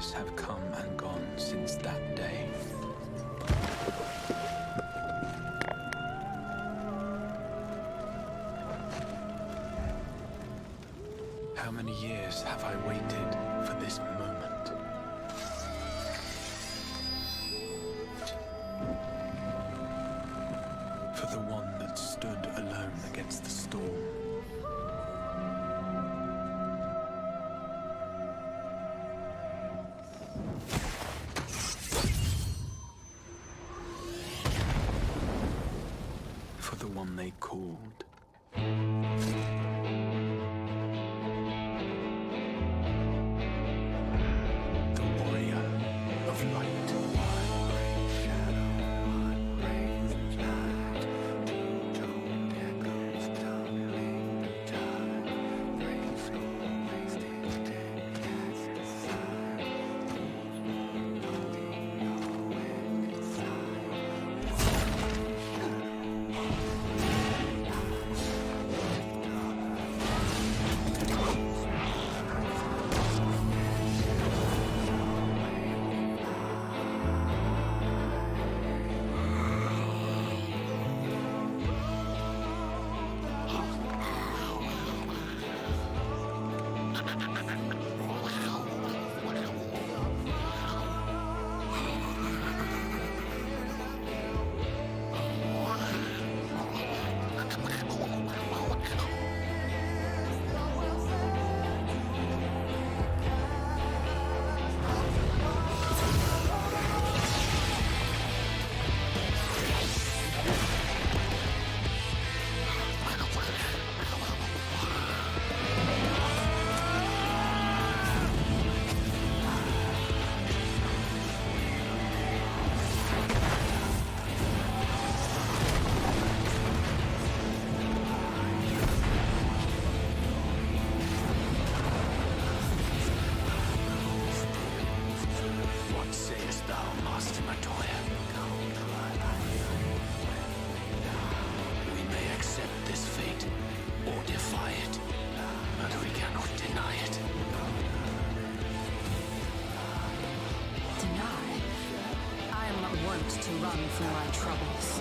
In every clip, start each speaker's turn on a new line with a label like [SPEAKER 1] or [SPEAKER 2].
[SPEAKER 1] years have come and gone since that day. How many years have I waited for this moment? For the one that stood alone against the storm. For the one they called.
[SPEAKER 2] To run from my troubles.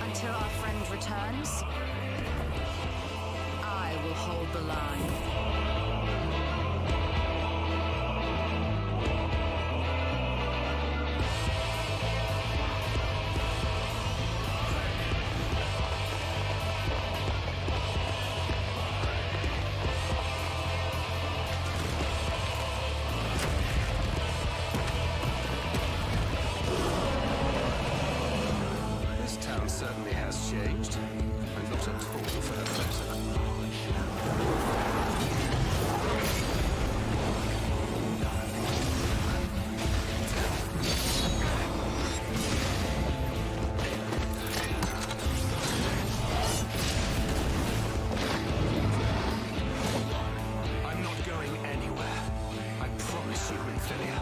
[SPEAKER 2] Until our friend returns, I will hold the line.
[SPEAKER 3] This town certainly has changed, and not at all for the better. I'm not going anywhere. I promise you, Infilia.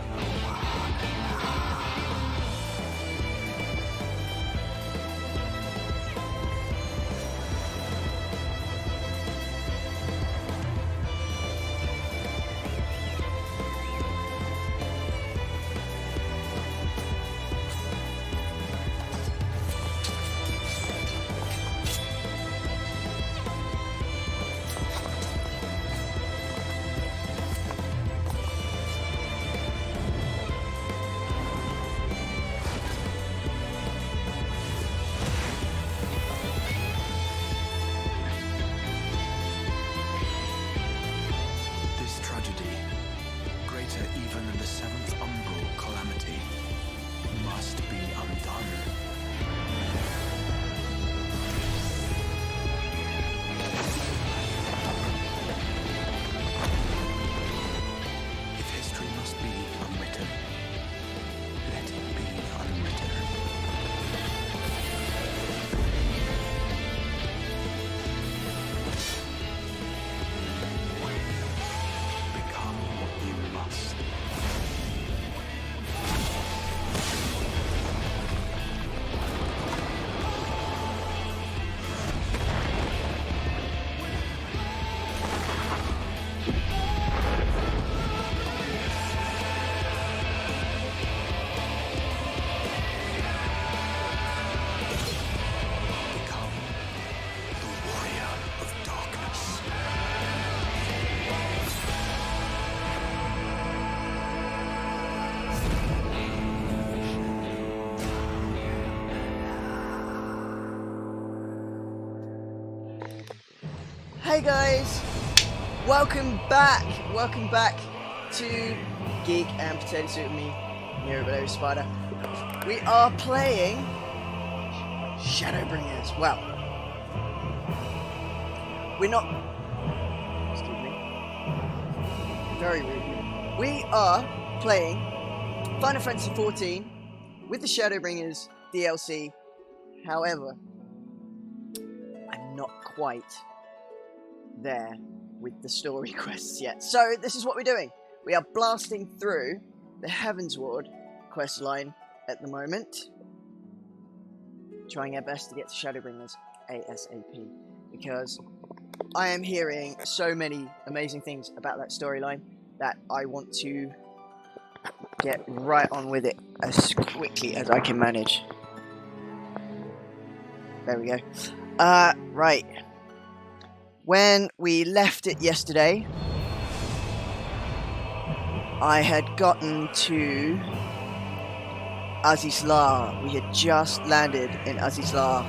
[SPEAKER 4] Hey guys, welcome back to Geek and Potato Soup with me, NeroValeriusSparda. We are playing Shadowbringers. Well, we're not, excuse me, very rude. We are playing Final Fantasy XIV with the Shadowbringers DLC. However, I'm not quite there with the story quests yet. So this is what we're doing. We are blasting through the Heavensward quest line at the moment, trying our best to get to Shadowbringers ASAP, because I am hearing so many amazing things about that storyline that I want to get right on with it as quickly as I can manage. There we go. Right. When we left it yesterday, I had gotten to Azizlar. We had just landed in Azizlar.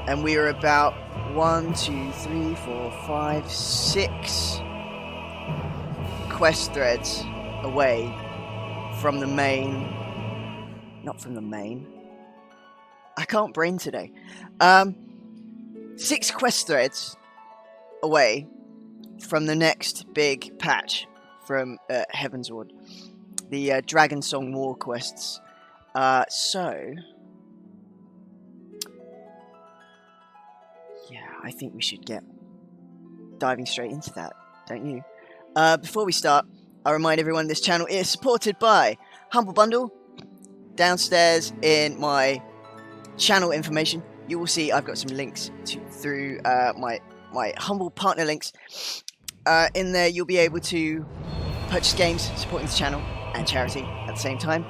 [SPEAKER 4] And we were about 1, 2, 3, 4, 5, 6 quest threads away from the main. Not from the main. I can't brain today. 6 quest threads away from the next big patch from Heavensward, the Dragon Song War quests. So, yeah, I think we should get diving straight into that, don't you? Before we start, I'll remind everyone this channel is supported by Humble Bundle. Downstairs in my channel information, you will see I've got some links through my Humble partner links. In there, you'll be able to purchase games supporting the channel and charity at the same time.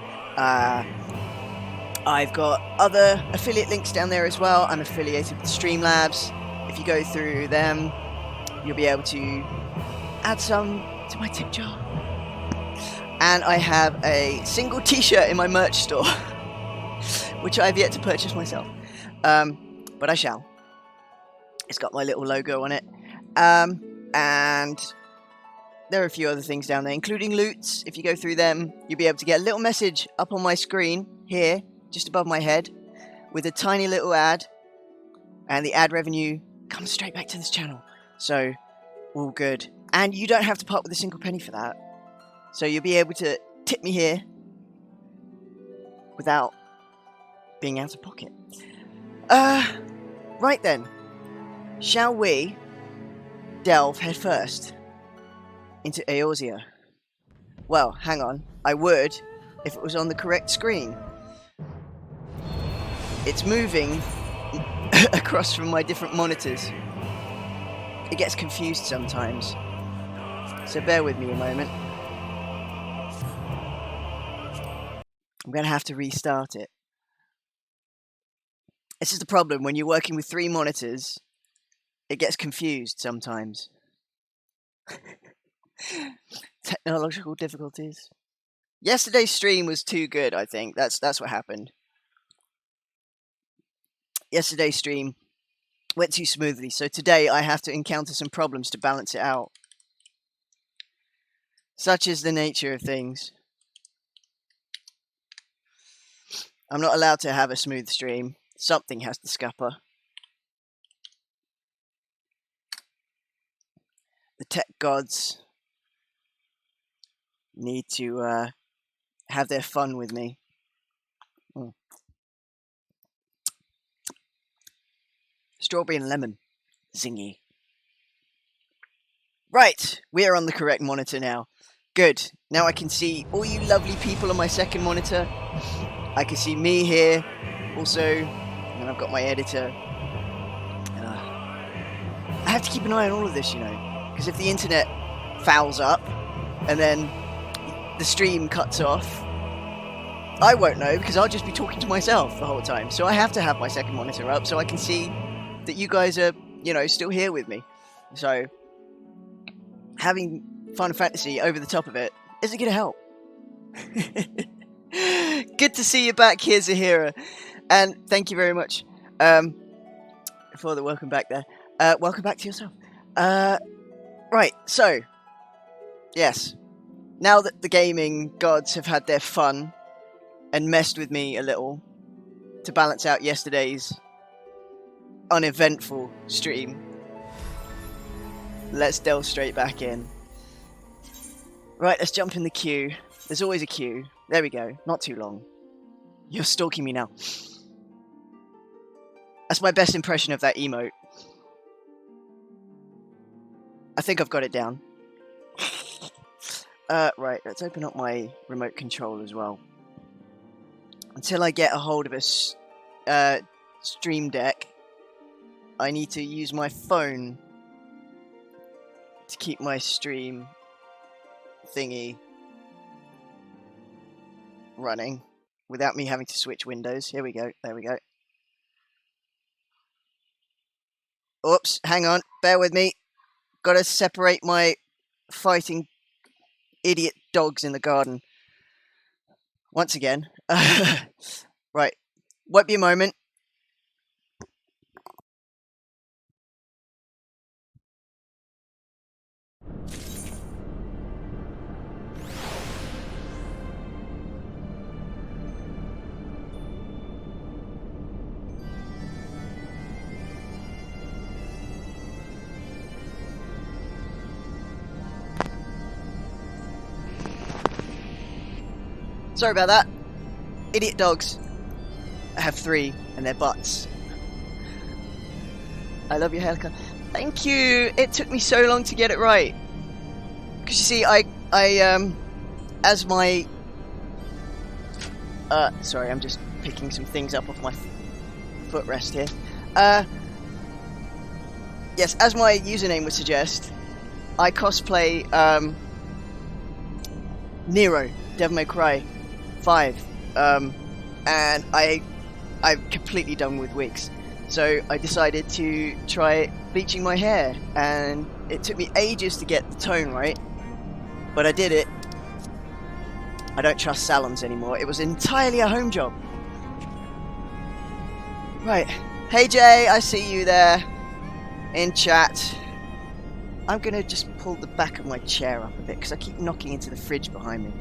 [SPEAKER 4] I've got other affiliate links down there as well. I'm affiliated with Streamlabs. If you go through them, you'll be able to add some to my tip jar. And I have a single t-shirt in my merch store, which I've yet to purchase myself. But I shall. It's got my little logo on it. And there are a few other things down there, including loots. If you go through them, you'll be able to get a little message up on my screen here, just above my head, with a tiny little ad. And the ad revenue comes straight back to this channel. So, all good. And you don't have to part with a single penny for that. So you'll be able to tip me here without being out of pocket. Right then. Shall we delve headfirst into Eorzea? Well, hang on. I would if it was on the correct screen. It's moving across from my different monitors. It gets confused sometimes. So bear with me a moment. I'm going to have to restart it. This is the problem when you're working with 3 monitors. It gets confused sometimes. Technological difficulties. Yesterday's stream was too good, I think. That's what happened. Yesterday's stream went too smoothly, so today I have to encounter some problems to balance it out. Such is the nature of things. I'm not allowed to have a smooth stream. Something has to scupper. The tech gods need to have their fun with me. Strawberry and lemon. Zingy. Right, we are on the correct monitor now. Good. Now I can see all you lovely people on my second monitor. I can see me here also, and I've got my editor. I have to keep an eye on all of this, you know, because if the internet fouls up and then the stream cuts off, I won't know because I'll just be talking to myself the whole time. So I have to have my second monitor up so I can see that you guys are, you know, still here with me. So having Final Fantasy over the top of it isn't going to help. Good to see you back here, Zahira. And thank you very much for the welcome back there. Welcome back to yourself. Right, so, yes. Now that the gaming gods have had their fun and messed with me a little to balance out yesterday's uneventful stream, let's delve straight back in. Right, let's jump in the queue. There's always a queue. There we go. Not too long. You're stalking me now. That's my best impression of that emote. I think I've got it down. Right, let's open up my remote control as well. Until I get a hold of a stream deck, I need to use my phone to keep my stream thingy running without me having to switch windows. Here we go. There we go. Oops, hang on. Bear with me. Gotta separate my fighting idiot dogs in the garden. Once again. Right. Won't be a moment. Sorry about that. Idiot dogs. I have 3, and they're butts. I love your haircut. Thank you! It took me so long to get it right. Because you see, as my... sorry, I'm just picking some things up off my footrest here. Yes, as my username would suggest, I cosplay, Nero, Devil May Cry 5, and I'm completely done with wigs, so I decided to try bleaching my hair, and it took me ages to get the tone right, but I did it. I don't trust salons anymore. It was entirely a home job. Right, hey Jay, I see you there in chat. I'm gonna just pull the back of my chair up a bit because I keep knocking into the fridge behind me.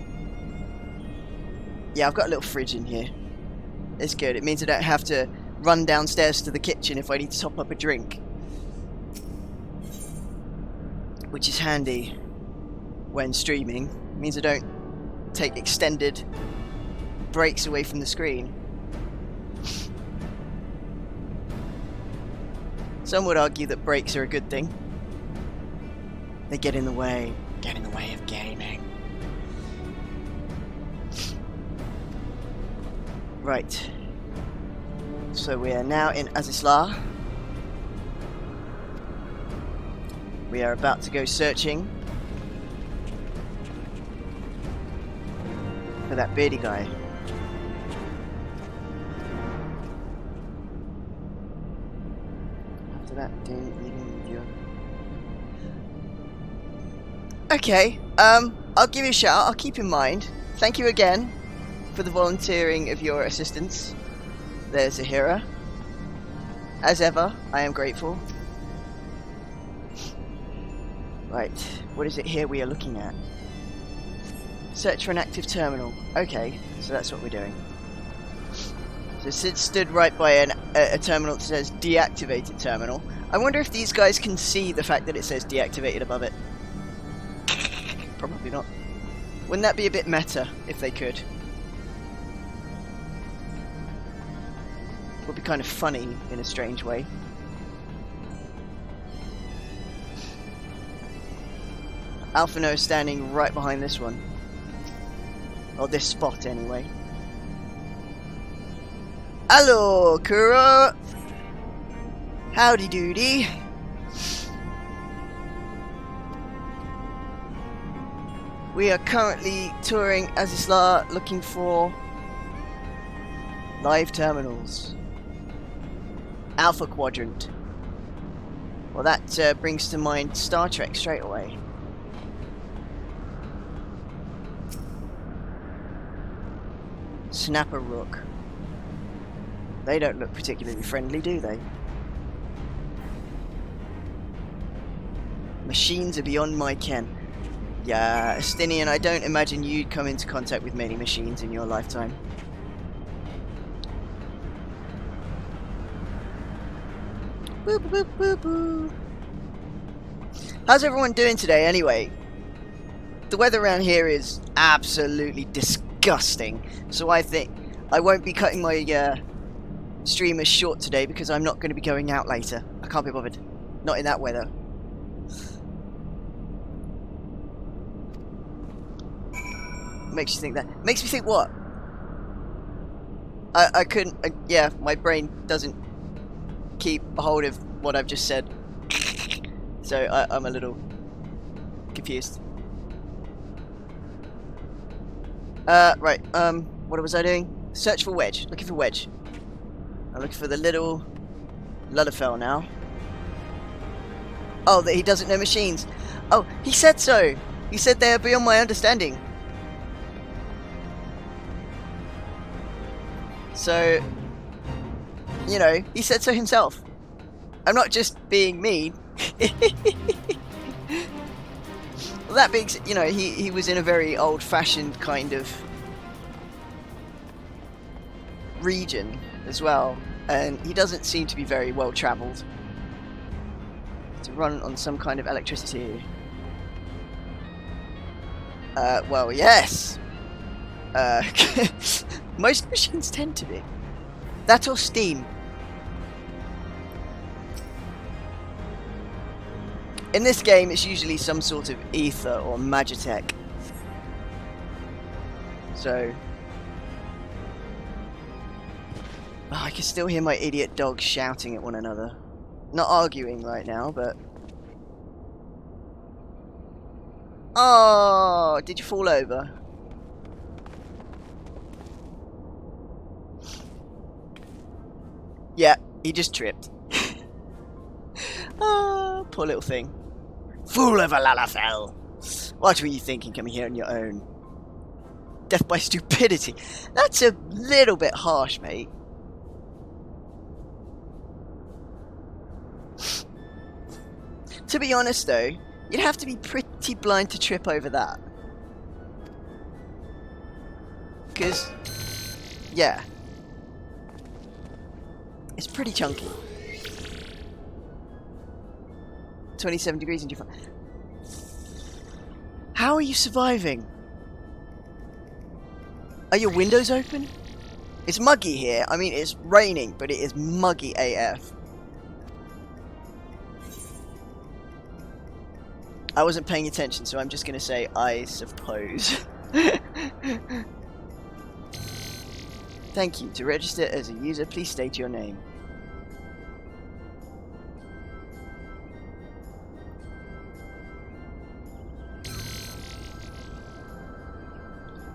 [SPEAKER 4] Yeah, I've got a little fridge in here. It's good. It means I don't have to run downstairs to the kitchen if I need to top up a drink. Which is handy when streaming. It means I don't take extended breaks away from the screen. Some would argue that breaks are a good thing. They get in the way of gaming. Right. So we are now in Azisla. We are about to go searching for that beardy guy. After that, okay, I'll give you a shout. I'll keep in mind. Thank you again for the volunteering of your assistance. There's Ahira. As ever, I am grateful. Right, what is it here we are looking at? Search for an active terminal. Okay, so that's what we're doing. So Sid stood right by a terminal that says deactivated terminal. I wonder if these guys can see the fact that it says deactivated above it. Probably not. Wouldn't that be a bit meta if they could? Would be kind of funny in a strange way. Alphano is standing right behind this one. Or this spot anyway. Hello, Kuro! Howdy doody! We are currently touring Azisla looking for live terminals. Alpha Quadrant. Well, that brings to mind Star Trek straight away. Snapper Rook. They don't look particularly friendly, do they? Machines are beyond my ken. Yeah, Estinian, I don't imagine you'd come into contact with many machines in your lifetime. Boop, boop, boop, boop. How's everyone doing today, anyway? The weather around here is absolutely disgusting, so I think I won't be cutting my stream as short today because I'm not going to be going out later. I can't be bothered. Not in that weather. Makes you think that. Makes me think what? I couldn't... yeah, my brain doesn't keep a hold of what I've just said. So I'm a little confused. Right, what was I doing? Search for wedge. Looking for wedge. I'm looking for the little Lullafell now. Oh, that he doesn't know machines. Oh, he said so. He said they are beyond my understanding. So, you know, he said so himself. I'm not just being mean. Well, that being, you know, he was in a very old-fashioned kind of region as well, and he doesn't seem to be very well travelled. To run on some kind of electricity. Well, yes. Most machines tend to be. That or steam. In this game, it's usually some sort of ether or magitech. So... oh, I can still hear my idiot dogs shouting at one another. Not arguing right now, but... oh, did you fall over? Yeah, he just tripped. Ah, poor little thing. Fool of a Lullafell! What were you thinking coming here on your own? Death by stupidity. That's a little bit harsh, mate. To be honest though, you'd have to be pretty blind to trip over that. Because, yeah. It's pretty chunky. 27 degrees in your front. How are you surviving? Are your windows open? It's muggy here. I mean, it's raining, but it is muggy AF. I wasn't paying attention, so I'm just going to say, I suppose. Thank you. To register as a user, please state your name.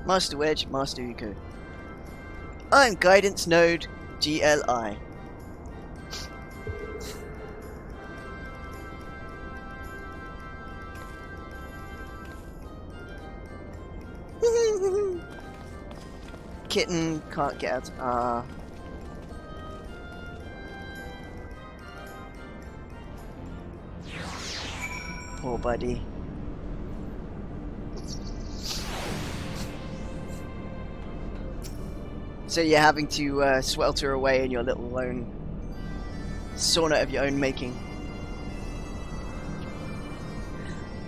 [SPEAKER 4] Master Wedge, Master Uko. I'm Guidance Node GLI. Kitten can't get out. Poor buddy. So you're having to swelter away in your little own sauna of your own making.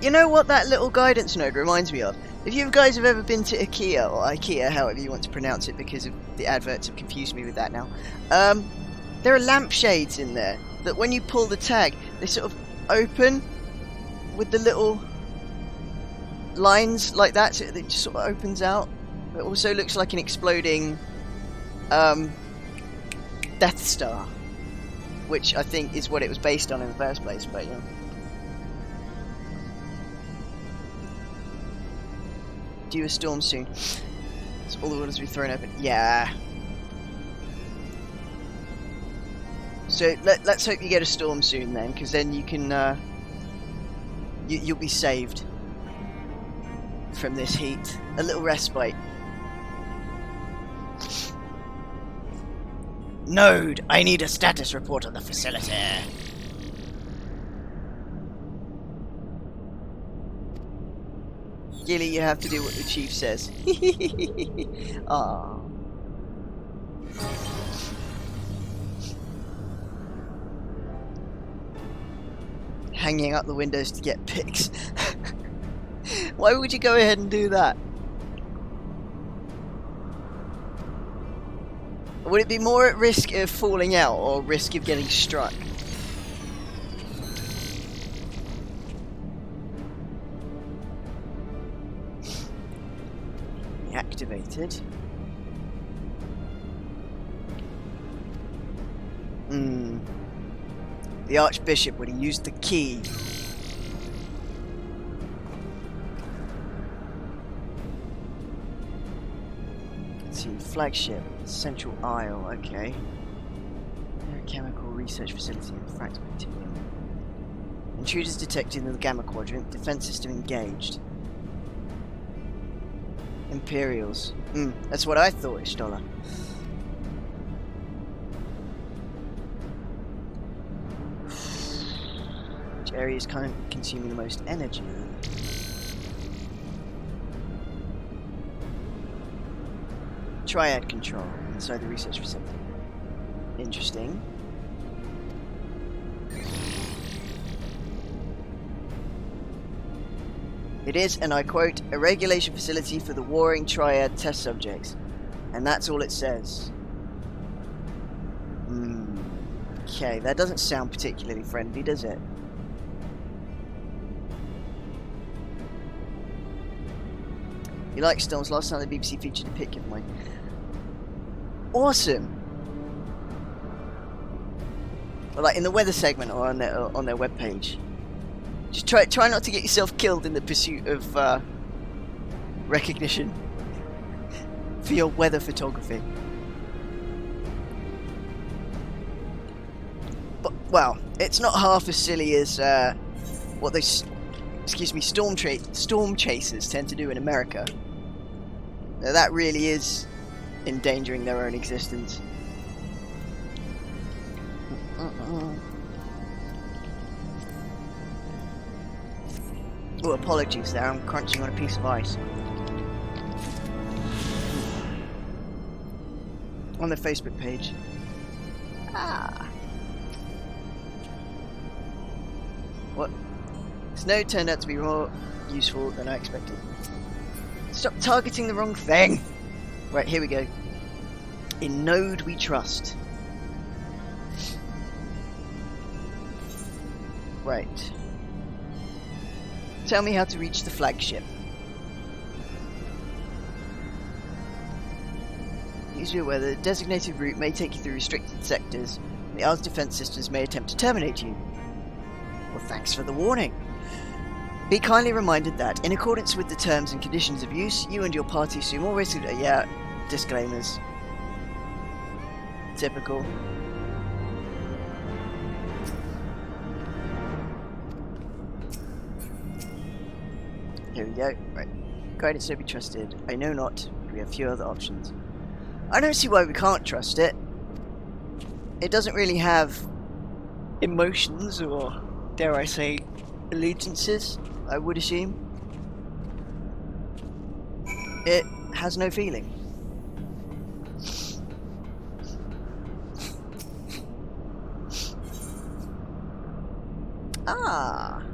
[SPEAKER 4] You know what that little guidance node reminds me of? If you guys have ever been to IKEA, or IKEA, however you want to pronounce it, because of the adverts have confused me with that now. There are lampshades in there that when you pull the tag, they sort of open with the little lines like that, so it just sort of opens out. It also looks like an exploding Death Star, which I think is what it was based on in the first place, but yeah. Due a storm soon. So all the waters will be thrown open. Yeah. So let's hope you get a storm soon then, because then you can you'll be saved from this heat. A little respite. Node, I need a status report on the facility. Gilly, you have to do what the chief says. Ah. Hanging out the windows to get pics. Why would you go ahead and do that? Would it be more at risk of falling out or risk of getting struck? Activated. The Archbishop would have used the key. Let's see, flagship, Central Isle, okay. Chemical research facility and fractal material. Intruders detected in the Gamma Quadrant, defense system engaged. Imperials. That's what I thought, Ishtola. Which area is kind of consuming the most energy? Triad control inside the research facility. Interesting. It is, and I quote, a regulation facility for the warring triad test subjects. And that's all it says. Okay, that doesn't sound particularly friendly, does it? You like Storms? Last time the BBC featured a picture of mine. Awesome! Well, like in the weather segment or on their webpage. Just try not to get yourself killed in the pursuit of recognition for your weather photography. But well, it's not half as silly as what they, storm chasers tend to do in America. Now, that really is endangering their own existence. Oh, apologies there, I'm crunching on a piece of ice. On the Facebook page. What? Snow turned out to be more useful than I expected. Stop targeting the wrong thing! Right, here we go. In Node we trust. Right. Tell me how to reach the flagship. Please be aware that the designated route may take you through restricted sectors. The R's defense systems may attempt to terminate you. Well, thanks for the warning. Be kindly reminded that, in accordance with the terms and conditions of use, you and your party assume all risk of... Yeah, disclaimers. Typical. Here we go. Right. Guidance to be trusted. I know not. We have few other options. I don't see why we can't trust it. It doesn't really have emotions or, dare I say, allegiances, I would assume. It has no feeling. Ah.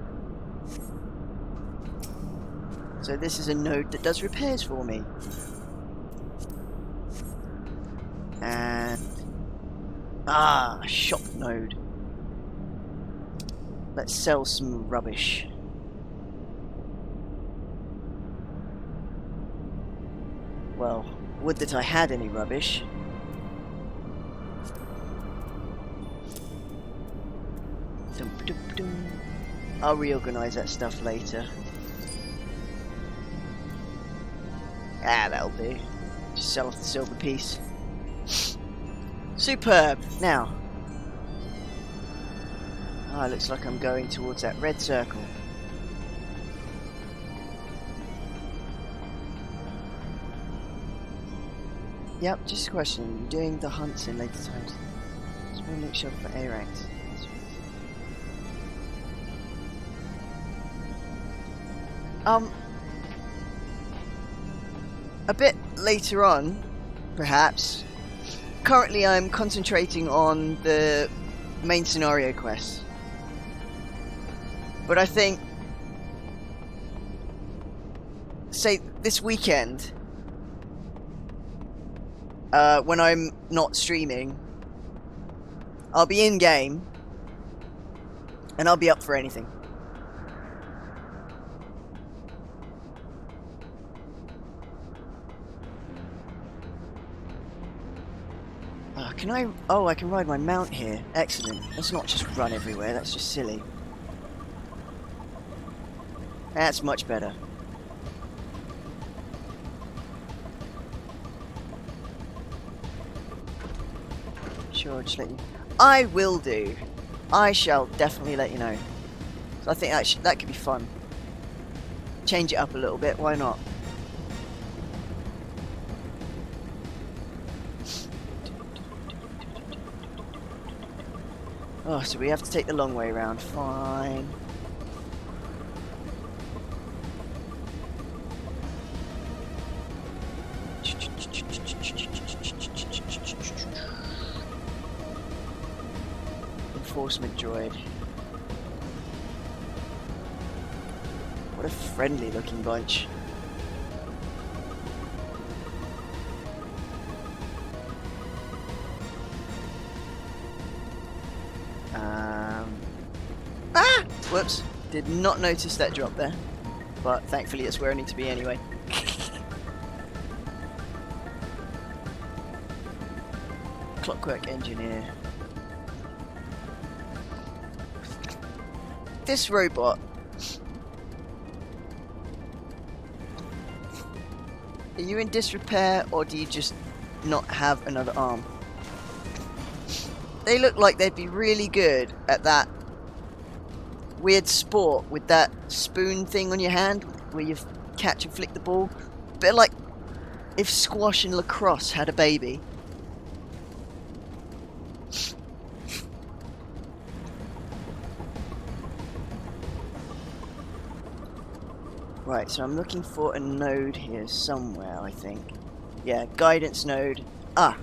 [SPEAKER 4] So this is a node that does repairs for me. And... Ah, a shop node. Let's sell some rubbish. Well, would that I had any rubbish. I'll reorganize that stuff later. Ah, that'll do. Just sell off the silver piece. Superb! Now. Ah, looks like I'm going towards that red circle. Yep, just a question. You're doing the hunts in later times. Just want to make sure for A ranks. a bit later on, perhaps. Currently I'm concentrating on the main scenario quests. But I think, say this weekend, when I'm not streaming, I'll be in game and I'll be up for anything. Can I... Oh, I can ride my mount here. Excellent. Let's not just run everywhere. That's just silly. That's much better. Sure, just let you... I will do. I shall definitely let you know. So I think that could be fun. Change it up a little bit. Why not? Oh, so we have to take the long way around. Fine. Enforcement droid. What a friendly looking bunch. Whoops, did not notice that drop there, but thankfully it's where I need to be anyway. Clockwork Engineer. This robot. Are you in disrepair or do you just not have another arm? They look like they'd be really good at that weird sport with that spoon thing on your hand where you catch and flick the ball. A bit like if squash and lacrosse had a baby. Right, so I'm looking for a node here somewhere, I think. Yeah, guidance node. Ah!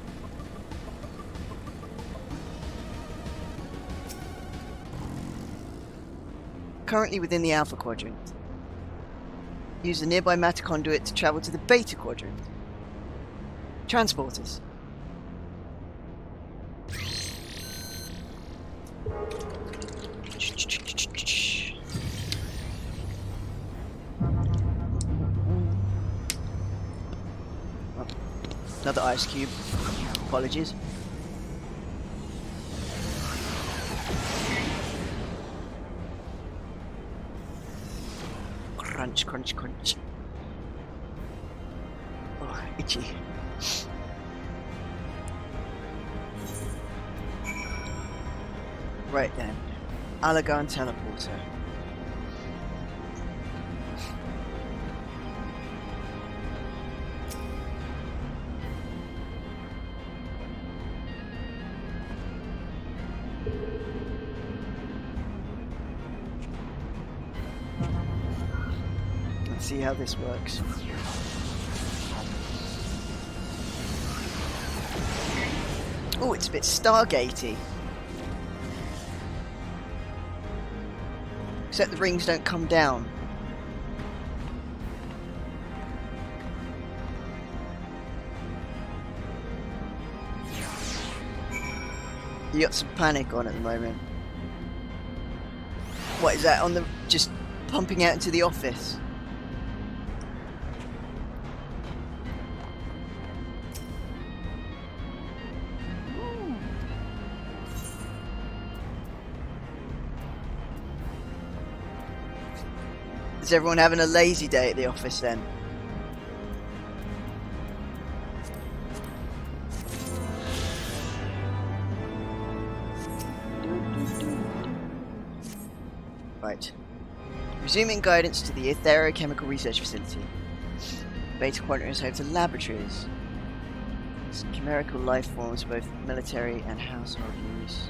[SPEAKER 4] Currently within the Alpha Quadrant. Use the nearby matter conduit to travel to the Beta Quadrant. Transporters. Oh, another ice cube. Apologies. Crunch, crunch, crunch. Oh, itchy. Right then. Alagan teleporter. See how this works. Oh, it's a bit Stargatey. Except the rings don't come down. You got some panic on at the moment. What is that on the... just pumping out into the office? Is everyone having a lazy day at the office then? Right. Resuming guidance to the THRU Chemical Research Facility. Beta Quadrant is home to laboratories. Some chimerical life forms, both military and household use.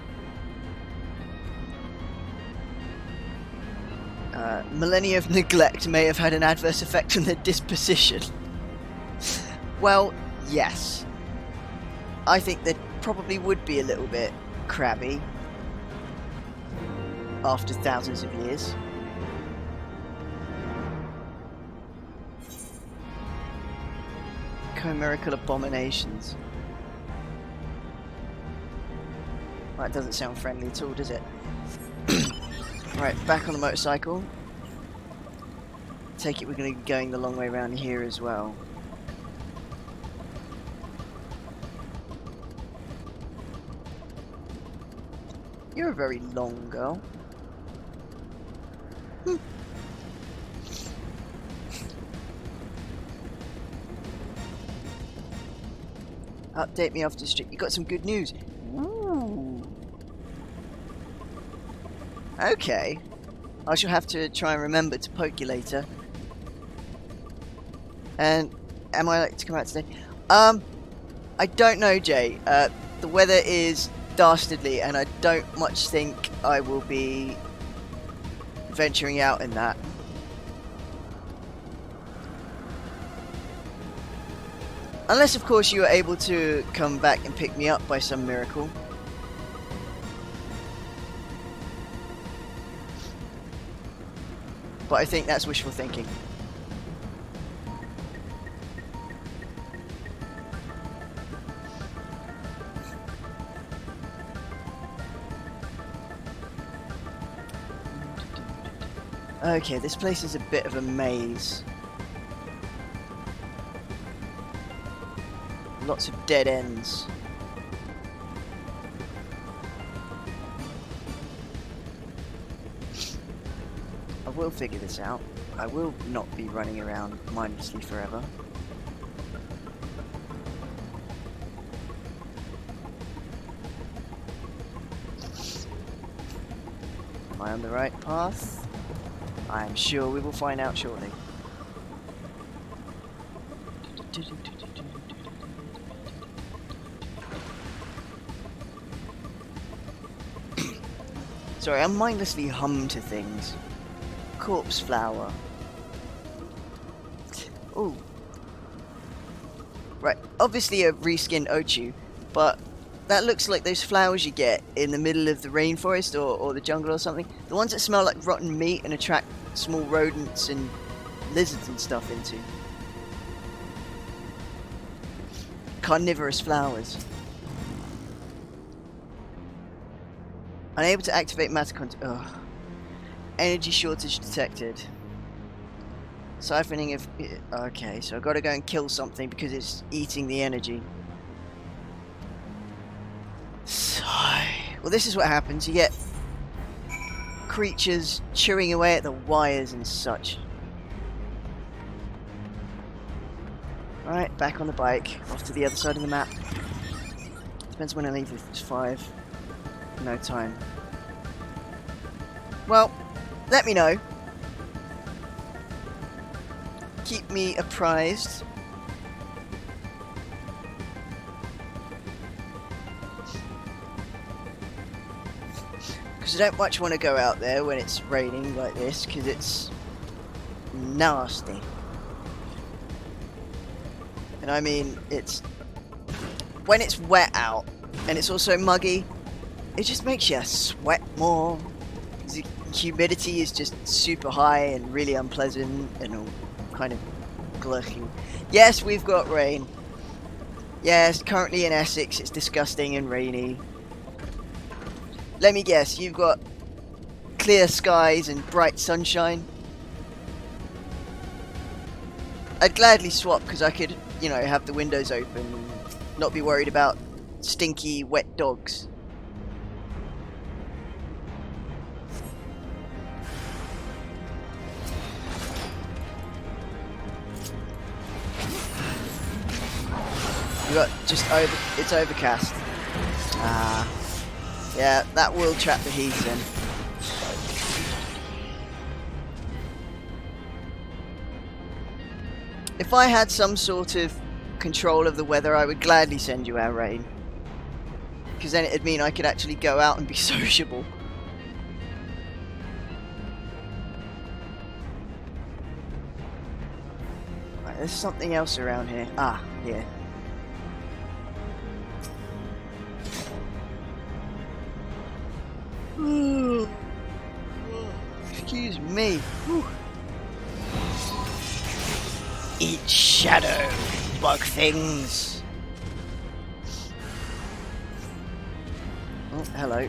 [SPEAKER 4] Millennia of neglect may have had an adverse effect on their disposition. Well, yes. I think that probably would be a little bit crabby after thousands of years. Chimerical abominations. That doesn't sound friendly at all, does it? Right, back on the motorcycle. Take it we're going to be going the long way around here as well. You're a very long girl. Update me after the street. You got some good news. Ooh. Okay. I shall have to try and remember to poke you later. And am I like to come out today? I don't know, Jay. The weather is dastardly, and I don't much think I will be venturing out in that. Unless, of course, you are able to come back and pick me up by some miracle. But I think that's wishful thinking. Okay, this place is a bit of a maze. Lots of dead ends. I will figure this out. I will not be running around mindlessly forever. Am I on the right path? I am sure we will find out shortly. Sorry, I mindlessly hum to things. Corpse flower. Ooh. Right, obviously a reskinned Ochu, but that looks like those flowers you get in the middle of the rainforest or the jungle or something. The ones that smell like rotten meat and attract small rodents and lizards and stuff into. Carnivorous flowers. Unable to activate matter content. Ugh. Energy shortage detected. Siphoning of... Okay, so I've got to go and kill something because it's eating the energy. So... Well, this is what happens. You get creatures chewing away at the wires and such. Alright, back on the bike. Off to the other side of the map. Depends when I leave if it's 5. No time. Well, let me know. Keep me apprised. Because I don't much want to go out there when it's raining like this, because it's nasty. And I mean, it's... When it's wet out, and it's also muggy, it just makes you sweat more. The humidity is just super high and really unpleasant and all kind of glucky. Yes, we've got rain. Yes, currently in Essex it's disgusting and rainy. Let me guess, you've got clear skies and bright sunshine. I'd gladly swap because I could, you know, have the windows open and not be worried about stinky, wet dogs. You got just over. It's overcast. Ah, yeah, that will trap the heat in. If I had some sort of control of the weather, I would gladly send you our rain, because then it'd mean I could actually go out and be sociable. Right, There's something else around here. Ah, here. Ooh. Excuse me. Whew. Eat shadow, bug things. Oh, hello.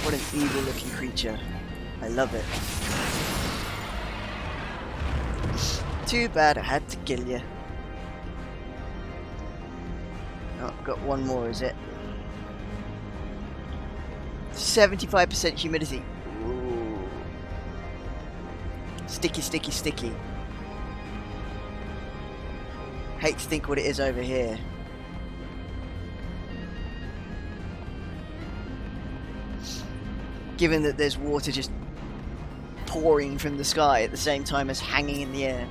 [SPEAKER 4] What an evil looking creature. I love it. Too bad I had to kill you. Oh, got one more, is it? 75% humidity. Ooh. Sticky, sticky, sticky. Hate to think what it is over here. Given that there's water just pouring from the sky at the same time as hanging in the air.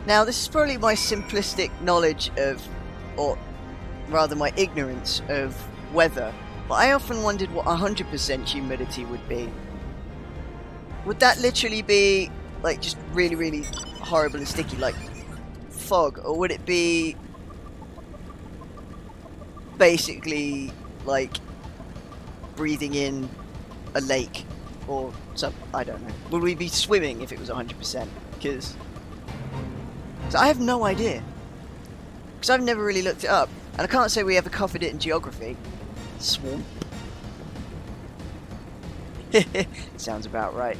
[SPEAKER 4] Now, this is probably my simplistic knowledge of, or rather my ignorance of weather, but I often wondered what 100% humidity would be. Would that literally be, like, just really, really horrible and sticky, like fog? Or would it be basically like breathing in a lake or something? I don't know. Would we be swimming if it was 100%? Because I have no idea. Because I've never really looked it up. And I can't say we ever covered it in geography. Swamp. Sounds about right.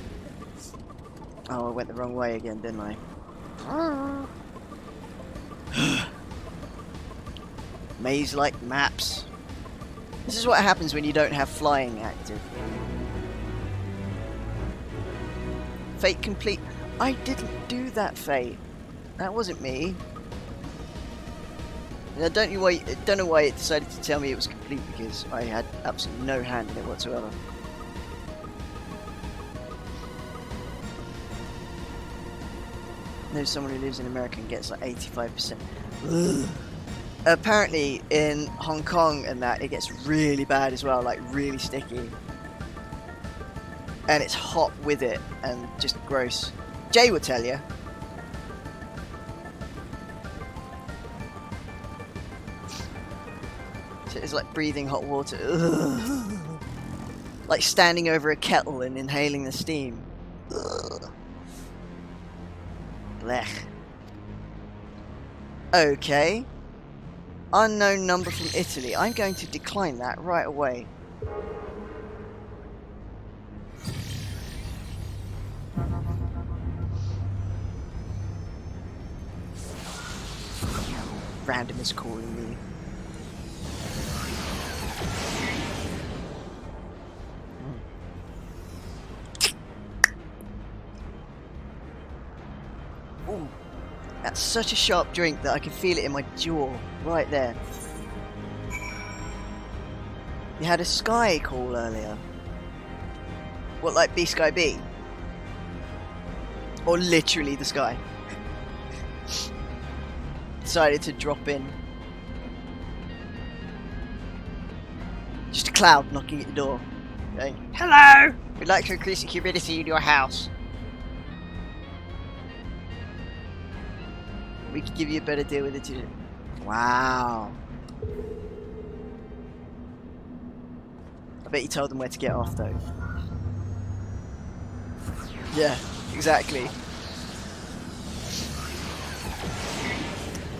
[SPEAKER 4] Oh, I went the wrong way again, didn't I? Maze-like maps. This is what happens when you don't have flying active. Fate complete. I didn't do that, Fate. That wasn't me. And I don't know why it decided to tell me it was complete, because I had absolutely no hand in it whatsoever. There's someone who lives in America and gets like 85%. Ugh. Apparently in Hong Kong and that, it gets really bad as well, like really sticky. And it's hot with it and just gross. Jay will tell you. So it's like breathing hot water. Ugh. Like standing over a kettle and inhaling the steam. Ugh. Blech. Okay. Unknown number from Italy. I'm going to decline that right away. Random is calling me. Ooh, that's such a sharp drink that I can feel it in my jaw, right there. You had a sky call earlier. What, like B-Sky B? Or literally the sky? Decided to drop in. Just a cloud knocking at the door. Going, hello! We'd like to increase the humidity in your house. We could give you a better deal with it. Wow. I bet you told them where to get off though. Yeah, exactly.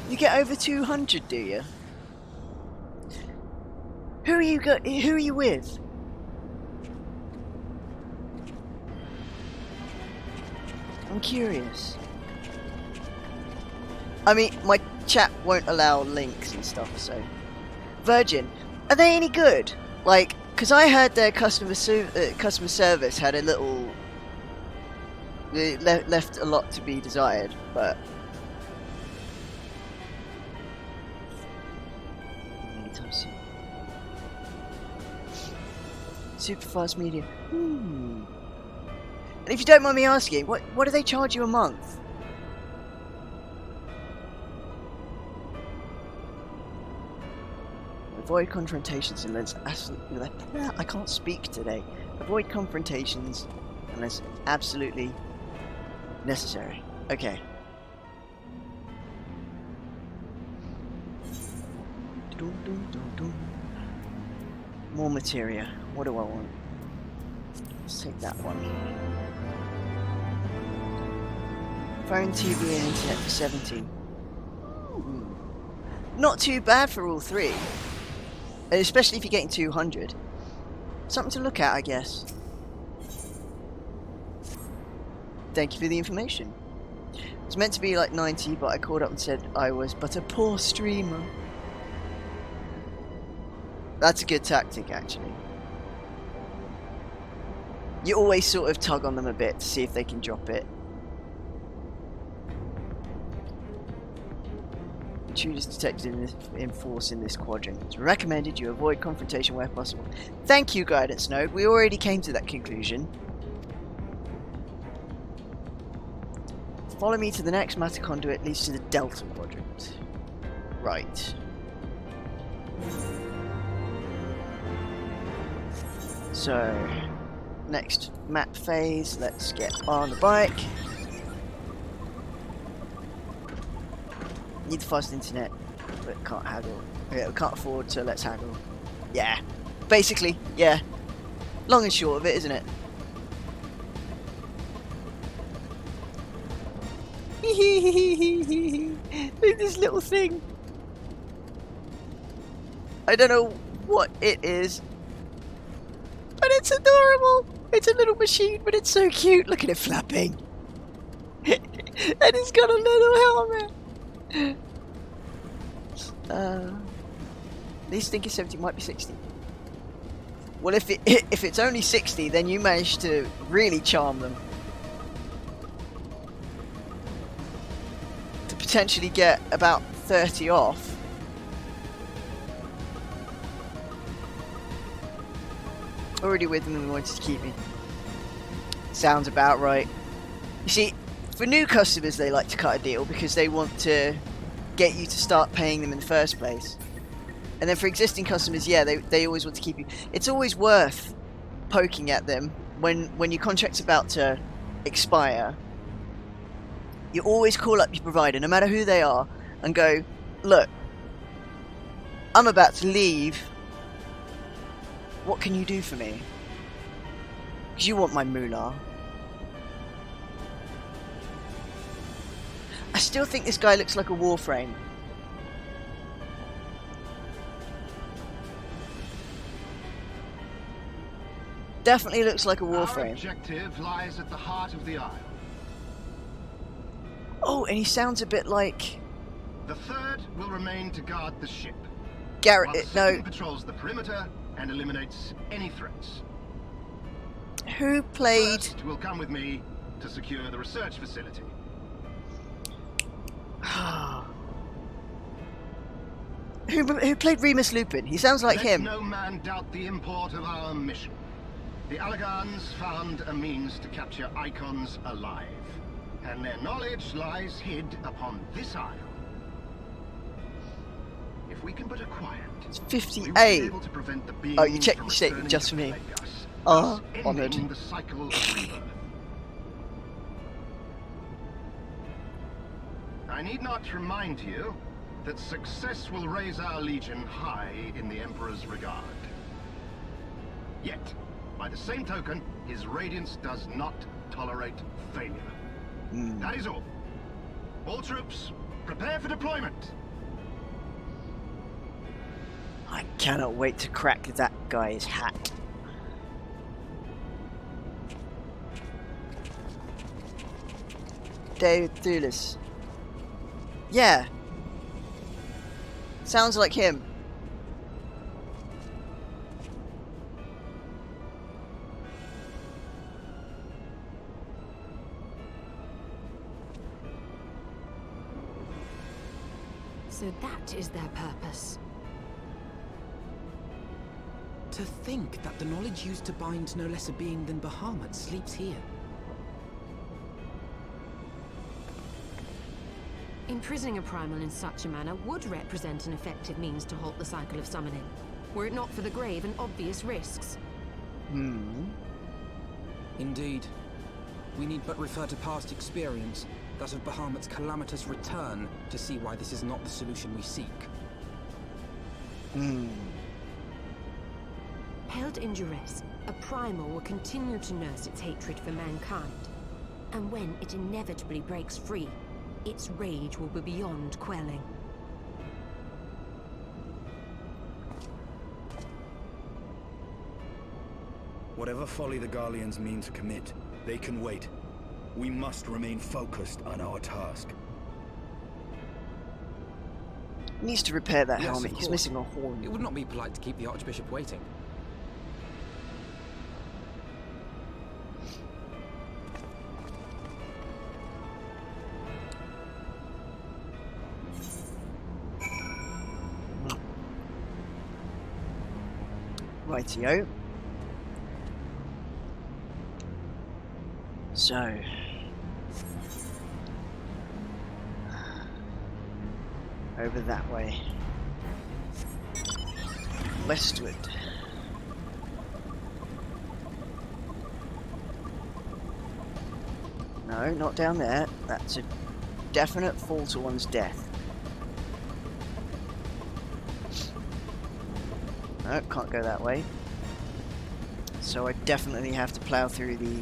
[SPEAKER 4] You get over 200, do you? Who are you with? I'm curious. I mean, my chat won't allow links and stuff, so... Virgin, are they any good? Like, because I heard their customer service had a little... They left a lot to be desired, but... Anytime soon. Super fast medium. And if you don't mind me asking, what do they charge you a month? Avoid confrontations unless absolutely... I can't speak today. Avoid confrontations unless absolutely necessary. Okay. More materia. What do I want? Let's take that one. Phone, TV and internet for 17. Ooh. Not too bad for all three. Especially if you're getting 200. Something to look at, I guess. Thank you for the information. It was meant to be like 90, but I called up and said I was but a poor streamer. That's a good tactic, actually. You always sort of tug on them a bit to see if they can drop it. Intruders detected in force in this quadrant. It's recommended you avoid confrontation where possible. Thank you, Guidance Node. We already came to that conclusion. Follow me to the next matter conduit leads to the Delta quadrant. Right. So, next map phase. Let's get on the bike. Need the fast internet, but can't haggle. Yeah, can't afford, so let's haggle. Yeah, basically, yeah. Long and short of it, isn't it? Look at this little thing. I don't know what it is, but it's adorable. It's a little machine, but it's so cute. Look at it flapping. And it's got a little helmet. These think it's 70, might be 60. Well, if it's only 60, then you managed to really charm them. To potentially get about 30 off. Already with them and wanted to keep me. Sounds about right. You see, for new customers, they like to cut a deal because they want to get you to start paying them in the first place. And then for existing customers, yeah, they always want to keep you. It's always worth poking at them when your contract's about to expire. You always call up your provider, no matter who they are, and go, look, I'm about to leave. What can you do for me? Because you want my moolah. I still think this guy looks like a Warframe. Definitely looks like a Warframe.
[SPEAKER 5] Our objective lies at the heart of the Isle.
[SPEAKER 4] Oh, and he sounds a bit like...
[SPEAKER 5] The third will remain to guard the ship.
[SPEAKER 4] Garrett,
[SPEAKER 5] while the
[SPEAKER 4] no.
[SPEAKER 5] second patrols the perimeter and eliminates any threats.
[SPEAKER 4] Who played...
[SPEAKER 5] First will come with me to secure the research facility.
[SPEAKER 4] Who played Remus Lupin? He sounds like
[SPEAKER 5] Let
[SPEAKER 4] him.
[SPEAKER 5] no man doubt the import of our mission. The Allagans found a means to capture icons alive, and their knowledge lies hid upon this isle. If we can but acquire it,
[SPEAKER 4] It's
[SPEAKER 5] we will
[SPEAKER 4] 58.
[SPEAKER 5] be able to prevent the beings
[SPEAKER 4] Oh, you checked
[SPEAKER 5] from
[SPEAKER 4] your statement
[SPEAKER 5] returning
[SPEAKER 4] just
[SPEAKER 5] to
[SPEAKER 4] for me.
[SPEAKER 5] plague us,
[SPEAKER 4] Oh,
[SPEAKER 5] thus
[SPEAKER 4] honoured.
[SPEAKER 5] ending the cycle of rebirth. I need not remind you that success will raise our legion high in the Emperor's regard. Yet, by the same token, his radiance does not tolerate failure. That is all. All troops, prepare for deployment.
[SPEAKER 4] I cannot wait to crack that guy's hat. David Thulis. Yeah. Sounds like him.
[SPEAKER 2] So that is their purpose.
[SPEAKER 6] To think that the knowledge used to bind no less a being than Bahamut sleeps here.
[SPEAKER 2] Imprisoning a primal in such a manner would represent an effective means to halt the cycle of summoning, were it not for the grave and obvious risks.
[SPEAKER 6] Indeed. We need but refer to past experience, that of Bahamut's calamitous return, to see why this is not the solution we seek.
[SPEAKER 2] Held in duress, a primal will continue to nurse its hatred for mankind. And when it inevitably breaks free, its rage will be beyond quelling.
[SPEAKER 7] Whatever folly the Garleans mean to commit, they can wait. We must remain focused on our task.
[SPEAKER 4] He needs to repair that
[SPEAKER 6] Yes,
[SPEAKER 4] helmet.
[SPEAKER 6] of
[SPEAKER 4] He's
[SPEAKER 6] course.
[SPEAKER 4] missing a horn.
[SPEAKER 6] It would not be polite to keep the Archbishop waiting.
[SPEAKER 4] Rightio. So... over that way. Westward. No, not down there. That's a definite fall to one's death. No, can't go that way. So I definitely have to plow through the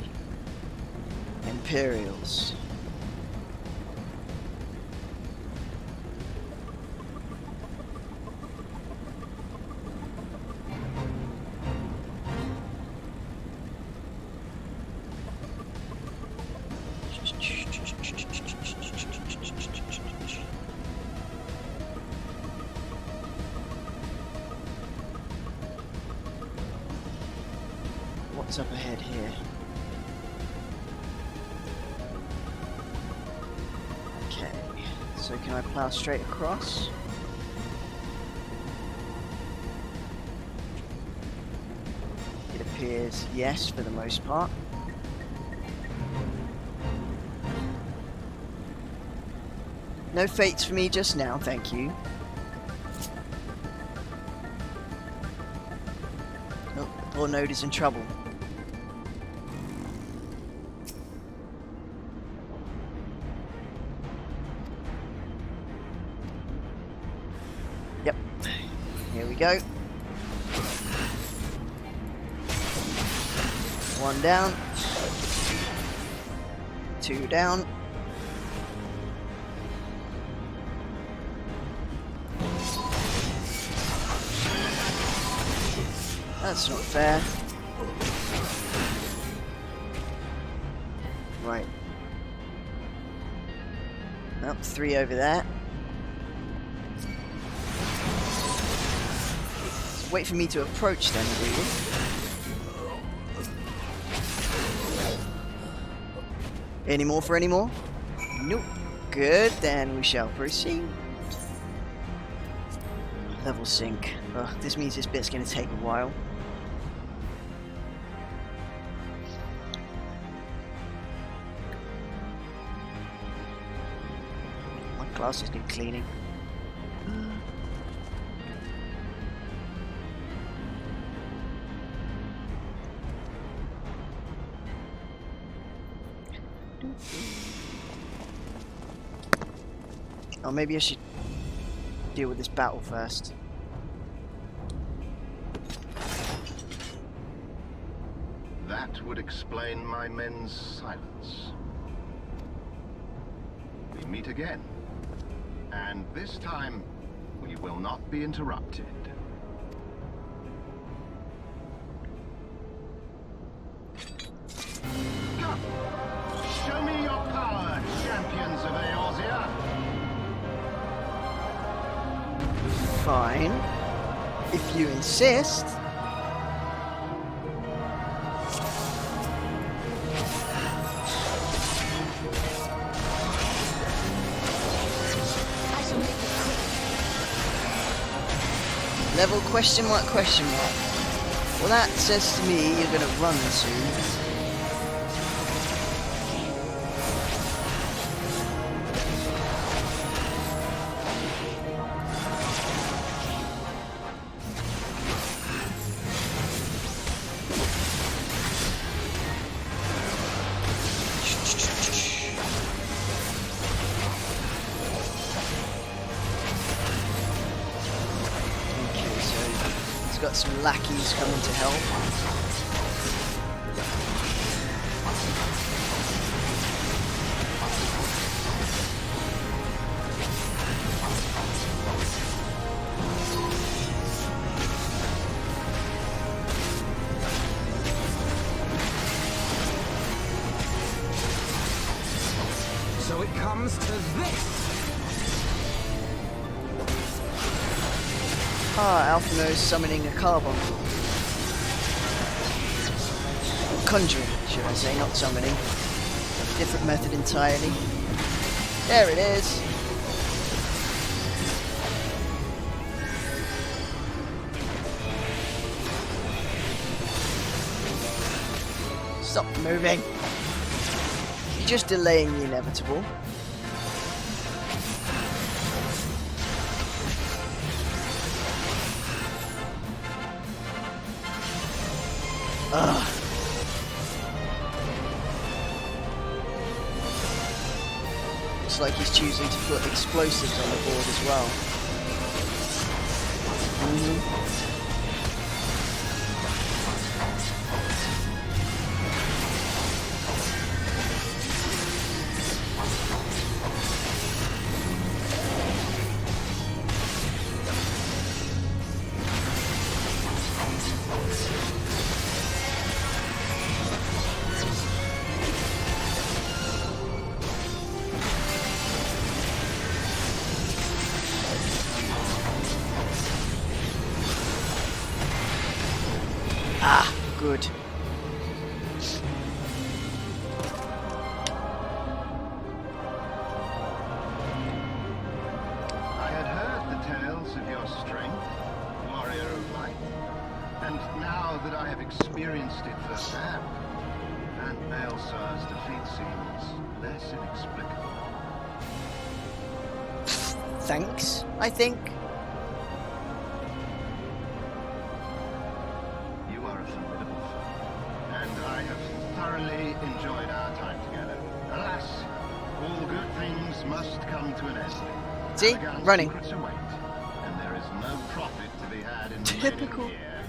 [SPEAKER 4] Imperials. What's up ahead here? Okay, so can I plow straight across? It appears yes, for the most part. No fates for me just now, thank you. Oh, the poor node is in trouble. Yep, here we go. One down. Two down. That's not fair. Right. Nope, three over there. So wait for me to approach them, really. Any more for any more? Nope. Good, then we shall proceed. Level sync. Ugh, this means this bit's gonna take a while. My glasses need cleaning. Oh, maybe I should deal with this battle first.
[SPEAKER 5] That would explain my men's silence. We meet again. And this time, we will not be interrupted. Come! Show me your power, champions of Eorzea!
[SPEAKER 4] Fine. If you insist. Level question mark, question mark. Well, that says to me you're going to run soon. some lackeys coming to help.
[SPEAKER 6] So it comes to this!
[SPEAKER 4] Ah, Alphino's summoning a carbon. Conjuring, should I say, not summoning. Different method entirely. There it is. Stop moving. You're just delaying the inevitable. Ugh. Looks like he's choosing to put explosives on the board as well. Ah, good.
[SPEAKER 5] I had heard the tales of your strength, warrior of light, and now that I have experienced it firsthand, and Baelsar's defeat seems less inexplicable.
[SPEAKER 4] Thanks, I think.
[SPEAKER 5] You are a formidable foe, and I have thoroughly enjoyed our time together. Alas, all good things must come to an end.
[SPEAKER 4] See?
[SPEAKER 5] Elegant
[SPEAKER 4] Running.
[SPEAKER 5] secrets await, and there is no profit to be had in
[SPEAKER 4] Typical.
[SPEAKER 5] remaining here.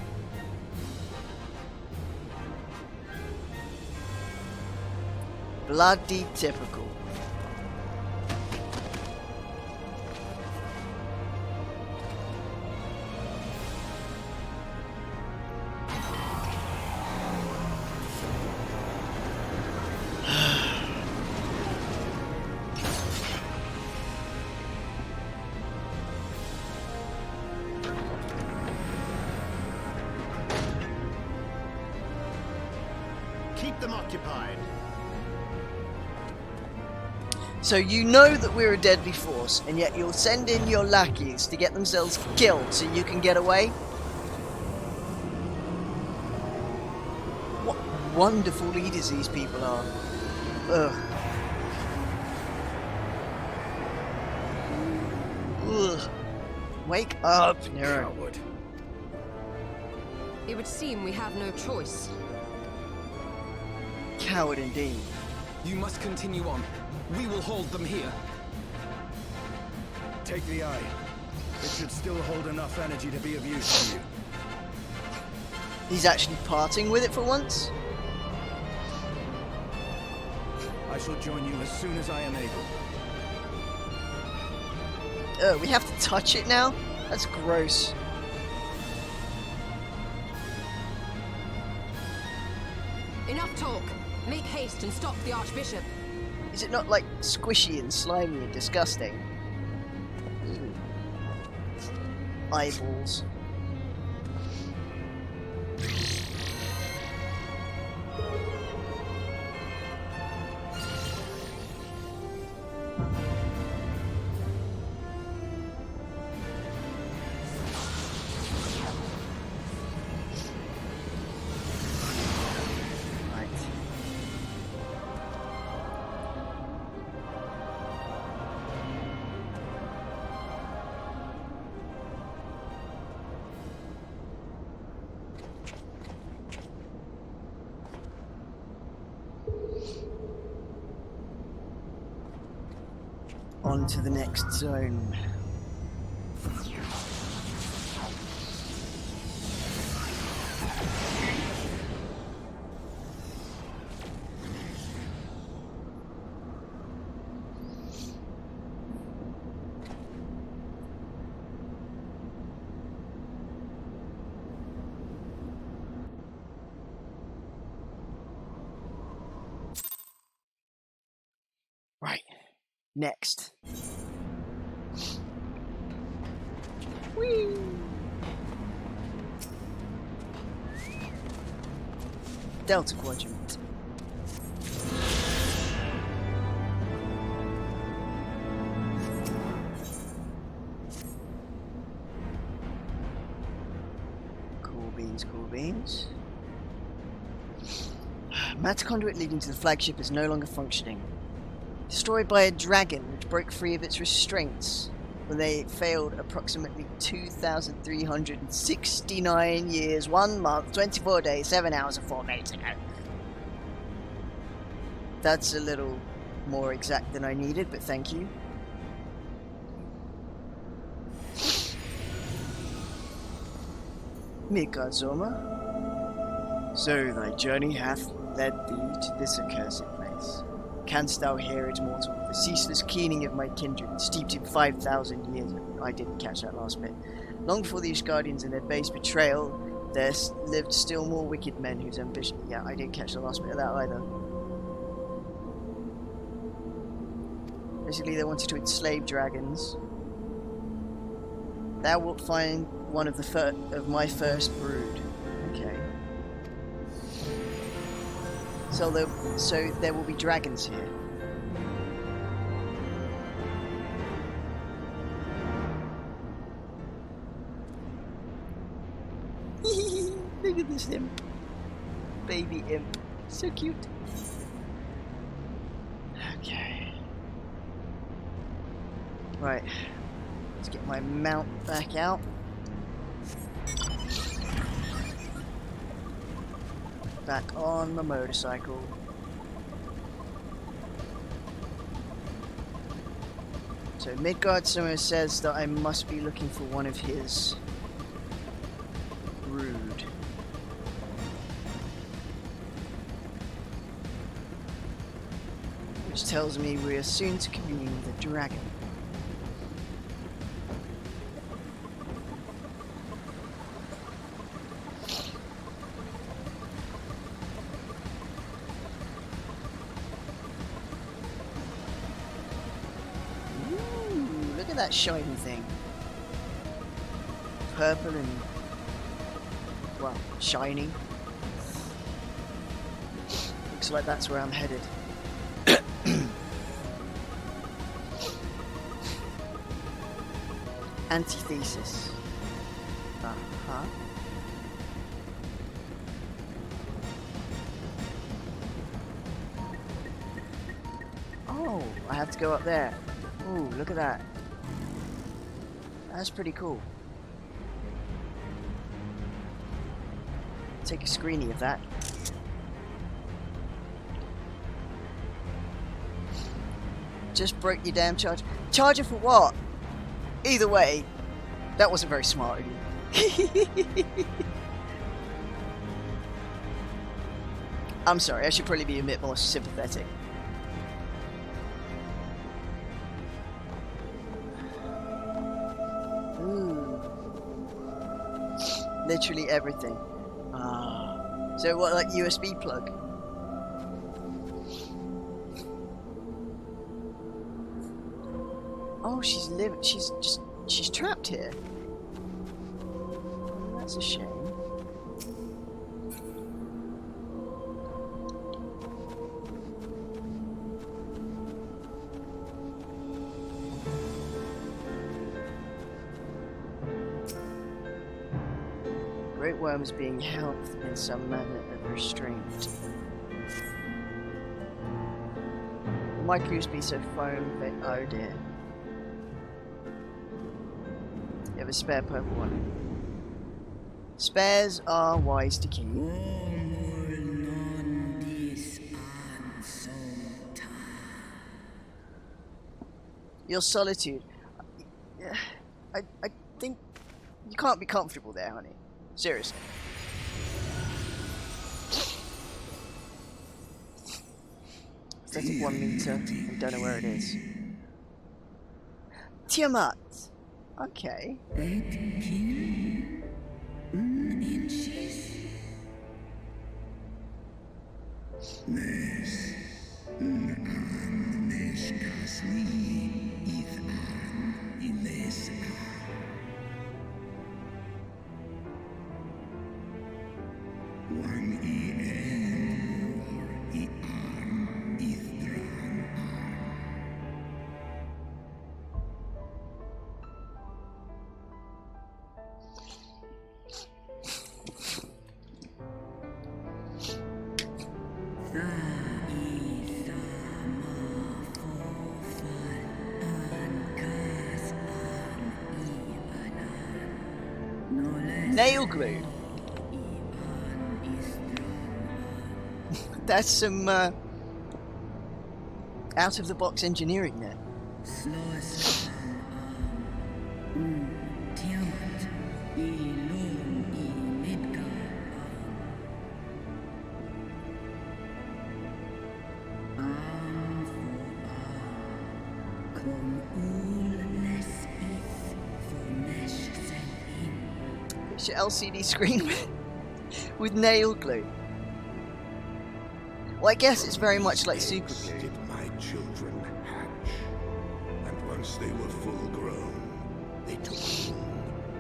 [SPEAKER 4] Bloody typical.
[SPEAKER 5] Keep them occupied.
[SPEAKER 4] So you know that we're a deadly force, and yet you'll send in your lackeys to get themselves killed so you can get away? What wonderful leaders these people are. Ugh. Ugh. Wake up, Nero.
[SPEAKER 7] Coward.
[SPEAKER 2] It would seem we have no choice.
[SPEAKER 4] Coward indeed.
[SPEAKER 6] You must continue on. We will hold them here.
[SPEAKER 7] Take the eye. It should still hold enough energy to be of use to you.
[SPEAKER 4] He's actually parting with it for once?
[SPEAKER 7] I shall join you as soon as I am able.
[SPEAKER 4] Oh, we have to touch it now? That's gross.
[SPEAKER 2] Enough talk. Make haste and stop the Archbishop.
[SPEAKER 4] Is it not like squishy and slimy and disgusting? Ew. Eyeballs. On to the next zone. Right. Next. Whee! Delta Quadrant. Cool beans, cool beans. Matter conduit leading to the flagship is no longer functioning. Destroyed by a dragon which broke free of its restraints when they failed approximately 2,369 years, 1 month, 24 days, 7 hours and 4 minutes ago. That's a little more exact than I needed, but thank you. Mikazoma, so thy journey hath led thee to this accursed place. Canst thou hear it, mortal? The ceaseless keening of my kindred, steeped in 5,000 years. I didn't catch that last bit. Long before these guardians and their base betrayal, there lived still more wicked men whose ambition... Yeah, I didn't catch the last bit of that either. Basically, they wanted to enslave dragons. Thou wilt find one of my first brood. Okay. So there will be dragons here. Look at this imp. Baby imp. So cute. Okay. Right. Let's get my mount back out. Back on the motorcycle. So Midgard Summer says that I must be looking for one of his brood. Which tells me we are soon to commune with a dragon. That shiny thing. Purple and, well, shiny. Looks like that's where I'm headed. Antithesis. Uh-huh. Oh, I have to go up there. Ooh, look at that. That's pretty cool. Take a screenie of that. Just broke your damn charger. Charger for what? Either way, that wasn't very smart of you. I'm sorry, I should probably be a bit more sympathetic. Literally everything. Ah. So what, like USB plug? Oh, she's trapped here. That's a shame. Worms being held in some manner of restraint. My USB so foam that oh dear. You have a spare purple one. Spares are wise to keep. Your solitude. I think you can't be comfortable there, honey. Seriously. Static 1 meter. I don't know where it is. Tiamat. Okay. Nail glue. That's some out of the box engineering there. It's your LCD screen with nail glue. Well, I guess it's very much like super glue.
[SPEAKER 8] Did my children hatch, and once they were full grown, they took root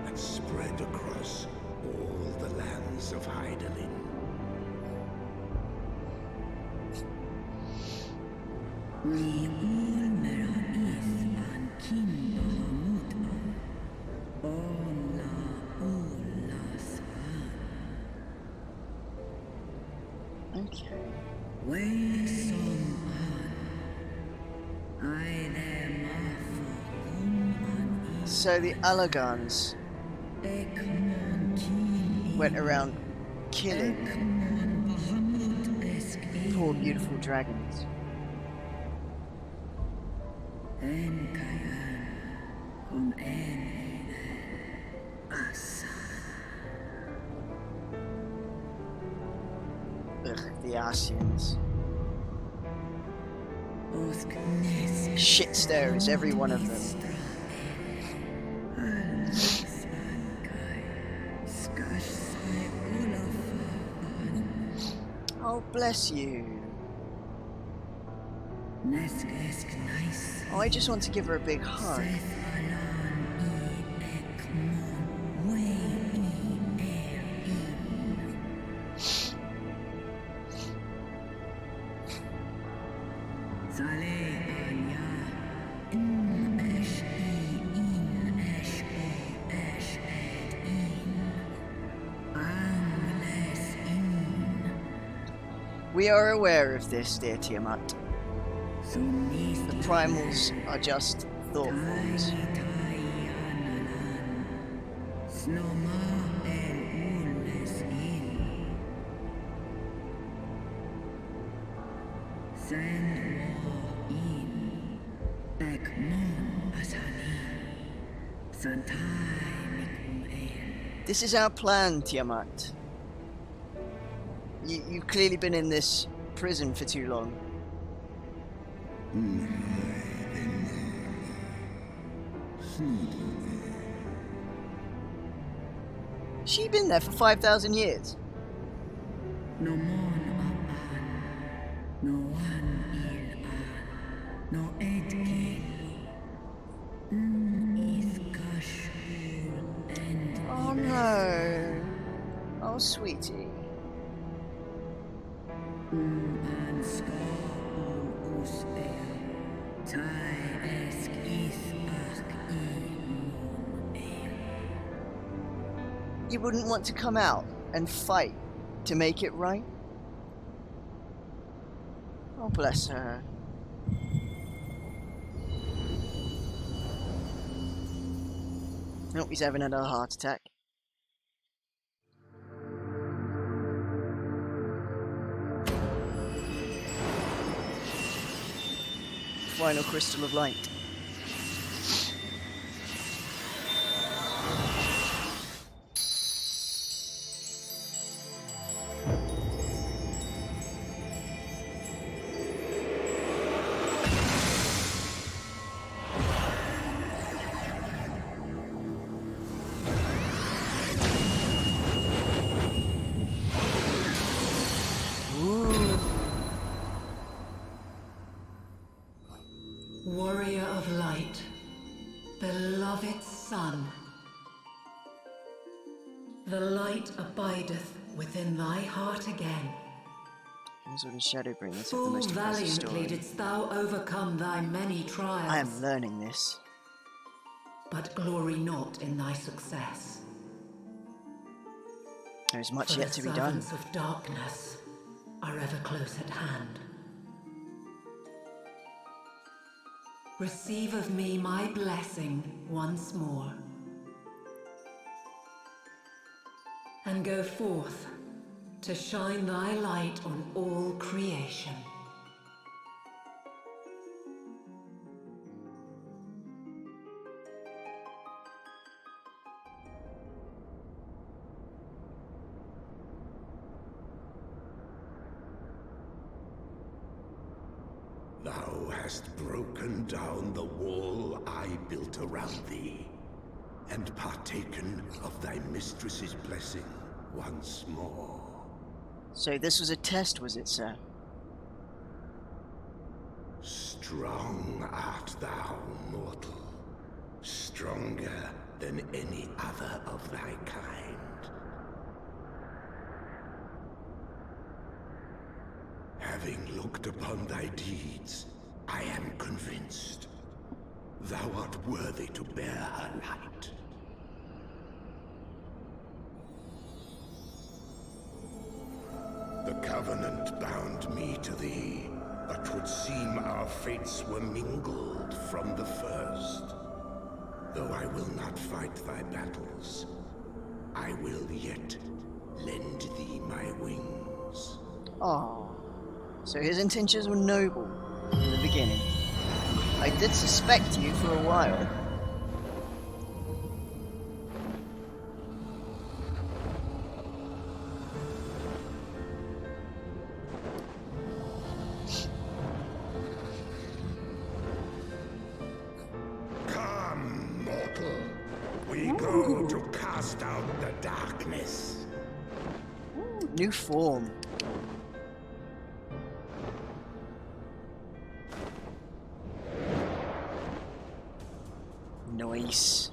[SPEAKER 8] and spread across all the lands of Hydaelyn.
[SPEAKER 4] Okay. So the Allagans went around killing poor beautiful dragons. Ugh, the Asians. Shit stirrers, every one of them. Oh, bless you. Oh, I just want to give her a big hug. We are aware of this, dear Tiamat. The primals are just thought forms. This is our plan, Tiamat. You've clearly been in this prison for too long. She been there for 5,000 years. Oh no. Oh, sweetie. You wouldn't want to come out and fight to make it right? Oh, bless her. Oh, he's having another heart attack. Final crystal of light.
[SPEAKER 9] Son, the light abideth within thy heart again.
[SPEAKER 4] Heavensward and Shadowbringers have the
[SPEAKER 9] Full
[SPEAKER 4] most impressive
[SPEAKER 9] valiantly
[SPEAKER 4] story.
[SPEAKER 9] didst thou overcome thy many trials.
[SPEAKER 4] I am learning this.
[SPEAKER 9] But glory not in thy success.
[SPEAKER 4] There is much
[SPEAKER 9] For
[SPEAKER 4] yet
[SPEAKER 9] the
[SPEAKER 4] to be done.
[SPEAKER 9] servants of darkness are ever close at hand. Receive of me my blessing once more. And go forth to shine thy light on all creation.
[SPEAKER 8] Thou hast broken down the wall I built around thee, and partaken of thy mistress's blessing once more.
[SPEAKER 4] So this was a test, was it, sir?
[SPEAKER 8] Strong art thou, mortal. Stronger than any other of thy kind. Having looked upon thy deeds, I am convinced thou art worthy to bear her light. The Covenant bound me to thee, but 'twould seem our fates were mingled from the first. Though I will not fight thy battles, I will yet lend thee my wings.
[SPEAKER 4] Oh. So his intentions were noble in the beginning. I did suspect you for a while.
[SPEAKER 8] Come, mortal. We go to cast out the darkness.
[SPEAKER 4] New form. Nice.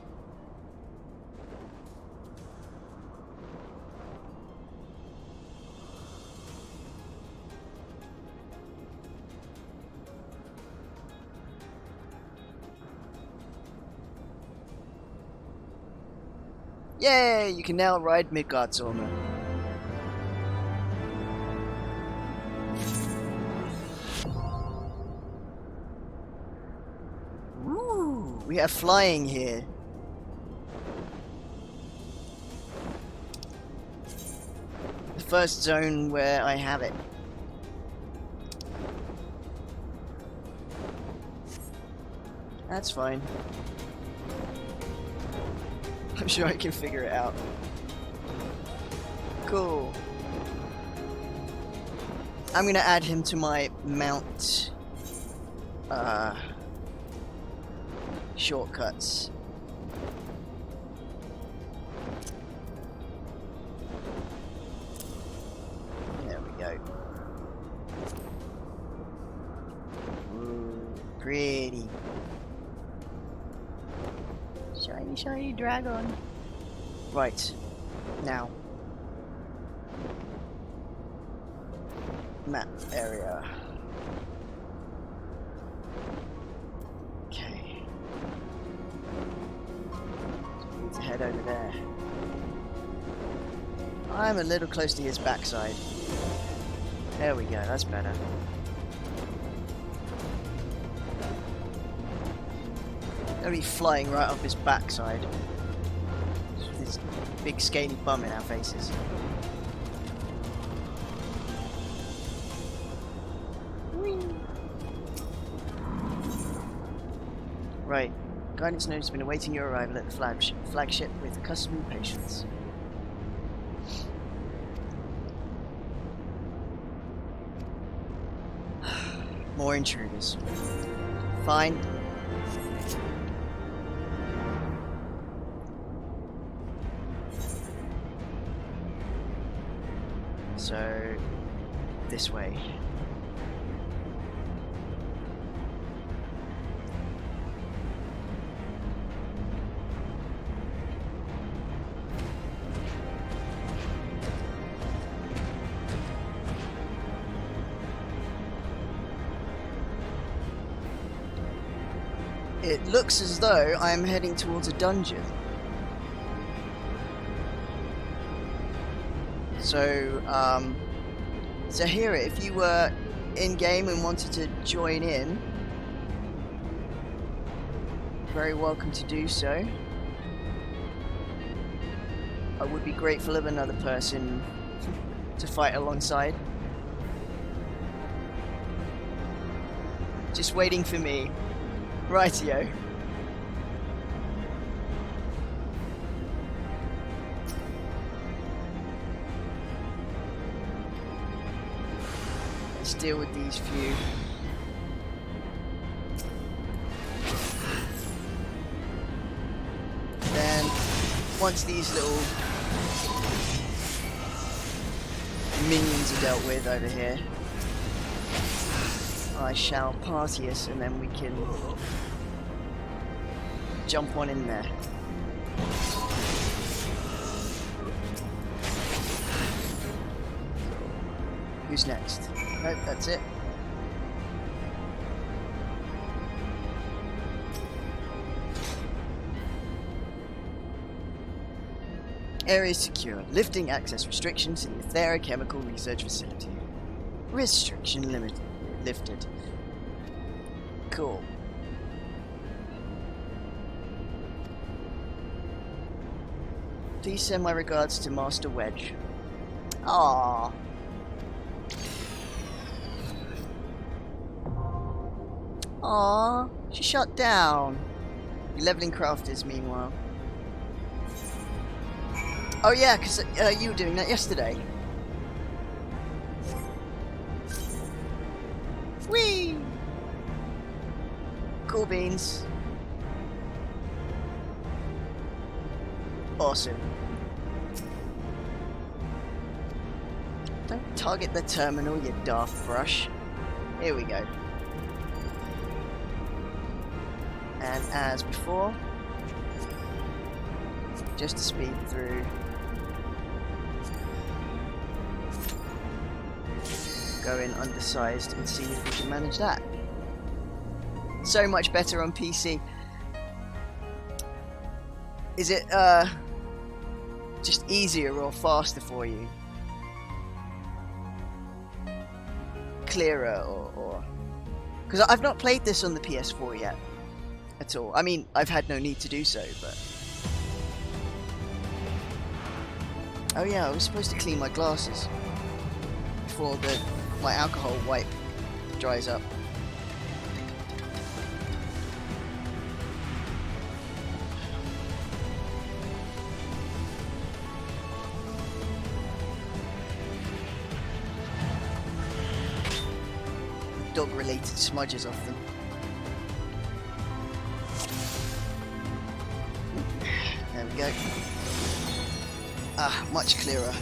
[SPEAKER 4] Yay! You can now ride Midgard's armor. Woo! We have flying here. The first zone where I have it. That's fine. I'm sure I can figure it out. Cool. I'm gonna add him to my mount shortcuts. There we go. Ooh, pretty. Shiny, shiny dragon. Right. Now. Map area. Okay. Need to head over there. I'm a little close to his backside. There we go, that's better. Gonna be flying right off his backside. This big scaly bum in our faces. Whee. Right. Guidance Node has been awaiting your arrival at the flagship with customary patience. More intruders. Fine. So, this way. it looks as though I'm heading towards a dungeon. So, Zahira, if you were in-game and wanted to join in, very welcome to do so. I would be grateful of another person to fight alongside. Just waiting for me. Rightio. Let's deal with these few. Then, once these little minions are dealt with over here, I shall party us, and then we can jump on in there. Who's next? Nope, that's it. Area secure. Lifting access restrictions to the THRU Chemical Research Facility. Restriction lifted. Cool. Please send my regards to Master Wedge. Aww. Aww. She shut down. You're leveling crafters meanwhile. Oh yeah, because you were doing that yesterday. Whee! Cool beans. Awesome. Don't target the terminal, you daft brush. Here we go. And as before, just to speed through. Go in undersized and see if we can manage that. So much better on PC. Is it just easier or faster for you? Clearer or because I've not played this on the PS4 yet at all. I mean, I've had no need to do so, but oh yeah, I was supposed to clean my glasses before my alcohol wipe dries up. Dog-related smudges off them. There we go. Ah, much clearer.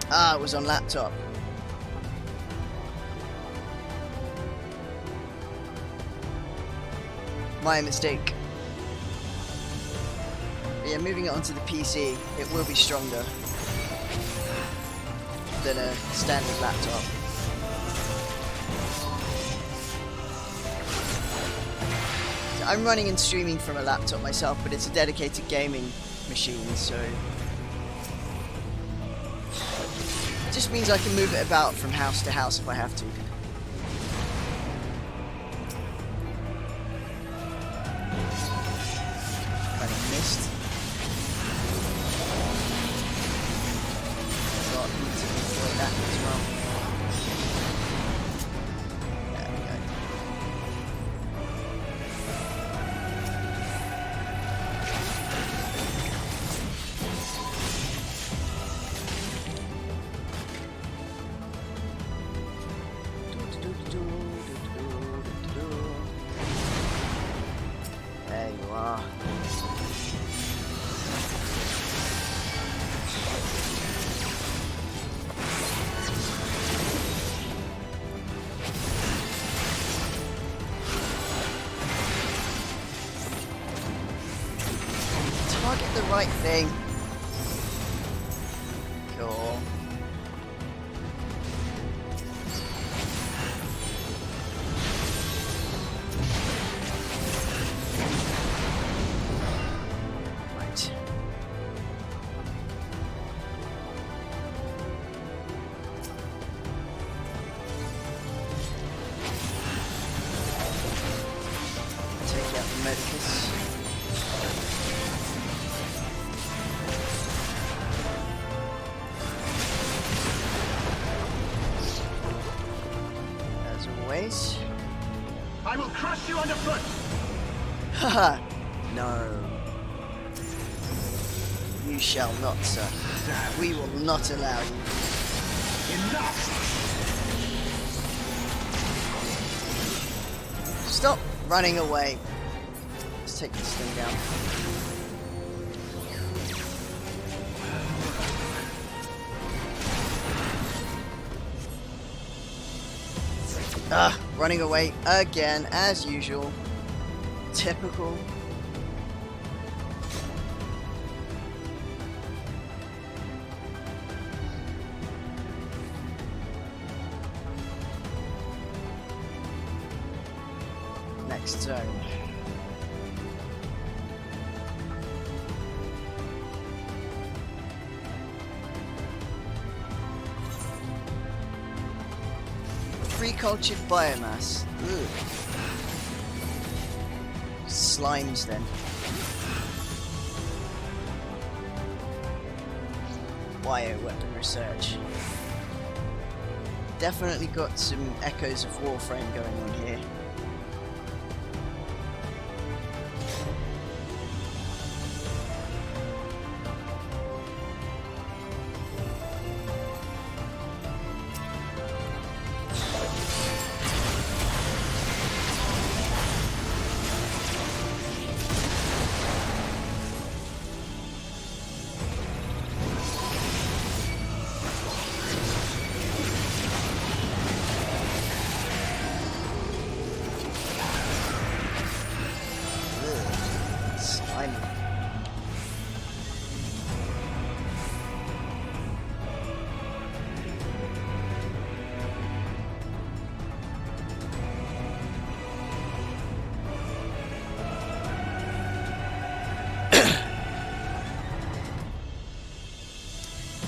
[SPEAKER 4] Ah, it was on laptop. My mistake. But yeah, moving it onto the PC, it will be stronger than a standard laptop. So I'm running and streaming from a laptop myself, but it's a dedicated gaming machine, so it just means I can move it about from house to house if I have to. Kind of missed. Got to deploy that as well. There we go. There you are. Target the right thing. Cool.
[SPEAKER 3] crush you underfoot!
[SPEAKER 4] Haha. No. You shall not, sir. We will not allow you.
[SPEAKER 3] Enough!
[SPEAKER 4] Stop running away. Let's take this thing down. Running away again, as usual. Typical. Next zone. Pre-cultured biomass. Ugh. Slimes then. Bioweapon research. Definitely got some echoes of Warframe going on here.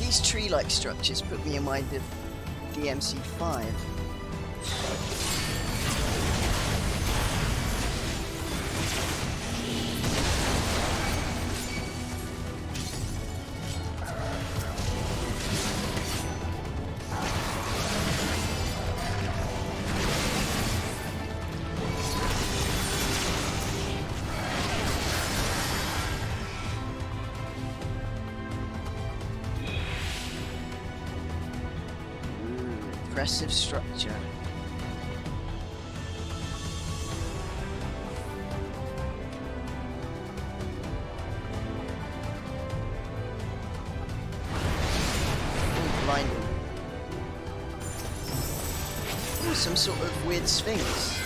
[SPEAKER 4] These tree-like structures put me in mind of the MC5. Impressive structure. Ooh, blinding. Ooh, some sort of weird sphinx.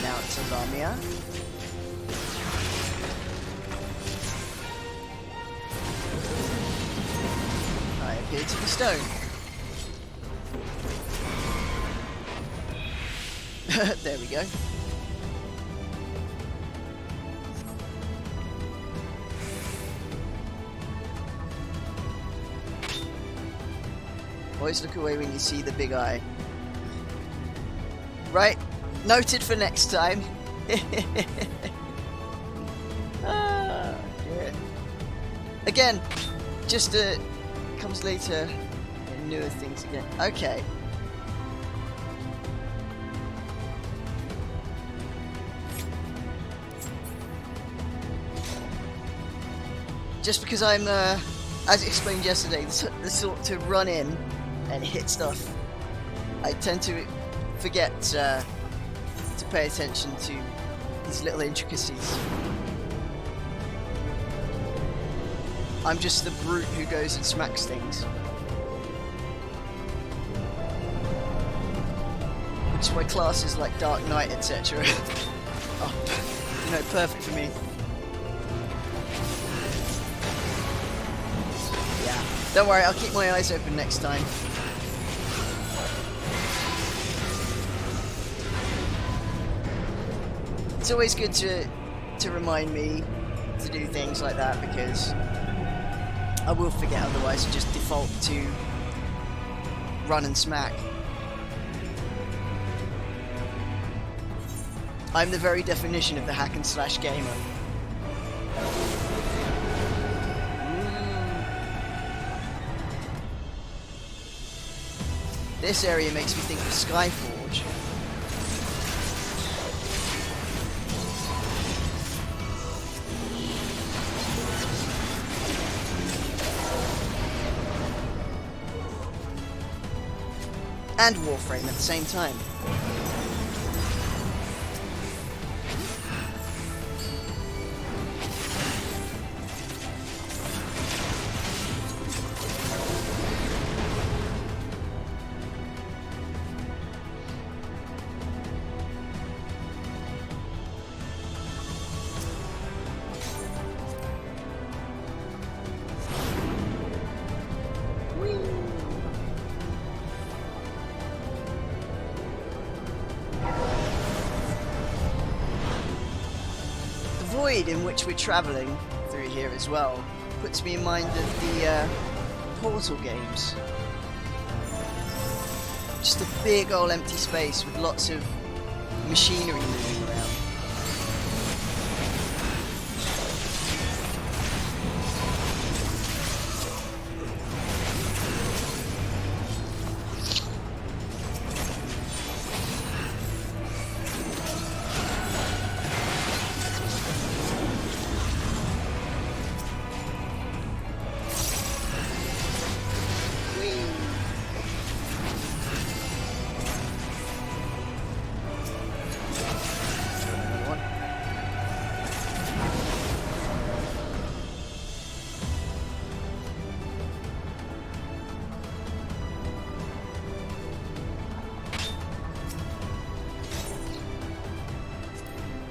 [SPEAKER 4] Now it's a Lamia. Here to the stone. There we go. Always look away when you see the big eye. Right, noted for next time. Ah, yeah. Again, just comes later in newer things again. Okay. Just because I'm, as explained yesterday, the sort to run in and hit stuff, I tend to forget to pay attention to these little intricacies. I'm just the brute who goes and smacks things. Which is why classes like Dark Knight, etc. are, you know, perfect for me. Yeah. Don't worry, I'll keep my eyes open next time. It's always good to remind me to do things like that, because I will forget otherwise and just default to run and smack. I'm the very definition of the hack and slash gamer. This area makes me think of Skyforge. And Warframe at the same time. In which we're travelling through here as well puts me in mind of the Portal games. Just a big old empty space with lots of machinery moving around.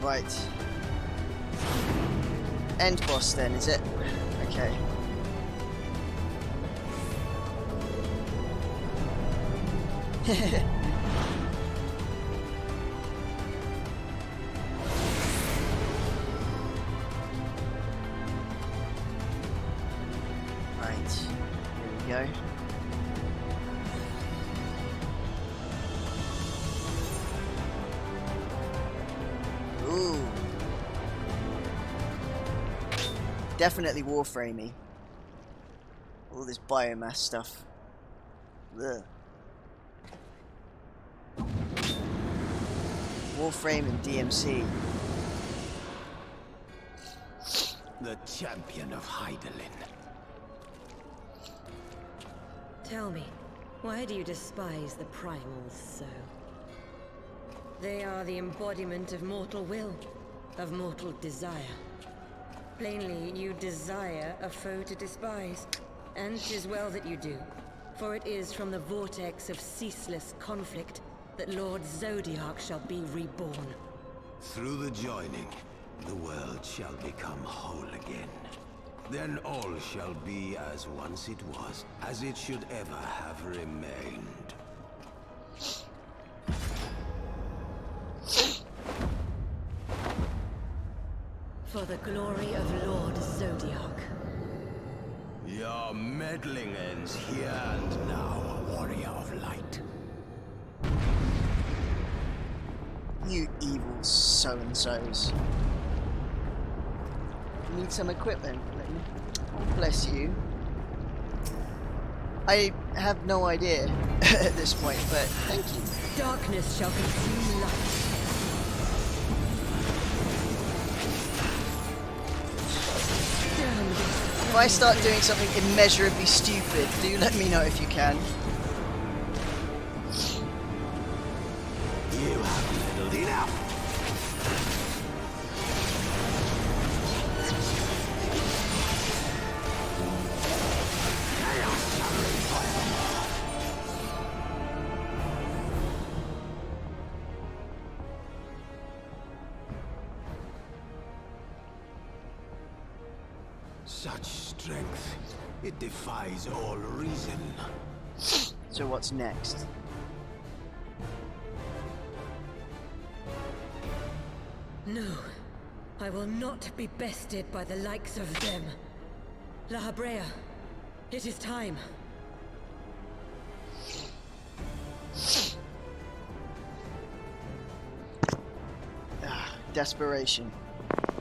[SPEAKER 4] Right. End boss then, is it? Okay. Right. Here we go. Ooh. Definitely Warframey. All this biomass stuff. Ugh. Warframe and DMC.
[SPEAKER 3] The champion of Hydaelyn.
[SPEAKER 2] Tell me, why do you despise the primals so? They are the embodiment of mortal will, of mortal desire. Plainly, you desire a foe to despise. And 'tis well that you do, for it is from the vortex of ceaseless conflict that Lord Zodiac shall be reborn.
[SPEAKER 3] Through the joining, the world shall become whole again. Then all shall be as once it was, as it should ever have remained.
[SPEAKER 2] For the glory of Lord Zodiac.
[SPEAKER 3] Your meddling ends here and now, warrior of light.
[SPEAKER 4] You evil so-and-sos. Need some equipment. Oh, bless you. I have no idea at this point, but thank you.
[SPEAKER 2] Darkness shall consume light.
[SPEAKER 4] If I start doing something immeasurably stupid, do let me know if you can.
[SPEAKER 3] You have meddled enough. Such strength, it defies all reason.
[SPEAKER 4] So what's next?
[SPEAKER 2] No, I will not be bested by the likes of them. La Habrea, it is time.
[SPEAKER 4] Desperation.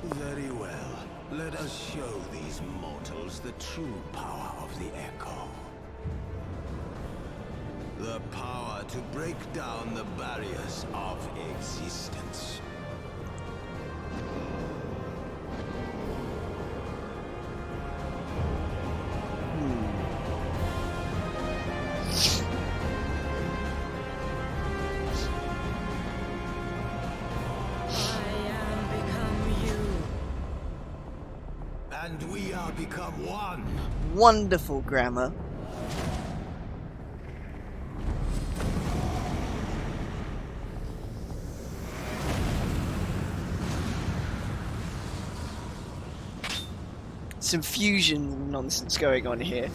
[SPEAKER 3] Very well. Let us show these mortals the true power of the Echo. The power to break down the barriers of existence. And we are become one.
[SPEAKER 4] Wonderful grammar. Some fusion nonsense going on here.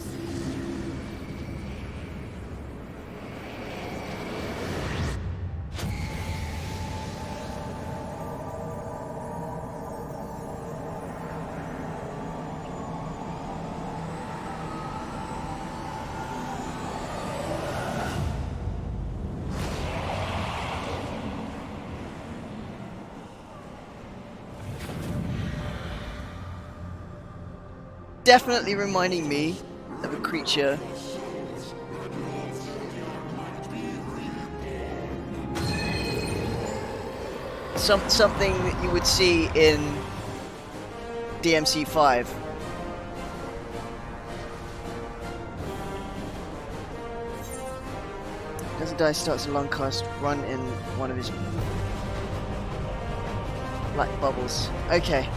[SPEAKER 4] Definitely reminding me of a creature. Something that you would see in DMC5. Doesn't die, starts a long cast, run in one of his black bubbles. Okay.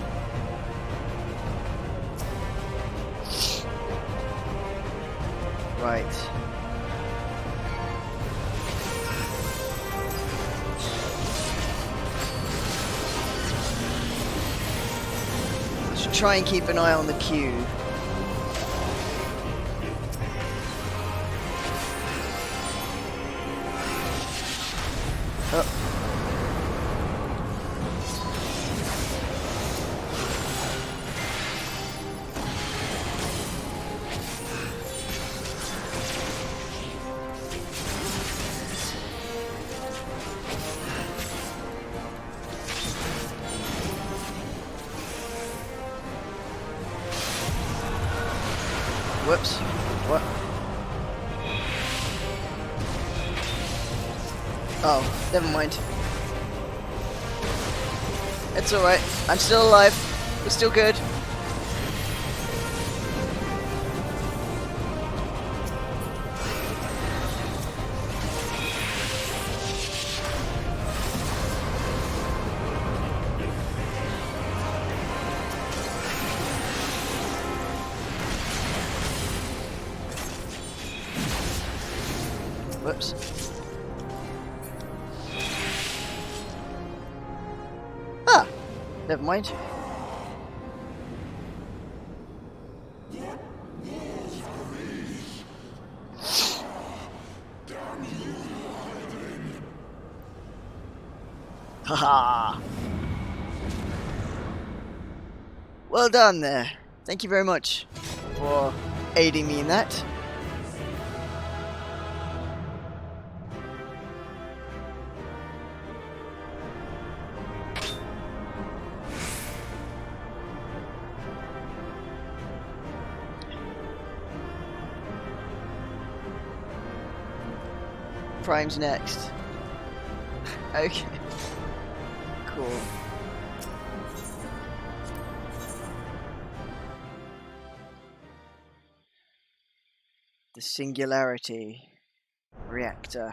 [SPEAKER 4] Right. Should try and keep an eye on the queue. Oh. Whoops. What? Oh, never mind. It's alright. I'm still alive. We're still good. Whoops. Ah! Never mind. Haha! Well done there. Thank you very much for aiding me in that. Prime's next. Okay. Cool. The Singularity Reactor.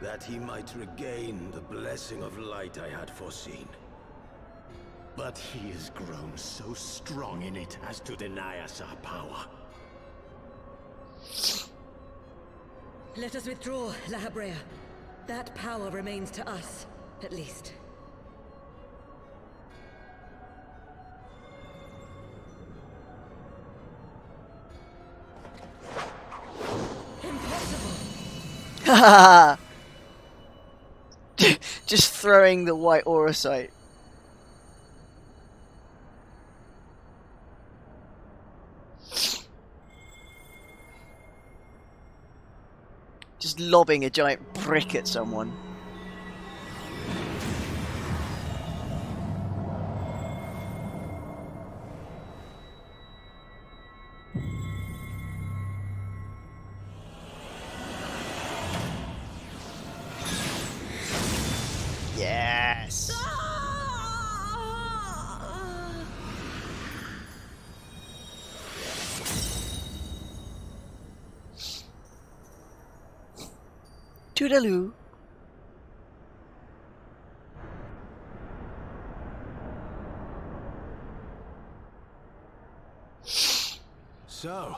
[SPEAKER 3] That he might regain the blessing of light I had foreseen. But he has grown so strong in it as to deny us our power.
[SPEAKER 2] Let us withdraw, La Habrea. That power remains to us, at least. Impossible!
[SPEAKER 4] Haha! Just throwing the white aura sight. Just lobbing a giant brick at someone. Yes. Toodaloo.
[SPEAKER 3] So,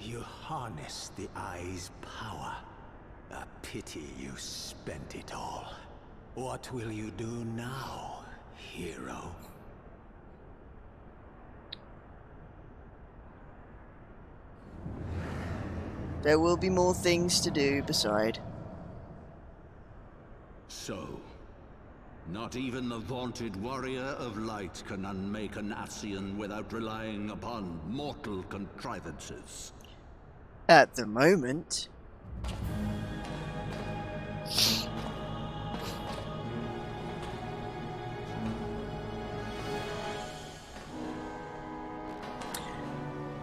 [SPEAKER 3] you harness the eye's power. A pity you spent it all. What will you do now, hero?
[SPEAKER 4] There will be more things to do beside.
[SPEAKER 8] So, not even the vaunted warrior of light can unmake an Ascian without relying upon mortal contrivances.
[SPEAKER 4] At the moment.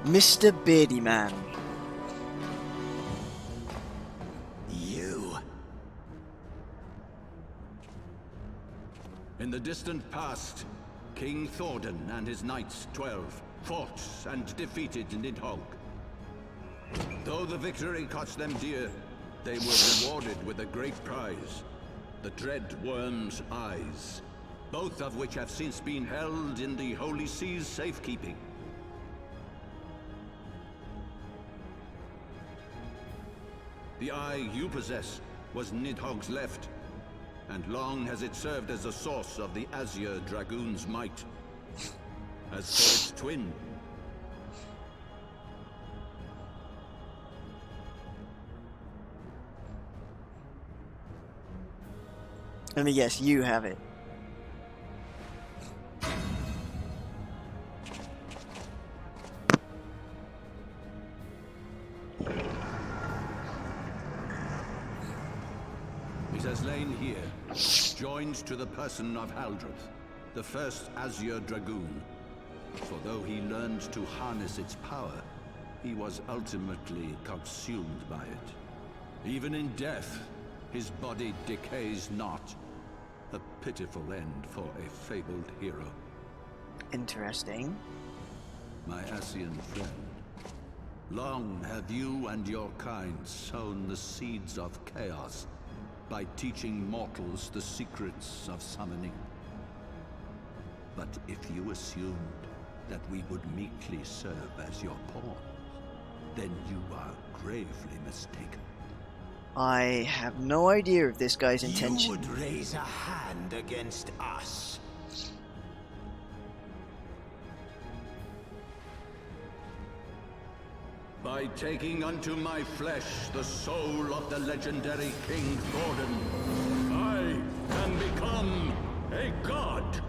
[SPEAKER 4] Mr. Beardy Man.
[SPEAKER 3] You?
[SPEAKER 8] In the distant past, King Thordan and his knights 12 fought and defeated Nidhogg. Though the victory cost them dear, they were rewarded with a great prize, the Dread Worm's Eyes, both of which have since been held in the Holy Sea's safekeeping. The eye you possess was Nidhogg's left, and long has it served as a source of the Azure Dragoon's might. As for its twin,
[SPEAKER 4] Let me guess, you have it.
[SPEAKER 8] it has lain here, joined to the person of Haldreth, the first Azure Dragoon. For though he learned to harness its power, he was ultimately consumed by it. Even in death, his body decays not. A pitiful end for a fabled hero.
[SPEAKER 4] Interesting.
[SPEAKER 8] My Ascian friend, long have you and your kind sown the seeds of chaos by teaching mortals the secrets of summoning. But if you assumed that we would meekly serve as your pawns, then you are gravely mistaken.
[SPEAKER 4] I have no idea of this guy's intention.
[SPEAKER 3] You would raise a hand against us.
[SPEAKER 8] By taking unto my flesh the soul of the legendary King Thordan, I can become a god!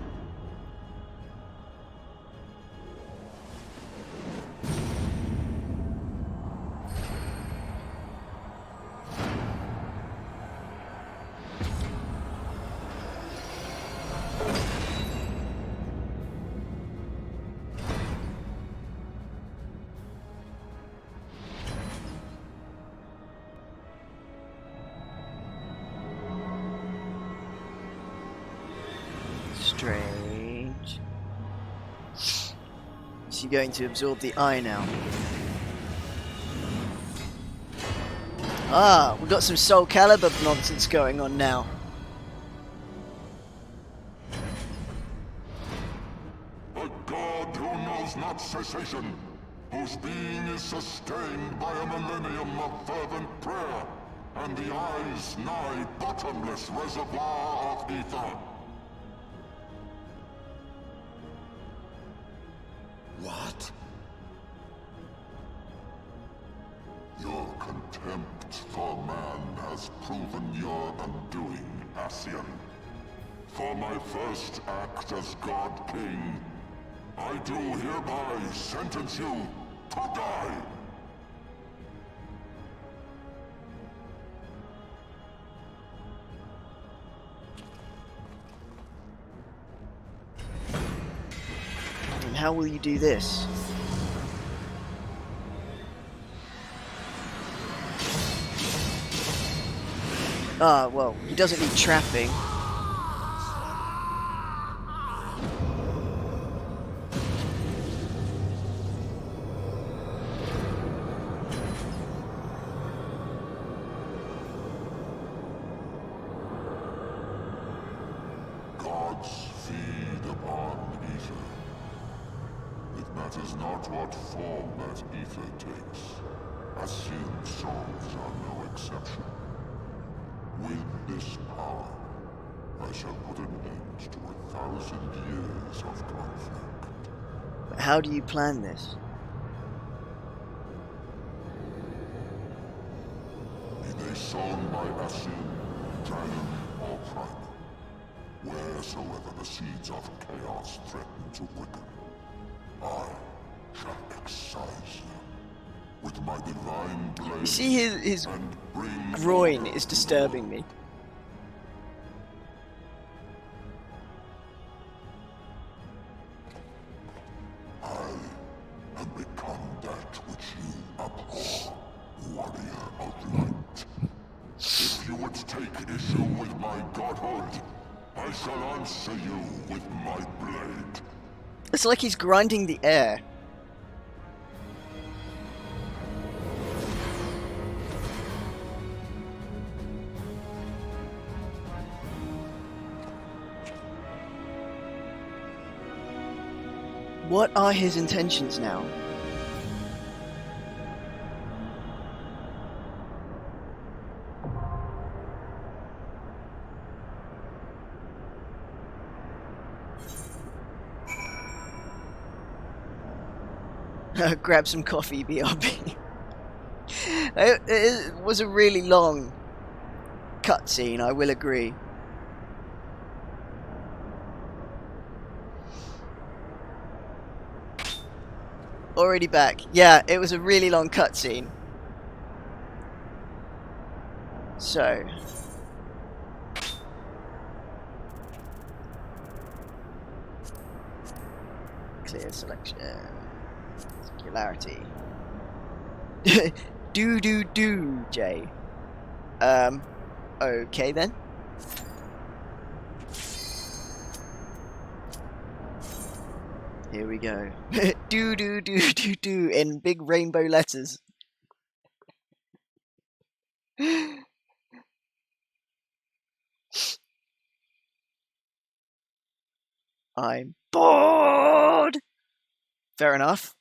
[SPEAKER 4] Strange. Is he going to absorb the eye now? Ah, we've got some Soul Calibur nonsense going on now.
[SPEAKER 10] A god who knows not cessation, whose being is sustained by a millennium of fervent prayer, and the eye's nigh bottomless reservoir of ether.
[SPEAKER 3] What?
[SPEAKER 10] Your contempt for man has proven your undoing, Ascian. For my first act as God King, I do hereby sentence you to die.
[SPEAKER 4] And how will you do this? Ah, well, he doesn't need trapping.
[SPEAKER 10] Gods feed upon ether. It matters not what form that ether takes. Ascian souls are no exception. With this power, I shall put an end to 1,000 years of conflict.
[SPEAKER 4] But how do you plan this?
[SPEAKER 10] Be they sown by Ascian, Dragon, or Primal, wheresoever the seeds of chaos threaten to quicken, I shall excise them with my divine blade.
[SPEAKER 4] You see his groin is disturbing me.
[SPEAKER 10] I have become that which you abhor, warrior of light. If you would take issue with my godhood, I shall answer you with my blade.
[SPEAKER 4] It's like he's grinding the air. What are his intentions now? Grab some coffee, BRB. It was a really long cutscene, I will agree. Already back. Yeah, it was a really long cutscene. So. Clear selection. Singularity. do, Jay. Okay then. Here we go. do in big rainbow letters. I'm bored. Fair enough.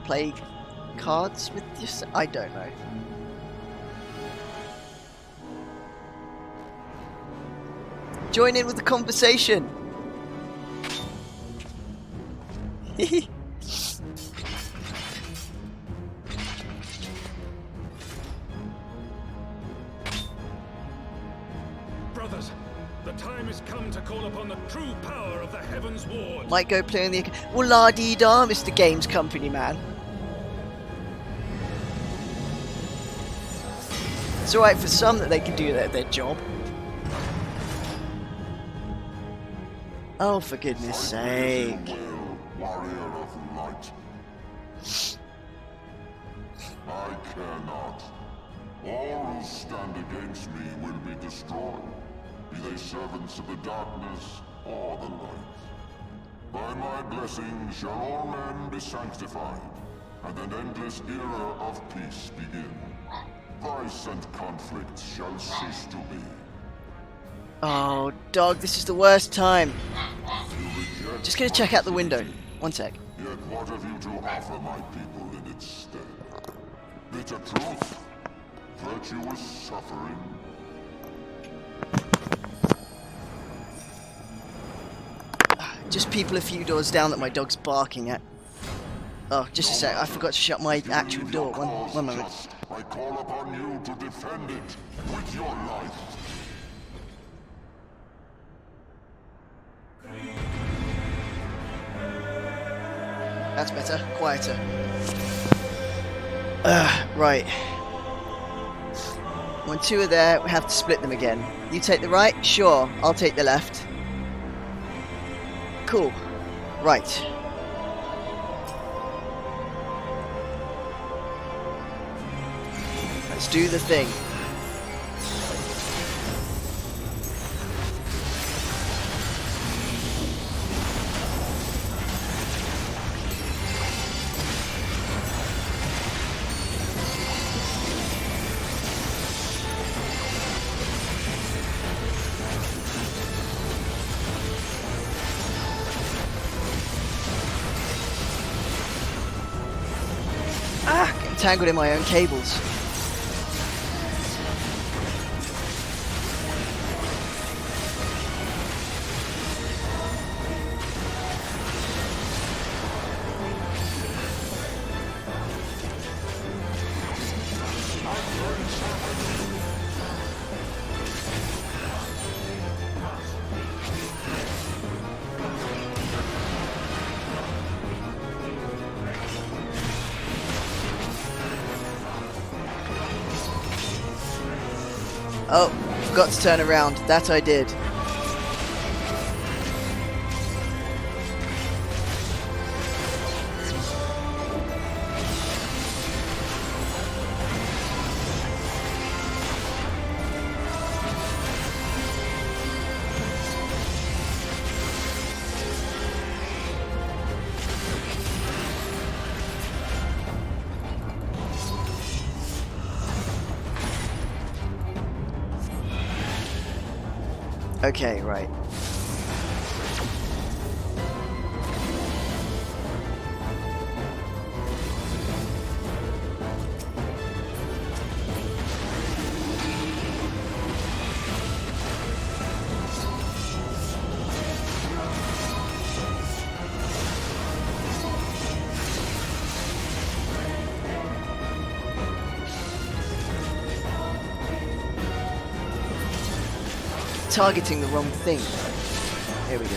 [SPEAKER 4] Play cards with this? I don't know. Join in with the conversation.
[SPEAKER 7] Brothers, the time has come to call upon the true power of the Heavensward.
[SPEAKER 4] Might go play on the... Well, la-dee-da, Mr. Games Company, man. It's alright for some that they can do their job. Oh, for goodness sake.
[SPEAKER 10] Warrior of light. I care not. All who stand against me will be destroyed, be they servants of the darkness or the light. By my blessing shall all men be sanctified, and an endless era of peace begin. Vice and conflict shall cease to be.
[SPEAKER 4] Oh, dog, this is the worst time. Just gonna check out the window. One sec.
[SPEAKER 10] Yet what have you to offer my people in its stead? Bitter truth? Virtuous suffering?
[SPEAKER 4] Just people a few doors down that my dog's barking at. Oh, just a sec. I forgot to shut my actual door. One moment.
[SPEAKER 10] I call upon you to defend it with your life.
[SPEAKER 4] That's better. Quieter. Right. When two are there, we have to split them again. You take the right? Sure. I'll take the left. Cool. Right. Let's do the thing. Getting tangled in my own cables. Oh, forgot to turn around. That I did. Okay, right. Targeting the wrong thing. Here we go.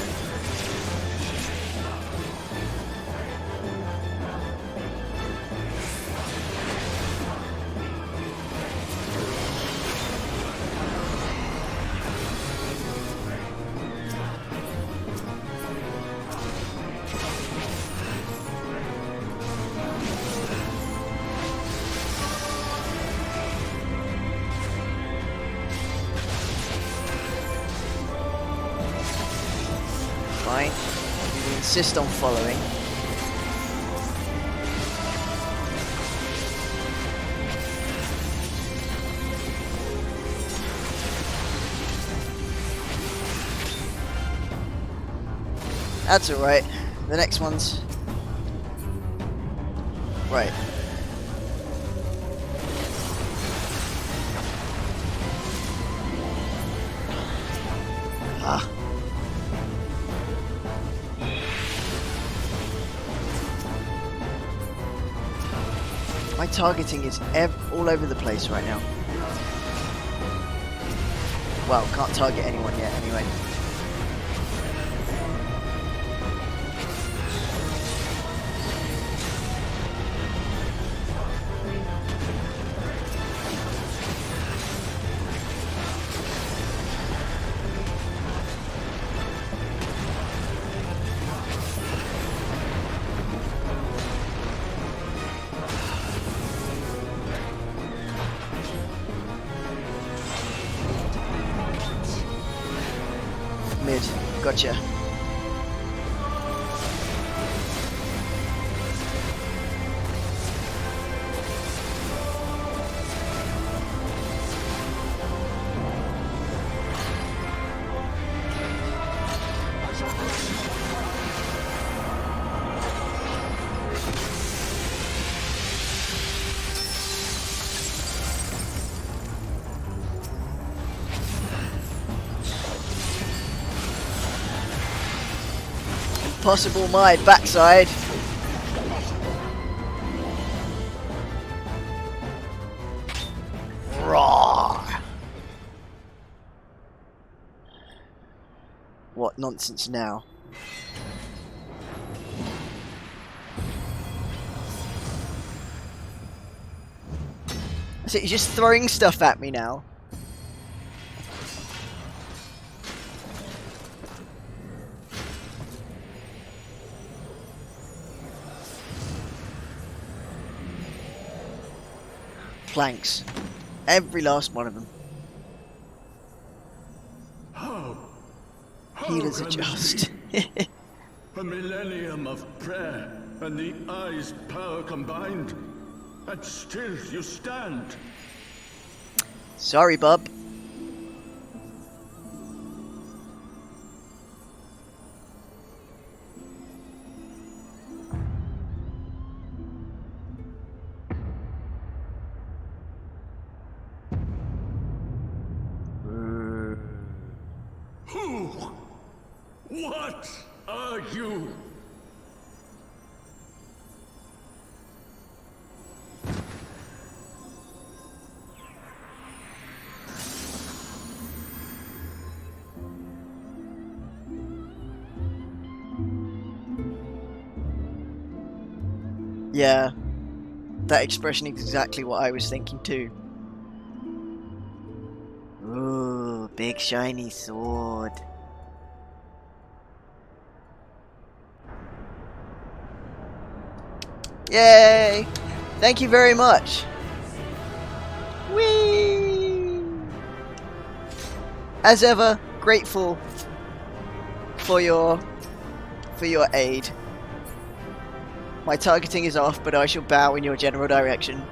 [SPEAKER 4] Fine. We insist on following. That's alright. The next one's... right. Ah. My targeting is all over the place right now. Well, can't target anyone yet anyway. Mid. Gotcha. Impossible my backside. What nonsense now? So you're just throwing stuff at me now. Planks. Every last one of them.
[SPEAKER 3] How
[SPEAKER 4] Healers
[SPEAKER 3] can it
[SPEAKER 4] adjust.
[SPEAKER 3] A millennium of prayer and the eye's power combined, and still you stand.
[SPEAKER 4] Sorry, bub.
[SPEAKER 3] Who? What are you?
[SPEAKER 4] Yeah, that expression is exactly what I was thinking too. Ooh, big shiny sword. Yay! Thank you very much. Whee! As ever, grateful for your aid. My targeting is off, but I shall bow in your general direction.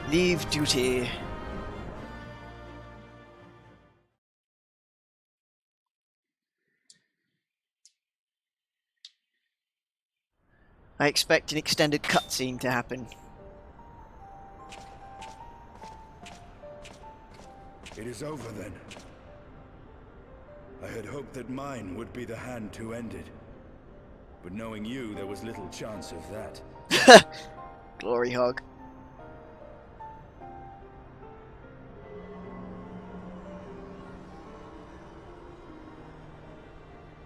[SPEAKER 4] Leave duty. I expect an extended cutscene to happen.
[SPEAKER 7] It is over then. I had hoped that mine would be the hand to end it. But knowing you, there was little chance of that.
[SPEAKER 4] Glory hog.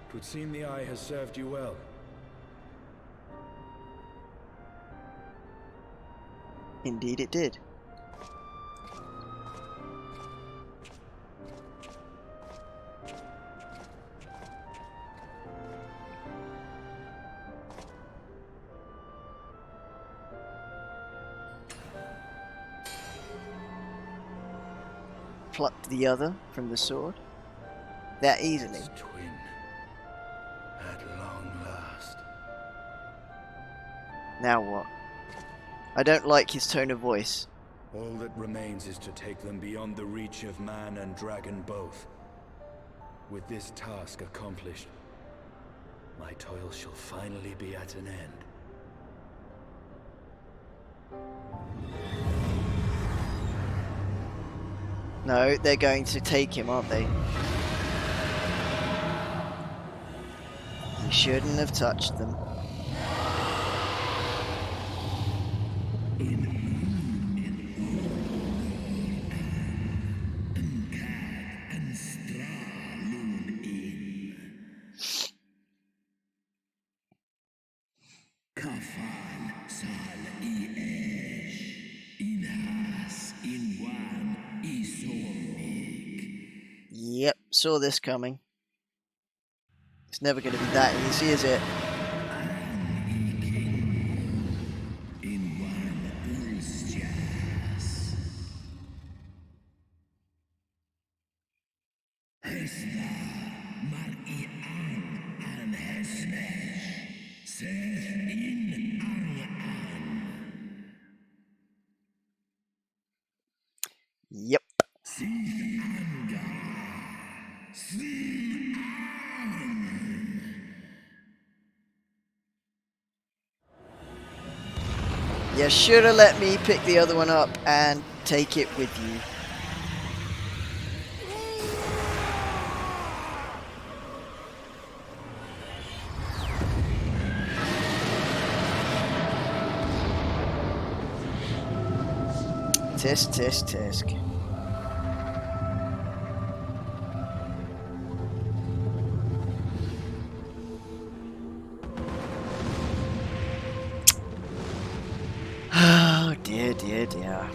[SPEAKER 7] Twould seem the eye has served you well.
[SPEAKER 4] Indeed it did. Plucked the other from the sword. That easily.
[SPEAKER 7] It's twin. At long last.
[SPEAKER 4] Now what? I don't like his tone of voice.
[SPEAKER 7] All that remains is to take them beyond the reach of man and dragon both. With this task accomplished, my toil shall finally be at an end.
[SPEAKER 4] No, they're going to take him, aren't they? He shouldn't have touched them. Yep, saw this coming. It's never going to be that easy, is it? Yep. You should have let me pick the other one up and take it with you. Tisk, tisk, tisk. Oh, dear, dear, dear.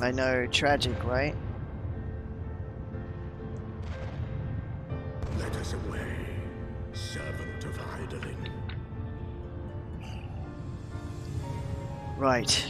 [SPEAKER 4] I know, tragic, right?
[SPEAKER 8] Let us away, servant of Hydaelyn.
[SPEAKER 4] Right.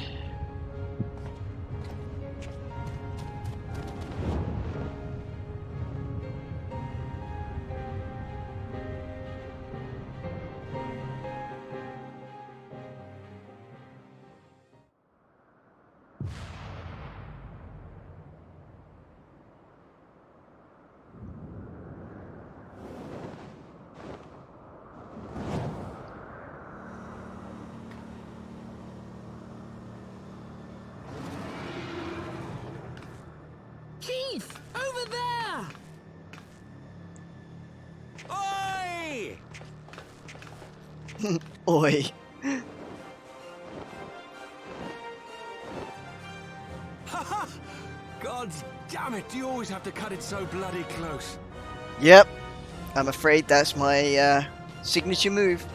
[SPEAKER 6] Keith! Over there! Oi!
[SPEAKER 4] Oi.
[SPEAKER 1] Haha! God damn it, you always have to cut it so bloody close.
[SPEAKER 4] Yep. I'm afraid that's my signature move.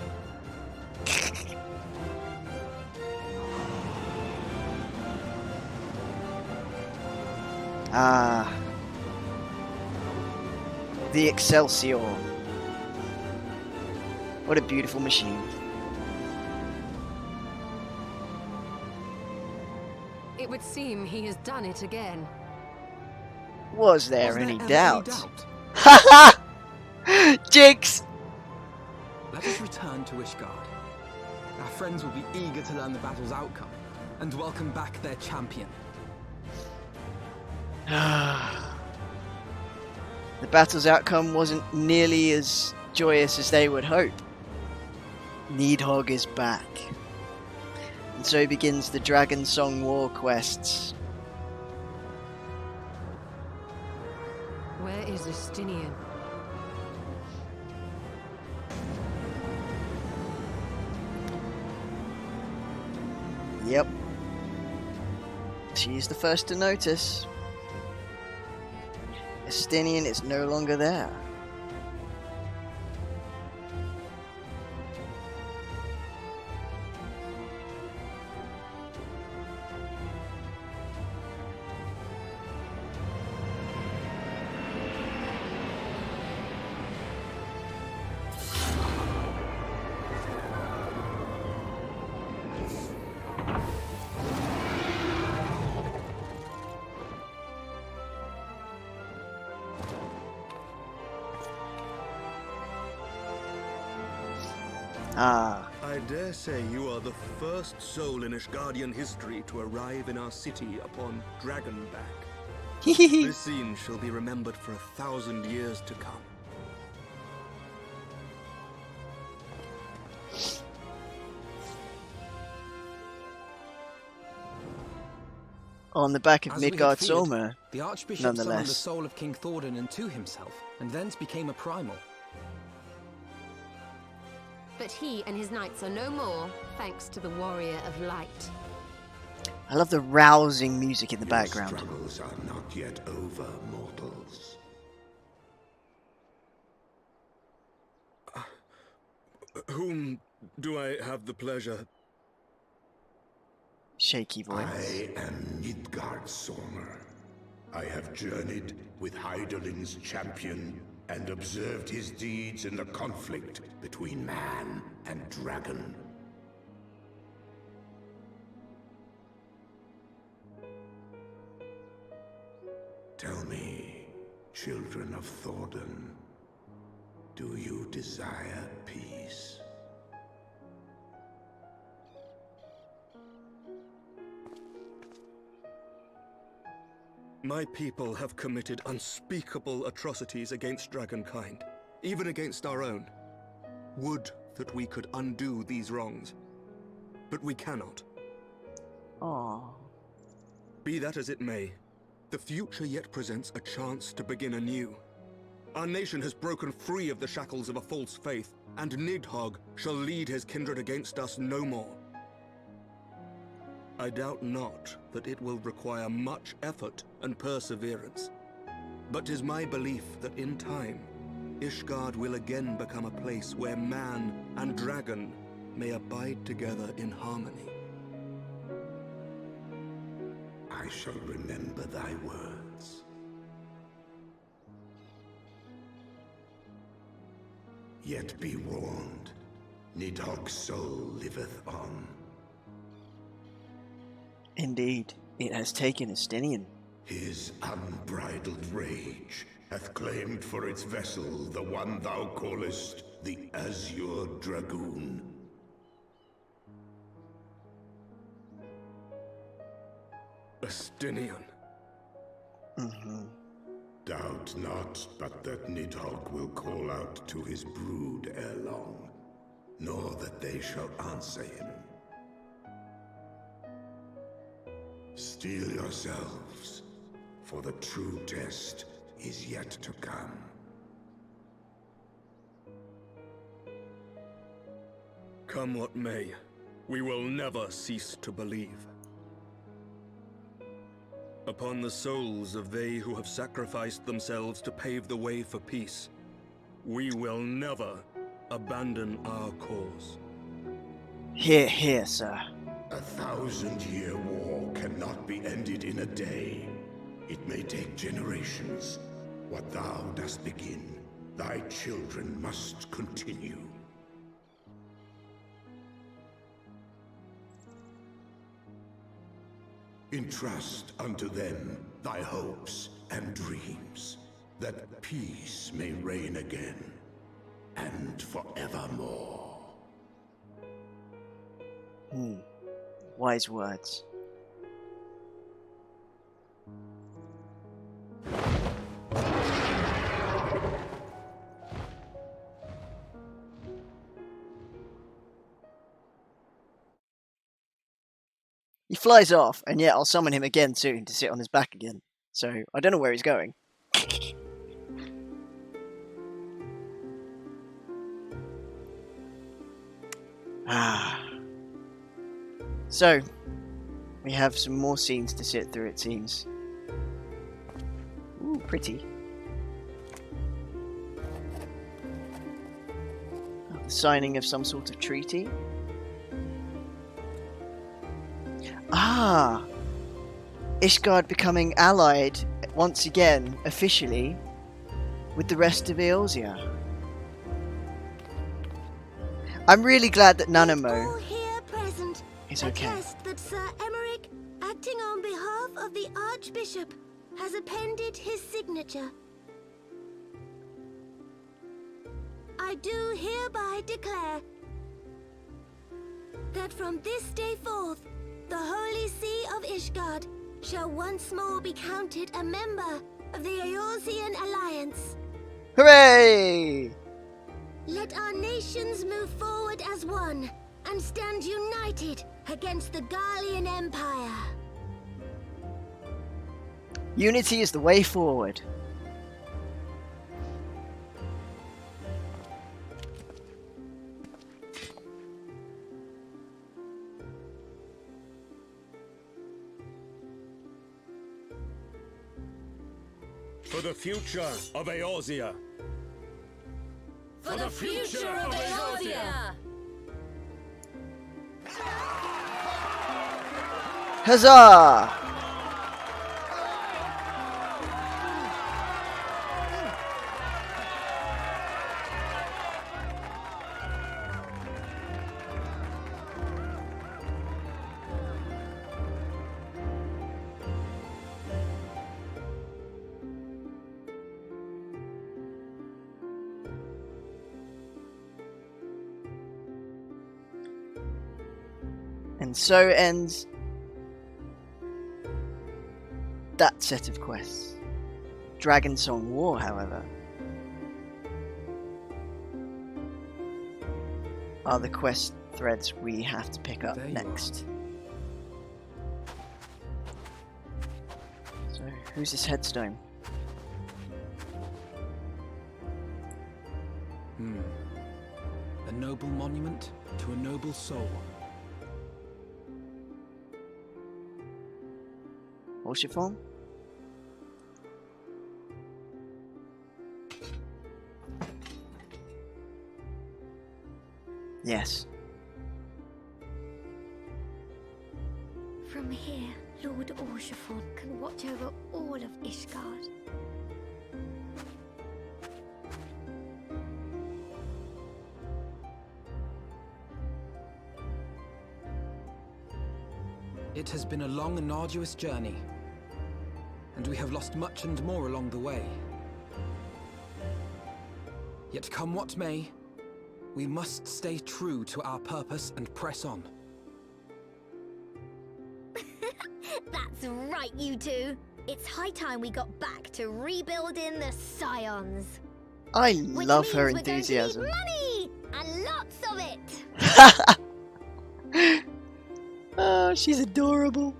[SPEAKER 4] Ah. The Excelsior. What a beautiful machine.
[SPEAKER 11] It would seem he has done it again.
[SPEAKER 4] Was there
[SPEAKER 6] Was
[SPEAKER 4] any
[SPEAKER 6] ever
[SPEAKER 4] doubt?
[SPEAKER 6] doubt?
[SPEAKER 4] Ha ha! Jinx!
[SPEAKER 6] Let us return to Ishgard. Our friends will be eager to learn the battle's outcome and welcome back their champion.
[SPEAKER 4] The battle's outcome wasn't nearly as joyous as they would hope. Needhogg is back. And so begins the Dragon Song War quests.
[SPEAKER 11] Where is Estinian?
[SPEAKER 4] Yep. She's the first to notice. Estinian is no longer there. Ah.
[SPEAKER 12] I dare say you are the first soul in Ishgardian history to arrive in our city upon Dragonback. This scene shall be remembered for 1,000 years to come.
[SPEAKER 4] On the back of
[SPEAKER 6] As we had
[SPEAKER 4] Midgard
[SPEAKER 6] feared,
[SPEAKER 4] Solmer,
[SPEAKER 6] the Archbishop summoned the
[SPEAKER 4] nonetheless.
[SPEAKER 6] soul of King Thordan into himself, and thence became a primal.
[SPEAKER 11] But he and his knights are no more, thanks to the Warrior of Light.
[SPEAKER 4] I love the rousing music in the background.
[SPEAKER 8] Your struggles are not yet over, mortals.
[SPEAKER 12] Whom do I have the pleasure?
[SPEAKER 4] Shaky voice.
[SPEAKER 8] I am Midgard Solmer. I have journeyed with Hydaelyn's champion and observed his deeds in the conflict between man and dragon. Tell me, children of Thordan, do you desire peace?
[SPEAKER 12] My people have committed unspeakable atrocities against dragonkind, even against our own. Would that we could undo these wrongs. But we cannot.
[SPEAKER 4] Aww.
[SPEAKER 12] Be that as it may, the future yet presents a chance to begin anew. Our nation has broken free of the shackles of a false faith, and Nidhogg shall lead his kindred against us no more. I doubt not that it will require much effort and perseverance, but 'tis my belief that in time, Ishgard will again become a place where man and dragon may abide together in harmony.
[SPEAKER 8] I shall remember thy words. Yet be warned, Nidhogg's soul liveth on.
[SPEAKER 4] Indeed, it has taken Estinian.
[SPEAKER 8] His unbridled rage hath claimed for its vessel the one thou callest the Azure Dragoon.
[SPEAKER 12] Estinian.
[SPEAKER 8] Doubt not but that Nidhogg will call out to his brood ere long, nor that they shall answer him. Steel yourselves, for the true test is yet to come.
[SPEAKER 12] Come what may, we will never cease to believe. Upon the souls of they who have sacrificed themselves to pave the way for peace, we will never abandon our cause.
[SPEAKER 4] Hear, hear, sir.
[SPEAKER 8] 1,000-year war cannot be ended in a day. It may take generations. What thou dost begin, thy children must continue. Entrust unto them thy hopes and dreams, that peace may reign again, and forevermore.
[SPEAKER 4] Wise words. He flies off, and yet I'll summon him again soon to sit on his back again. So, I don't know where he's going. So, we have some more scenes to sit through, it seems. Ooh, pretty. The signing of some sort of treaty. Ah! Ishgard becoming allied once again, officially, with the rest of Eorzea. I'm really glad that Nanamo is okay.
[SPEAKER 13] Attest that Sir Emmerich, acting on behalf of the Archbishop, has appended his signature. I do hereby declare that from this day forth, the Holy See of Ishgard shall once more be counted a member of the Eorzean Alliance.
[SPEAKER 4] Hooray!
[SPEAKER 13] Let our nations move forward as one and stand united against the Garlean Empire.
[SPEAKER 4] Unity is the way forward.
[SPEAKER 7] For the future of Eorzea.
[SPEAKER 11] For the future of Eorzea!
[SPEAKER 4] Huzzah! And so ends that set of quests. Dragon Song War, however. are the quest threads we have to pick up
[SPEAKER 6] There you
[SPEAKER 4] next. So, who's this headstone?
[SPEAKER 6] A noble monument to a noble soul.
[SPEAKER 4] What's your phone? Yes.
[SPEAKER 13] From here, Lord Orshafon can watch over all of Ishgard.
[SPEAKER 6] It has been a long and arduous journey, and we have lost much and more along the way. Yet come what may, we must stay true to our purpose and press on.
[SPEAKER 13] That's right, you two. It's high time we got back to rebuilding the Scions.
[SPEAKER 4] I
[SPEAKER 13] Which
[SPEAKER 4] love her
[SPEAKER 13] means we're going to need
[SPEAKER 4] enthusiasm.
[SPEAKER 13] money and lots of it.
[SPEAKER 4] Oh, she's adorable.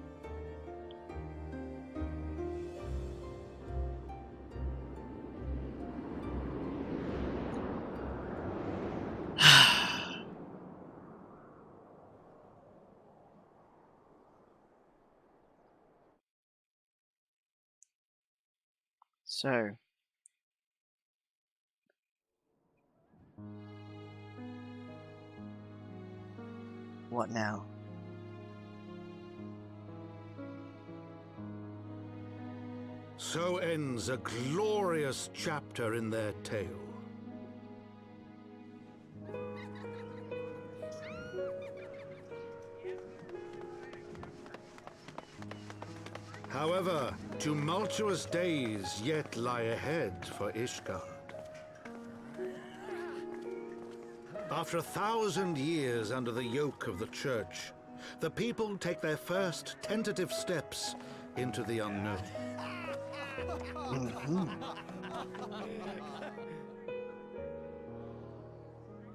[SPEAKER 4] So, what now?
[SPEAKER 8] So ends a glorious chapter in their tale. However, tumultuous days yet lie ahead for Ishgard. After 1,000 years under the yoke of the Church, the people take their first tentative steps into the unknown.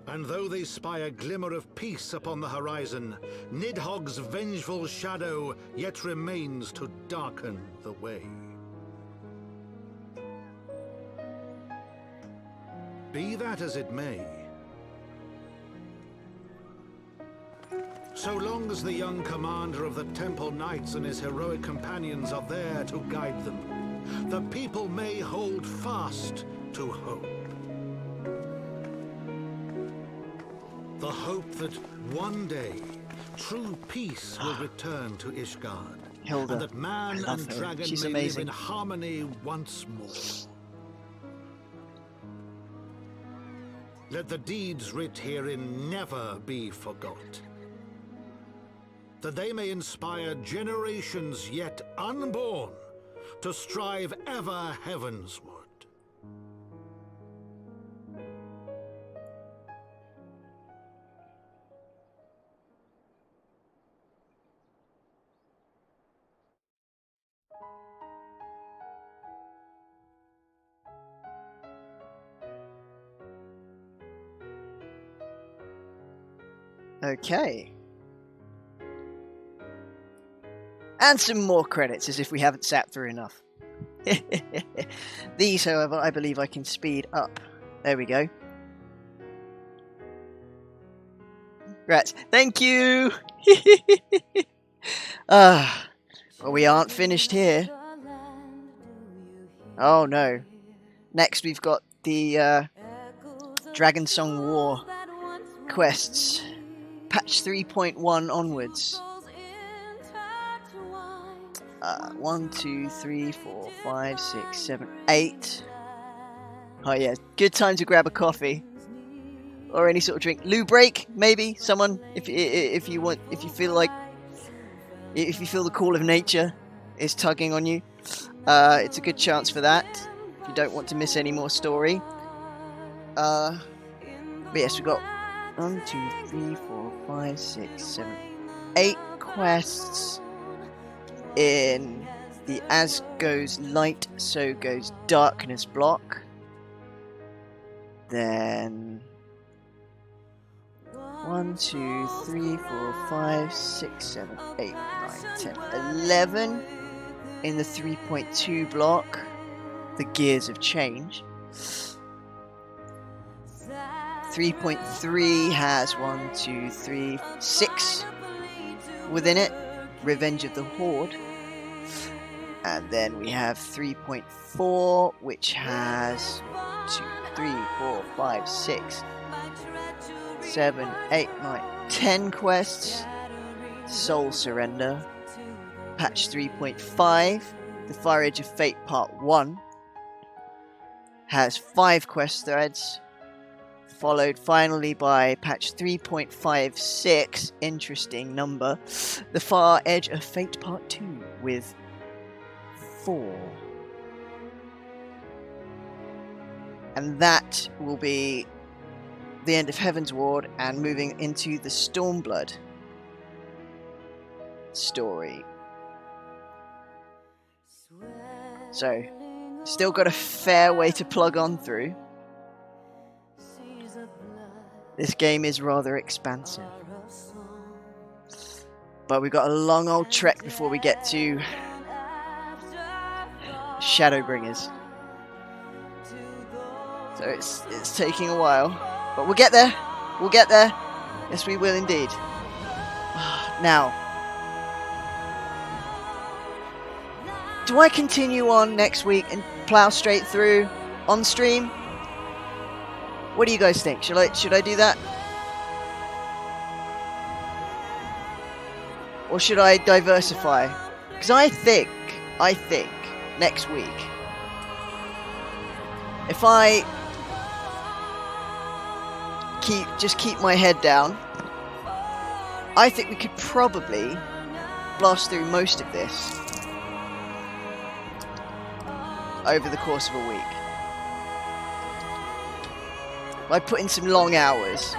[SPEAKER 8] And though they spy a glimmer of peace upon the horizon, Nidhogg's vengeful shadow yet remains to darken the way. Be that as it may, so long as the young commander of the Temple Knights and his heroic companions are there to guide them, the people may hold fast to hope. The hope that one day true peace will return to Ishgard,
[SPEAKER 4] Hilda,
[SPEAKER 8] and that man
[SPEAKER 4] I love
[SPEAKER 8] and
[SPEAKER 4] her.
[SPEAKER 8] dragon
[SPEAKER 4] She's
[SPEAKER 8] may
[SPEAKER 4] amazing.
[SPEAKER 8] live in harmony once more. Let the deeds writ herein never be forgot, that they may inspire generations yet unborn to strive ever heavensward.
[SPEAKER 4] Okay. And some more credits, as if we haven't sat through enough. These, however, I believe I can speed up. There we go. Right, thank you! Well, we aren't finished here. Oh no. Next we've got the Dragon Song War quests. Patch 3.1 onwards. 1, 2, 3, 4, 5, 6, 7, 8. Oh yeah, good time to grab a coffee or any sort of drink. Loo break, maybe someone if you want, if you feel the call of nature is tugging on you. It's a good chance for that. If you don't want to miss any more story. But yes, we've got 1, 2, 3, 4, 5, 6, 7, 8 quests in the As Goes Light, So Goes Darkness block. Then 1, 2, 3, 4, 5, 6, 7, 8, 9, 10, 11 in the 3.2 block. The gears have changed. 3.3 has 1, 2, 3, 6 within it. Revenge of the Horde. And then we have 3.4, which has 2, 3, 4, 5, 6, 7, 8, 9, 10 quests. Soul Surrender. Patch 3.5, The Fire Edge of Fate Part 1, has 5 quest threads, followed finally by patch 3.56, interesting number, The Far Edge of Fate Part 2, with 4. And that will be the end of Heavensward and moving into the Stormblood story. So, still got a fair way to plug on through. This game is rather expansive. But we've got a long old trek before we get to Shadowbringers. So it's taking a while. But we'll get there. We'll get there. Yes, we will indeed. Now, do I continue on next week and plow straight through on stream? What do you guys think? Should I do that? Or should I diversify? Because I think next week, if I keep my head down, I think we could probably blast through most of this over the course of a week. By putting some long hours,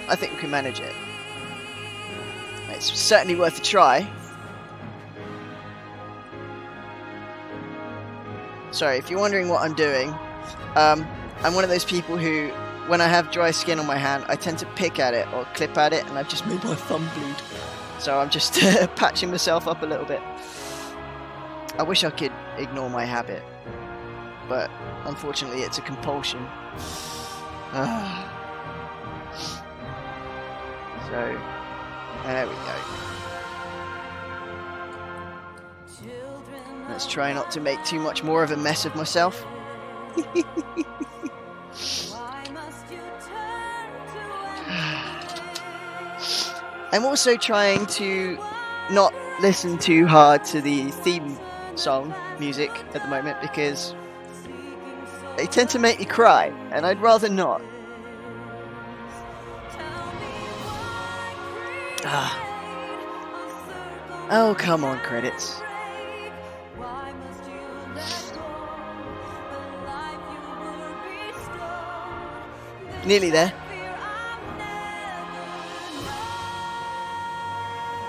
[SPEAKER 4] I think we can manage it. It's certainly worth a try. Sorry, if you're wondering what I'm doing, I'm one of those people who, when I have dry skin on my hand, I tend to pick at it or clip at it, and I've just made my thumb bleed. So I'm just patching myself up a little bit. I wish I could ignore my habit, but unfortunately it's a compulsion. So, there we go. Let's try not to make too much more of a mess of myself. I'm also trying to not listen too hard to the theme song music at the moment because they tend to make me cry, and I'd rather not. Oh, come on, credits. Nearly there.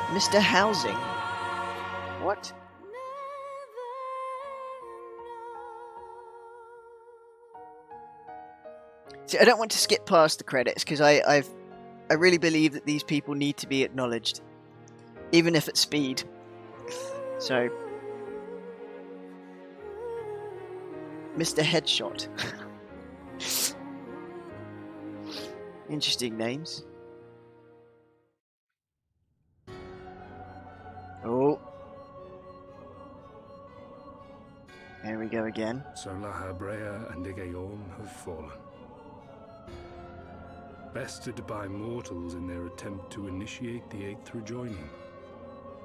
[SPEAKER 4] Mr. Housing. What? See, I don't want to skip past the credits because I really believe that these people need to be acknowledged, even if at speed. So, Mr. Headshot. Interesting names. Oh. There we go again.
[SPEAKER 7] So Lahabrea and Igayon have fallen. Bested by mortals in their attempt to initiate the THRU joining.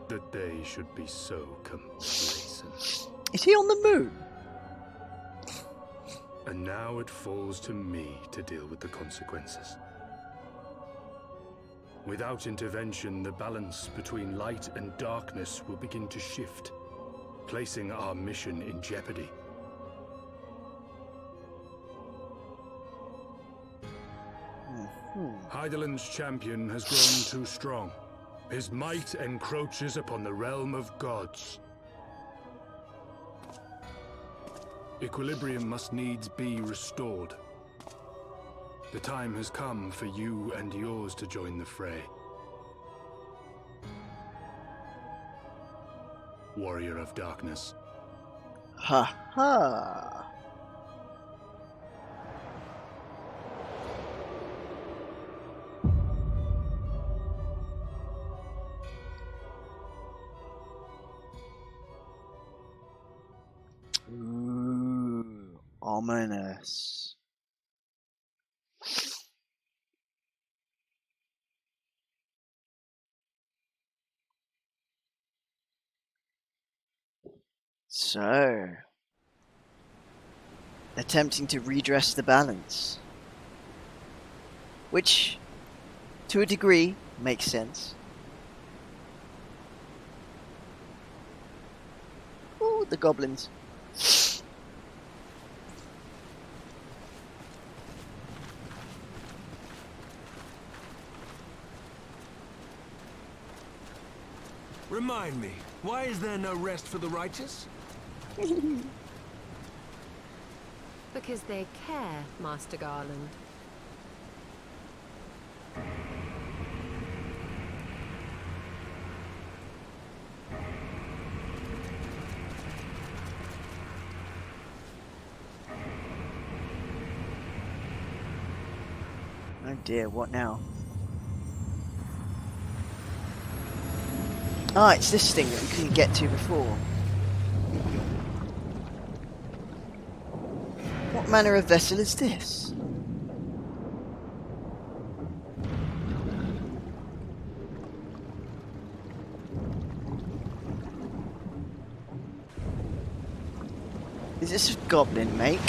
[SPEAKER 7] That they should be so complacent.
[SPEAKER 4] Is he on the moon?
[SPEAKER 7] And now it falls to me to deal with the consequences. Without intervention, the balance between light and darkness will begin to shift, placing our mission in jeopardy. Hydaelyn's champion has grown too strong. His might encroaches upon the realm of gods. Equilibrium must needs be restored. The time has come for you and yours to join the fray. Warrior of Darkness.
[SPEAKER 4] Ha ha. Ooh, ominous. So, attempting to redress the balance, which, to a degree, makes sense. Ooh, the goblins.
[SPEAKER 1] Remind me, why is there no rest for the righteous?
[SPEAKER 11] Because they care, Master Garland.
[SPEAKER 4] Oh dear, what now? Ah, it's this thing that we couldn't get to before. What manner of vessel is this? Is this a goblin make?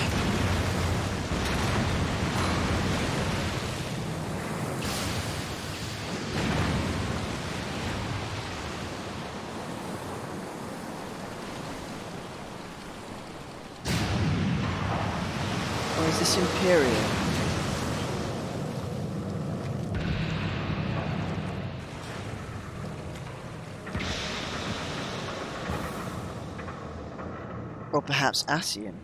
[SPEAKER 4] Or is this Imperial? Or perhaps Asian?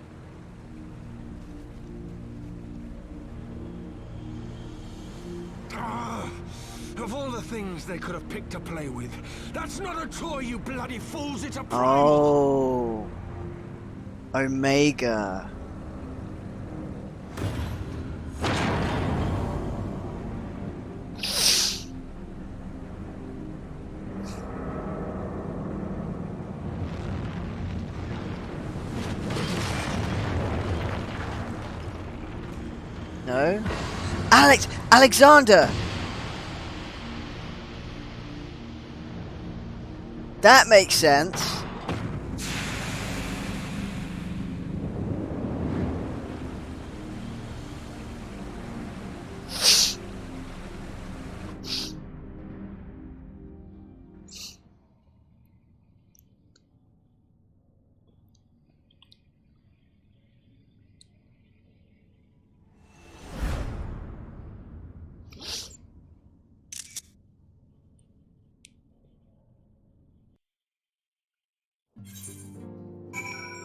[SPEAKER 1] Of all the things they could have picked to play with, that's not a toy, you bloody fools, it's a primal!
[SPEAKER 4] Oh. Omega. No? Alexander! That makes sense.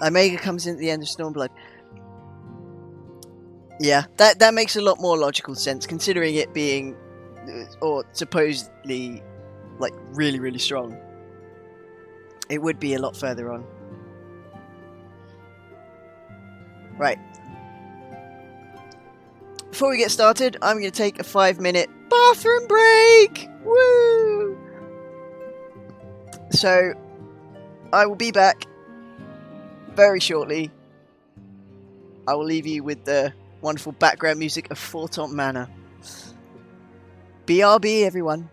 [SPEAKER 4] Omega comes in at the end of Stormblood. Yeah, that makes a lot more logical sense, considering it being, or supposedly, like, really, really strong. It would be a lot further on. Right. Before we get started, I'm going to take a 5-minute bathroom break! Woo! So, I will be back very shortly. I will leave you with the wonderful background music of Fortont Manor. BRB, everyone.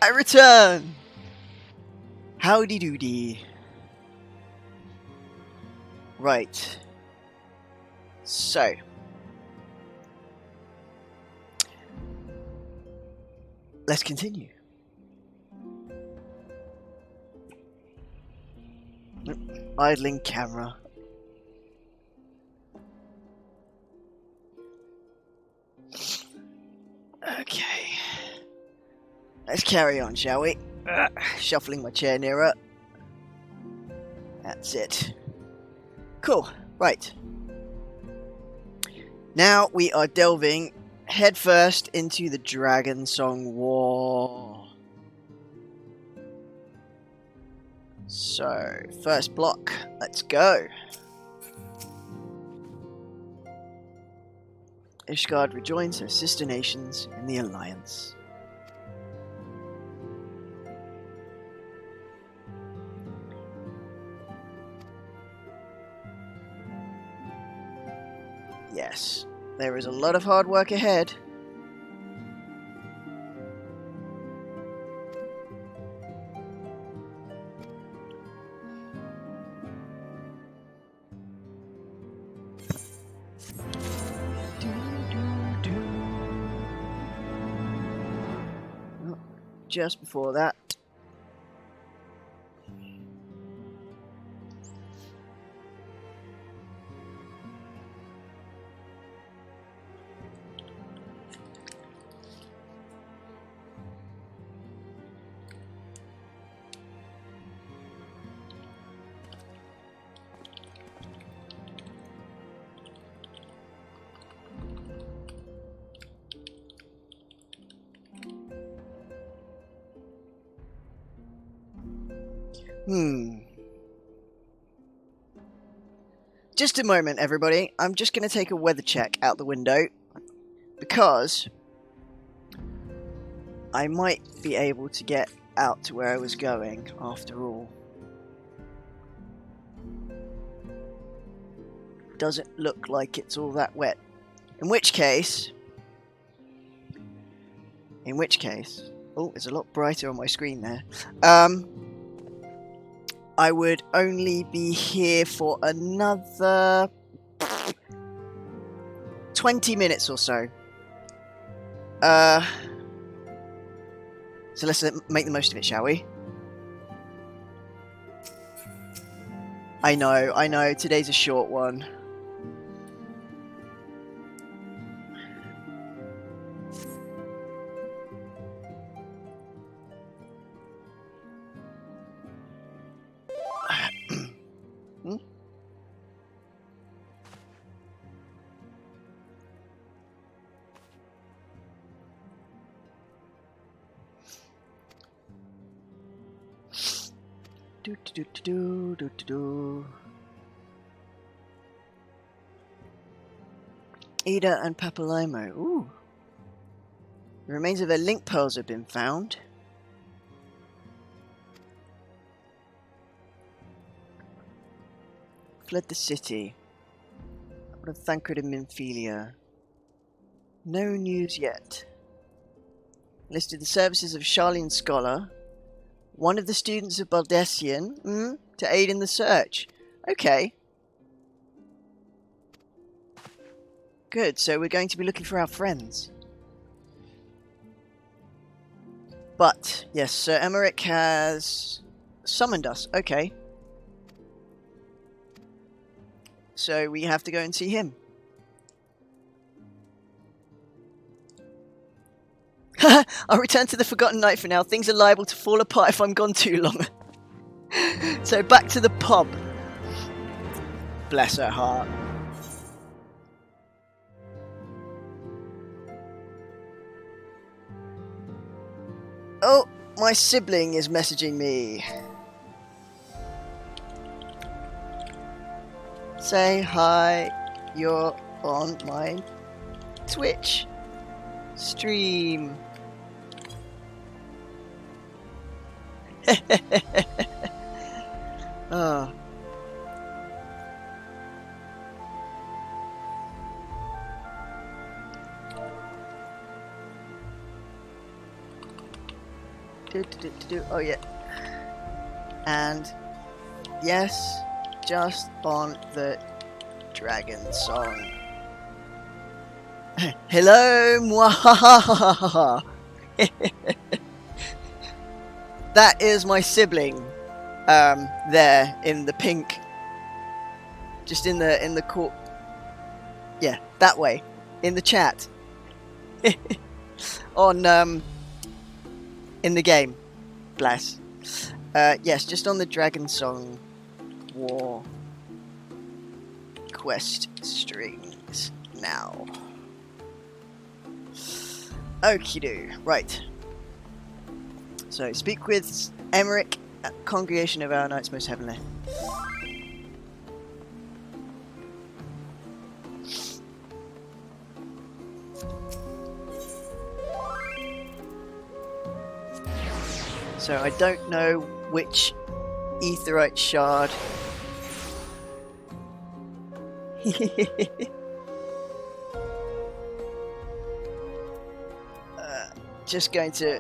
[SPEAKER 4] I return! Howdy doody. Right. So. Let's continue. Idling camera. Okay. Let's carry on, shall we? Shuffling my chair nearer. That's it. Cool. Right. Now we are delving headfirst into the Dragon Song War. So, first block. Let's go. Ishgard rejoins her sister nations in the Alliance. Yes, there is a lot of hard work ahead. Just before that. Just a moment, everybody. I'm just going to take a weather check out the window, because I might be able to get out to where I was going, after all. Doesn't look like it's all that wet. In which case... Oh, it's a lot brighter on my screen there. I would only be here for another 20 minutes or so. So let's make the most of it, shall we? I know, today's a short one. Ida and Papalimo. Ooh. The remains of their link pearls have been found. Fled the city. What of Thancred and Minfilia? No news yet. Listed the services of Charlene Scholar, one of the students of Baldessian, to aid in the search. Okay. Good, so we're going to be looking for our friends. But, yes, Sir Emmerich has summoned us. Okay. So we have to go and see him. I'll return to the Forgotten Night for now. Things are liable to fall apart if I'm gone too long. So back to the pub. Bless her heart. Oh, my sibling is messaging me. Say hi, you're on my Twitch stream. Oh. Oh yeah. And yes, just on the dragon song. Hello, mwahahaha. That is my sibling. There in the pink. Just in the court. Yeah, that way. In the chat. On in the game. Bless. Yes, just on the Dragon Song War quest strings now. Okie doo. Right. So, speak with Emmerich at Congregation of Our Knights Most Heavenly. So I don't know which Aetheryte shard. Just going to...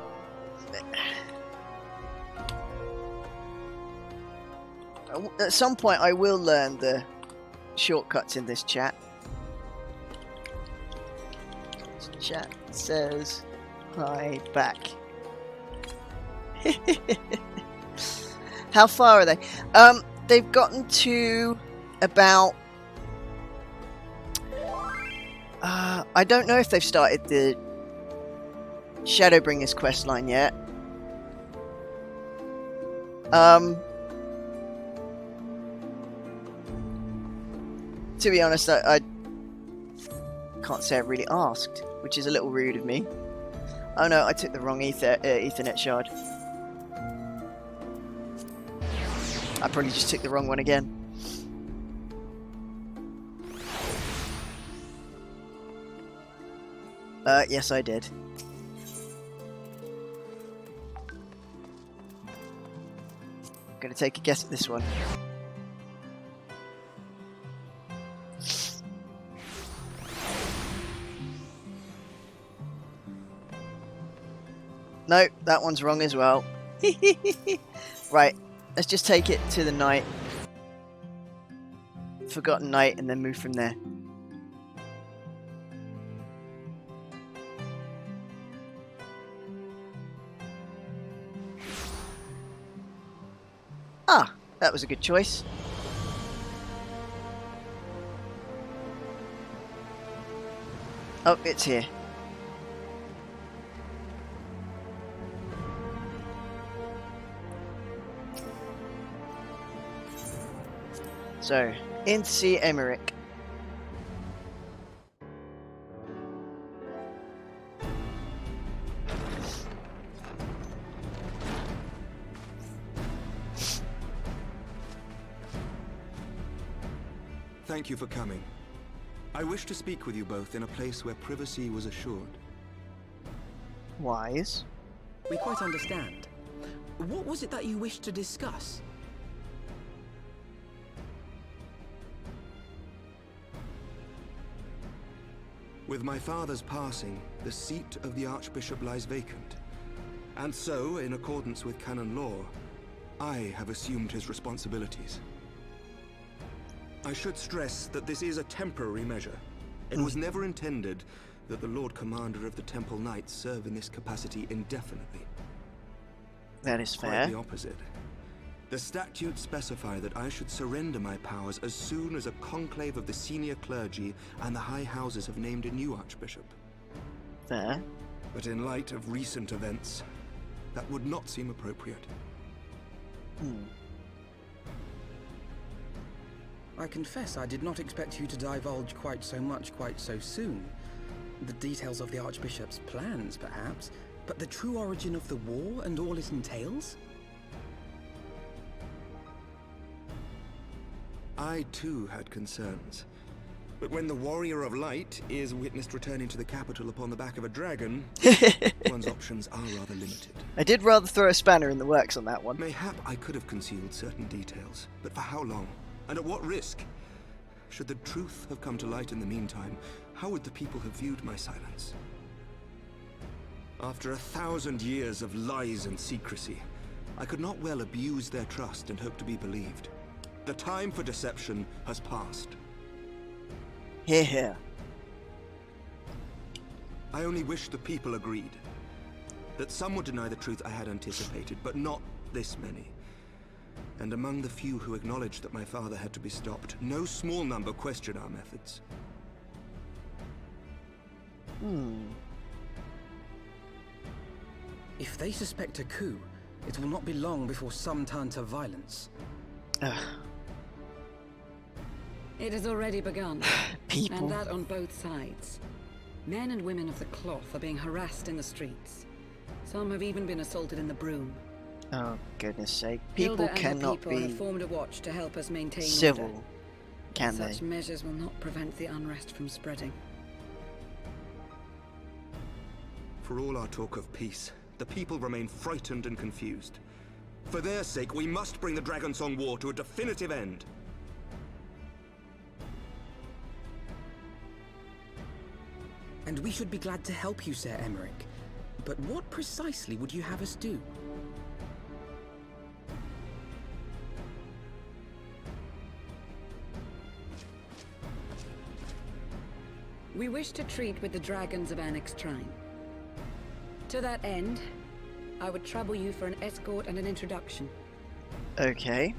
[SPEAKER 4] At some point I will learn the shortcuts in this chat. Chat says hi back. How far are they? They've gotten to about... I don't know if they've started the Shadowbringers questline yet. To be honest, I can't say I've really asked, which is a little rude of me. Oh no, I took the wrong Ethernet shard. I probably just took the wrong one again. Yes I did. I'm gonna take a guess at this one. No, that one's wrong as well. Right, let's just take it to the night. Forgotten Night and then move from there. Ah, that was a good choice. Oh, it's here. So, in to see Emmerich.
[SPEAKER 12] Thank you for coming. I wish to speak with you both in a place where privacy was assured.
[SPEAKER 4] Wise.
[SPEAKER 6] We quite understand. What was it that you wished to discuss?
[SPEAKER 12] With my father's passing, the seat of the Archbishop lies vacant. And so, in accordance with canon law, I have assumed his responsibilities. I should stress that this is a temporary measure. It was never intended that the Lord Commander of the Temple Knights serve in this capacity indefinitely.
[SPEAKER 4] That is fair.
[SPEAKER 12] Quite the opposite. The statutes specify that I should surrender my powers as soon as a conclave of the senior clergy and the high houses have named a new archbishop.
[SPEAKER 4] Fair.
[SPEAKER 12] But in light of recent events, that would not seem appropriate.
[SPEAKER 6] I confess I did not expect you to divulge quite so much quite so soon. The details of the Archbishop's plans, perhaps, but the true origin of the war and all it entails?
[SPEAKER 12] I too had concerns. But when the Warrior of Light is witnessed returning to the capital upon the back of a dragon, one's options are rather limited.
[SPEAKER 4] I did rather throw a spanner in the works on that one.
[SPEAKER 12] Mayhap I could have concealed certain details, but for how long? And at what risk? Should the truth have come to light in the meantime, how would the people have viewed my silence? After 1,000 years of lies and secrecy, I could not well abuse their trust and hope to be believed. The time for deception has passed.
[SPEAKER 4] Hear, hear.
[SPEAKER 12] I only wish the people agreed. That some would deny the truth I had anticipated, but not this many. And among the few who acknowledged that my father had to be stopped, no small number question our methods.
[SPEAKER 6] If they suspect a coup, it will not be long before some turn to violence.
[SPEAKER 14] It has already begun.
[SPEAKER 4] People.
[SPEAKER 14] And that on both sides. Men and women of the cloth are being harassed in the streets. Some have even been assaulted in the broom.
[SPEAKER 4] Oh, goodness sake. People
[SPEAKER 14] Hilda and
[SPEAKER 4] cannot
[SPEAKER 14] the people
[SPEAKER 4] be
[SPEAKER 14] have formed a watch to help us maintain
[SPEAKER 4] civil,
[SPEAKER 14] order.
[SPEAKER 4] can
[SPEAKER 14] Such
[SPEAKER 4] they?
[SPEAKER 14] measures will not prevent the unrest from spreading.
[SPEAKER 12] For all our talk of peace, the people remain frightened and confused. For their sake, we must bring the Dragonsong War to a definitive end.
[SPEAKER 6] And we should be glad to help you, Sir Emmerich. But what precisely would you have us do?
[SPEAKER 14] We wish to treat with the dragons of Annex Trine. To that end, I would trouble you for an escort and an introduction.
[SPEAKER 4] Okay.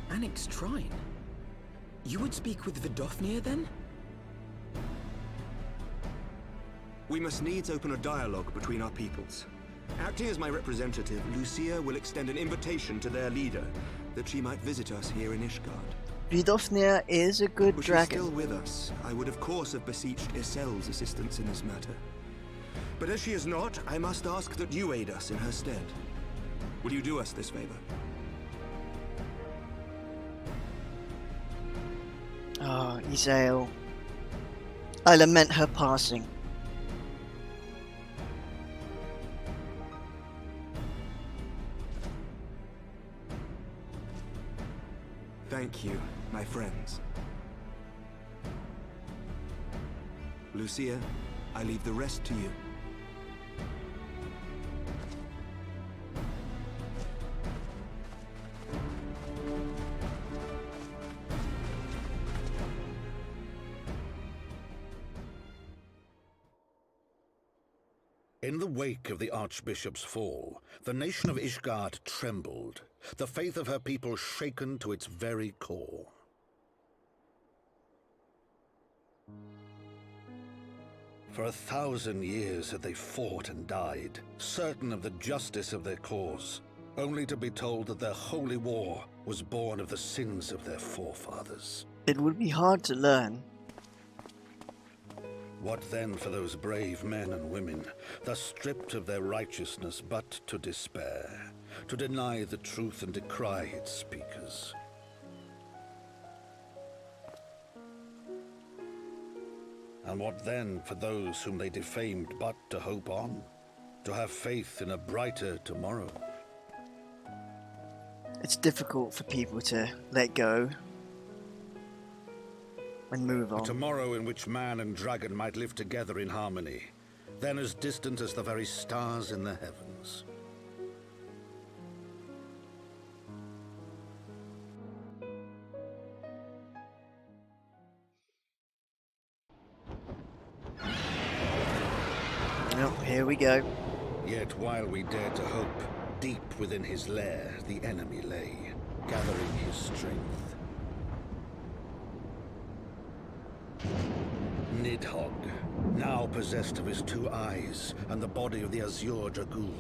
[SPEAKER 6] Annex Trine? You would speak with Vidofnir then?
[SPEAKER 12] We must needs open a dialogue between our peoples. Acting as my representative, Lucia will extend an invitation to their leader, that she might visit us here in Ishgard.
[SPEAKER 4] Vidofnir is a good
[SPEAKER 12] Were she
[SPEAKER 4] dragon.
[SPEAKER 12] still with us, I would of course have beseeched Isel's assistance in this matter. But as she is not, I must ask that you aid us in her stead. Will you do us this favor?
[SPEAKER 4] Oh, Isel. I lament her passing.
[SPEAKER 12] Thank you, my friends. Lucia, I leave the rest to you.
[SPEAKER 8] In the wake of the Archbishop's fall, the nation of Ishgard trembled, the faith of her people shaken to its very core. For 1,000 years had they fought and died, certain of the justice of their cause, only to be told that their holy war was born of the sins of their forefathers.
[SPEAKER 4] It would be hard to learn.
[SPEAKER 8] What then for those brave men and women, thus stripped of their righteousness but to despair, to deny the truth and decry its speakers? And what then for those whom they defamed but to hope on, to have faith in a brighter tomorrow?
[SPEAKER 4] It's difficult for people to let go and move on.
[SPEAKER 8] A tomorrow in which man and dragon might live together in harmony, then as distant as the very stars in the heavens.
[SPEAKER 4] Oh, here we go.
[SPEAKER 8] Yet while we dared to hope, deep within his lair the enemy lay, gathering his strength. Nidhogg, now possessed of his 2 eyes and the body of the Azure Dragoon,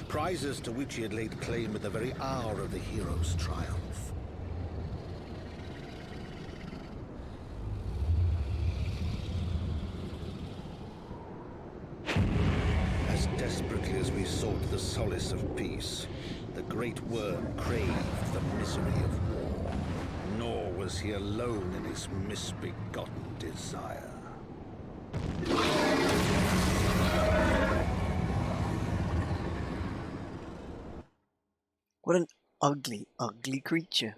[SPEAKER 8] prizes to which he had laid claim at the very hour of the hero's triumph. As desperately as we sought the solace of peace, the great worm craved the misery of war. Nor was he alone in his misbegotten desire.
[SPEAKER 4] What an ugly, ugly creature.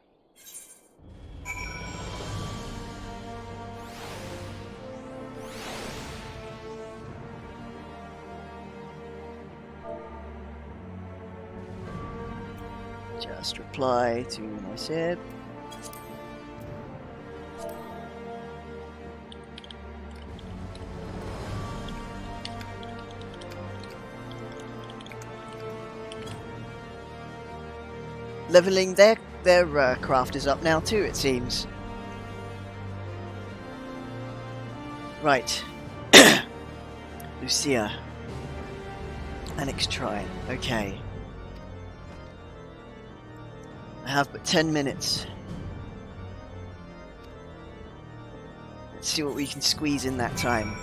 [SPEAKER 4] Just reply to my sib. Leveling their craft is up now too, it seems. Right. Lucia. Annex Shrine. Okay. I have but 10 minutes. Let's see what we can squeeze in that time.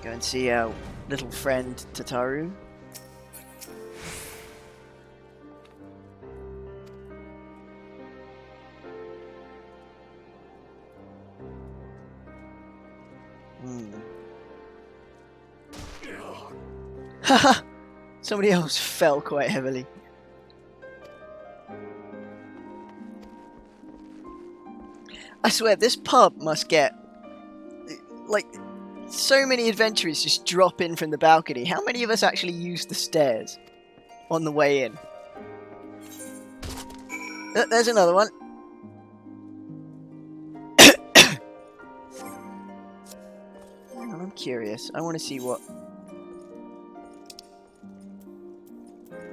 [SPEAKER 4] Go and see our little friend THRU. Haha! Somebody else fell quite heavily. I swear, this pub must get like so many adventurers just drop in from the balcony. How many of us actually use the stairs on the way in? There's another one. I'm curious. I want to see what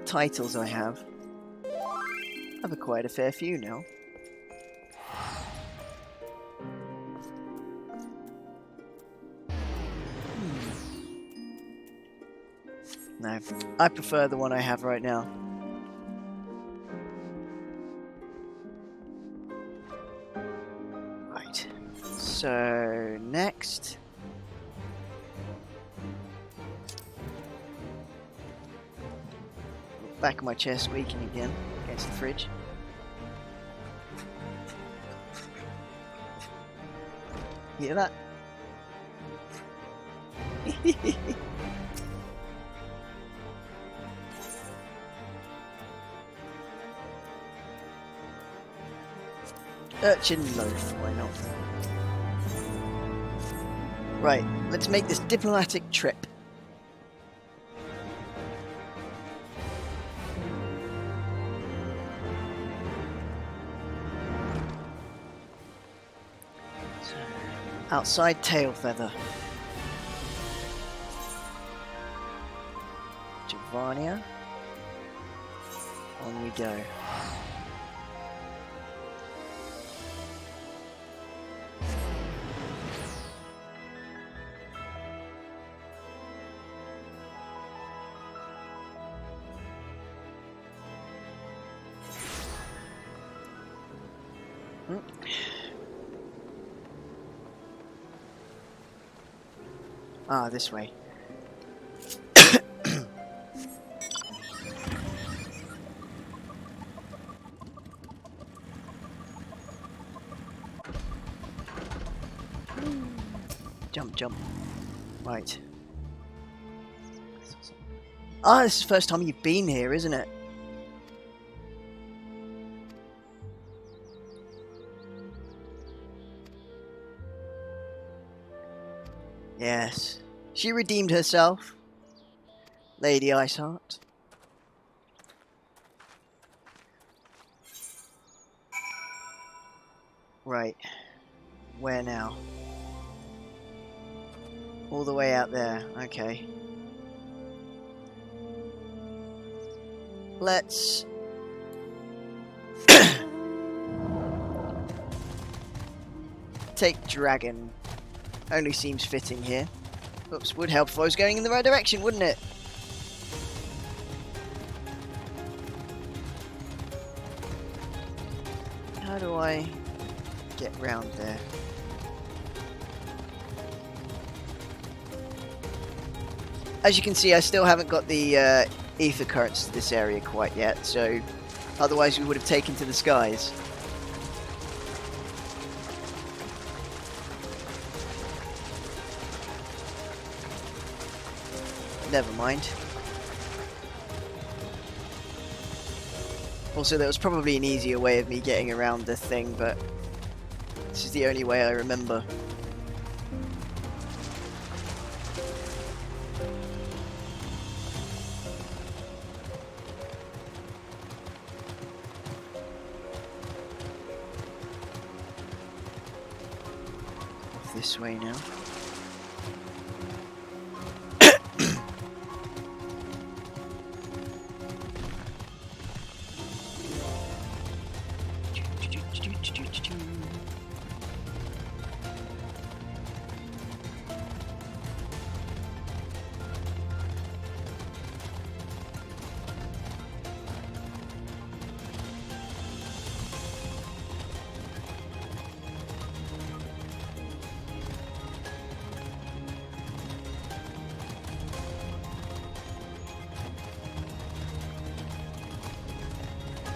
[SPEAKER 4] titles I have. I've acquired a fair few now. No, I prefer the one I have right now. Right, so next. Back of my chair squeaking again against the fridge. Hear that? Urchin loaf, why not? Right, let's make this diplomatic trip. So, outside tail feather. Giovannia. On we go. Ah, this way. Jump, jump. Right. Ah, this is the first time you've been here, isn't it? Yes. She redeemed herself. Lady Iceheart. Right. Where now? All the way out there. Okay. Let's... take Dragon. Only seems fitting here. Oops, would help if I was going in the right direction, wouldn't it? How do I get round there? As you can see, I still haven't got the ether currents to this area quite yet, so otherwise we would have taken to the skies. Never mind. Also, there was probably an easier way of me getting around the thing, but This is the only way I remember. Off this way now.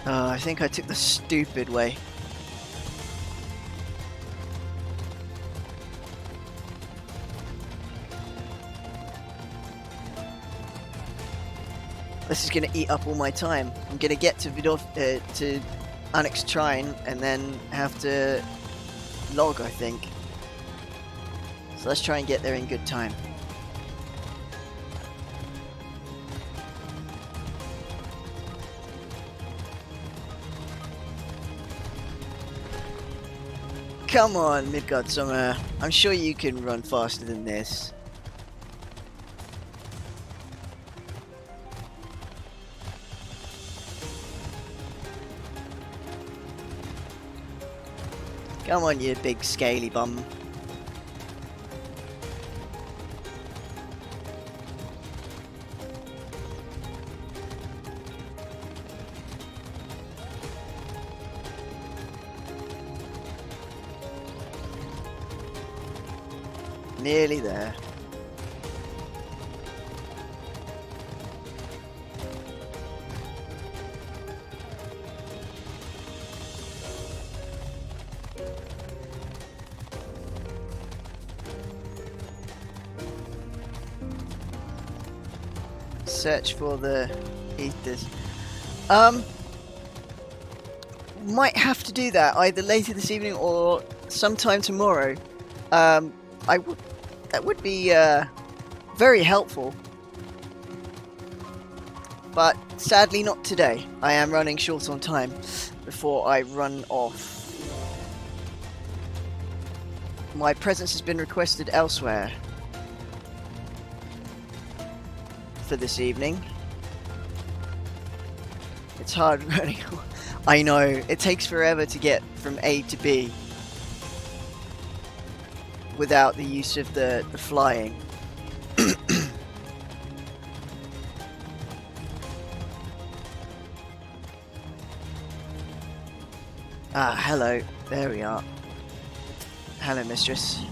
[SPEAKER 4] I think I took the stupid way. This is going to eat up all my time. I'm going to get to to Onyx Shrine and then have to log, I think. So let's try and get there in good time. Come on, Midgard Summer. I'm sure you can run faster than this. Come on, you big scaly bum. Nearly there. Search for the ethers. Might have to do that either later this evening or sometime tomorrow. That would be very helpful, but sadly not today. I am running short on time before I run off. My presence has been requested elsewhere for this evening. It's hard running. I know, it takes forever to get from A to B without the use of the flying. Ah, hello. There we are. Hello, mistress.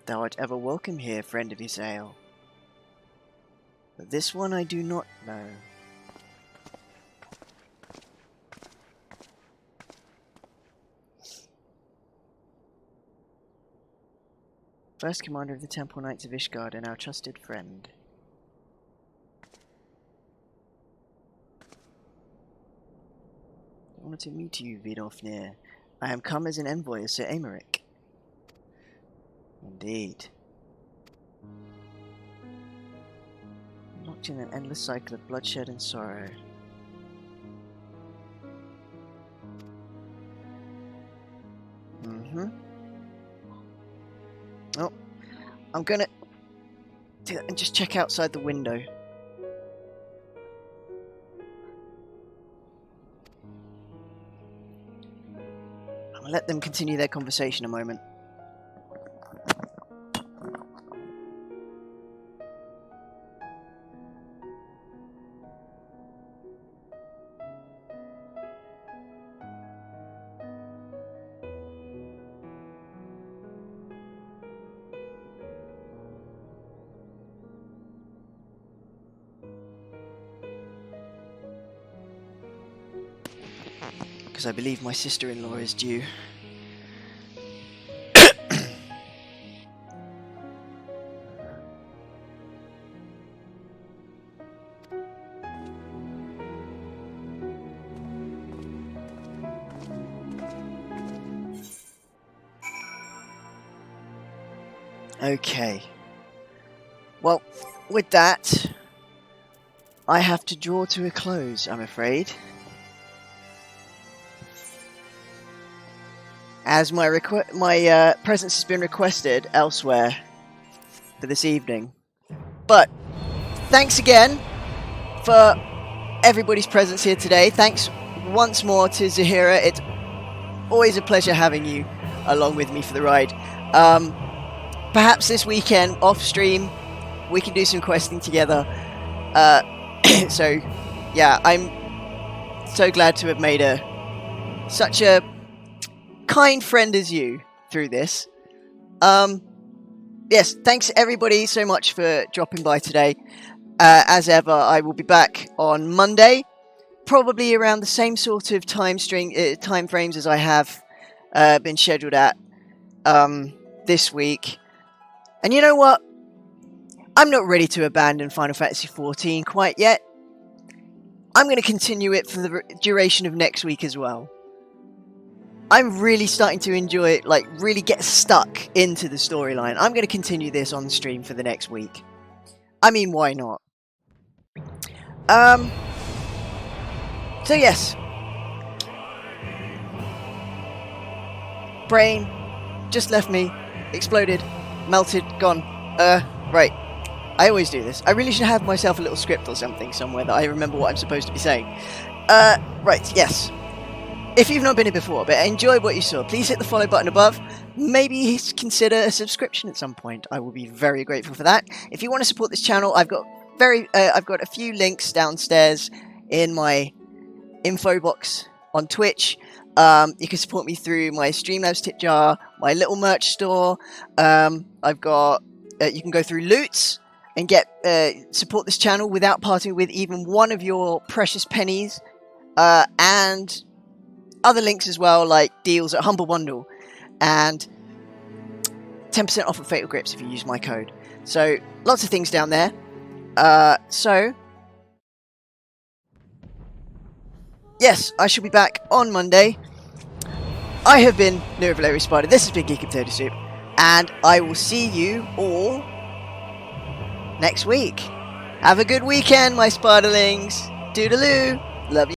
[SPEAKER 4] Thou art ever welcome here, friend of Isael. But this one I do not know. First commander of the Temple Knights of Ishgard and our trusted friend. I wanted to meet you, Vidofnir. I am come as an envoy of Sir Aymeric. Indeed. Locked in an endless cycle of bloodshed and sorrow. Oh, I'm gonna do that and just check outside the window. I'm gonna let them continue their conversation a moment. Because I believe my sister-in-law is due. Okay. Well, with that, I have to draw to a close, I'm afraid. As my presence has been requested elsewhere for this evening. But thanks again for everybody's presence here today. Thanks once more to Zahira. It's always a pleasure having you along with me for the ride. Perhaps this weekend off stream we can do some questing together. So yeah, I'm so glad to have made such a kind friend as you through this. Yes, thanks everybody so much for dropping by today. As ever, I will be back on Monday, probably around the same sort of time frames as I have been scheduled at this week. And you know what? I'm not ready to abandon Final Fantasy XIV quite yet. I'm going to continue it for the duration of next week as well. I'm really starting to enjoy it, like really get stuck into the storyline. I'm going to continue this on stream for the next week. I mean, why not? So yes. Brain just left me, exploded, melted, gone. Right. I always do this. I really should have myself a little script or something somewhere that I remember what I'm supposed to be saying. Right, yes. If you've not been here before, but enjoyed what you saw, please hit the follow button above. Maybe consider a subscription at some point. I will be very grateful for that. If you want to support this channel, I've got a few links downstairs in my info box on Twitch. You can support me through my Streamlabs tip jar, my little merch store. I've got you can go through Loots and get support this channel without parting with even one of your precious pennies, and other links as well, like deals at Humble Bundle, and 10% off of Fatal Grips if you use my code. So, lots of things down there. So, yes, I shall be back on Monday. I have been NeroValeriusSparda, this has been Geek Potato Soup, and I will see you all next week. Have a good weekend, my Spartalings. Doodaloo. Love you.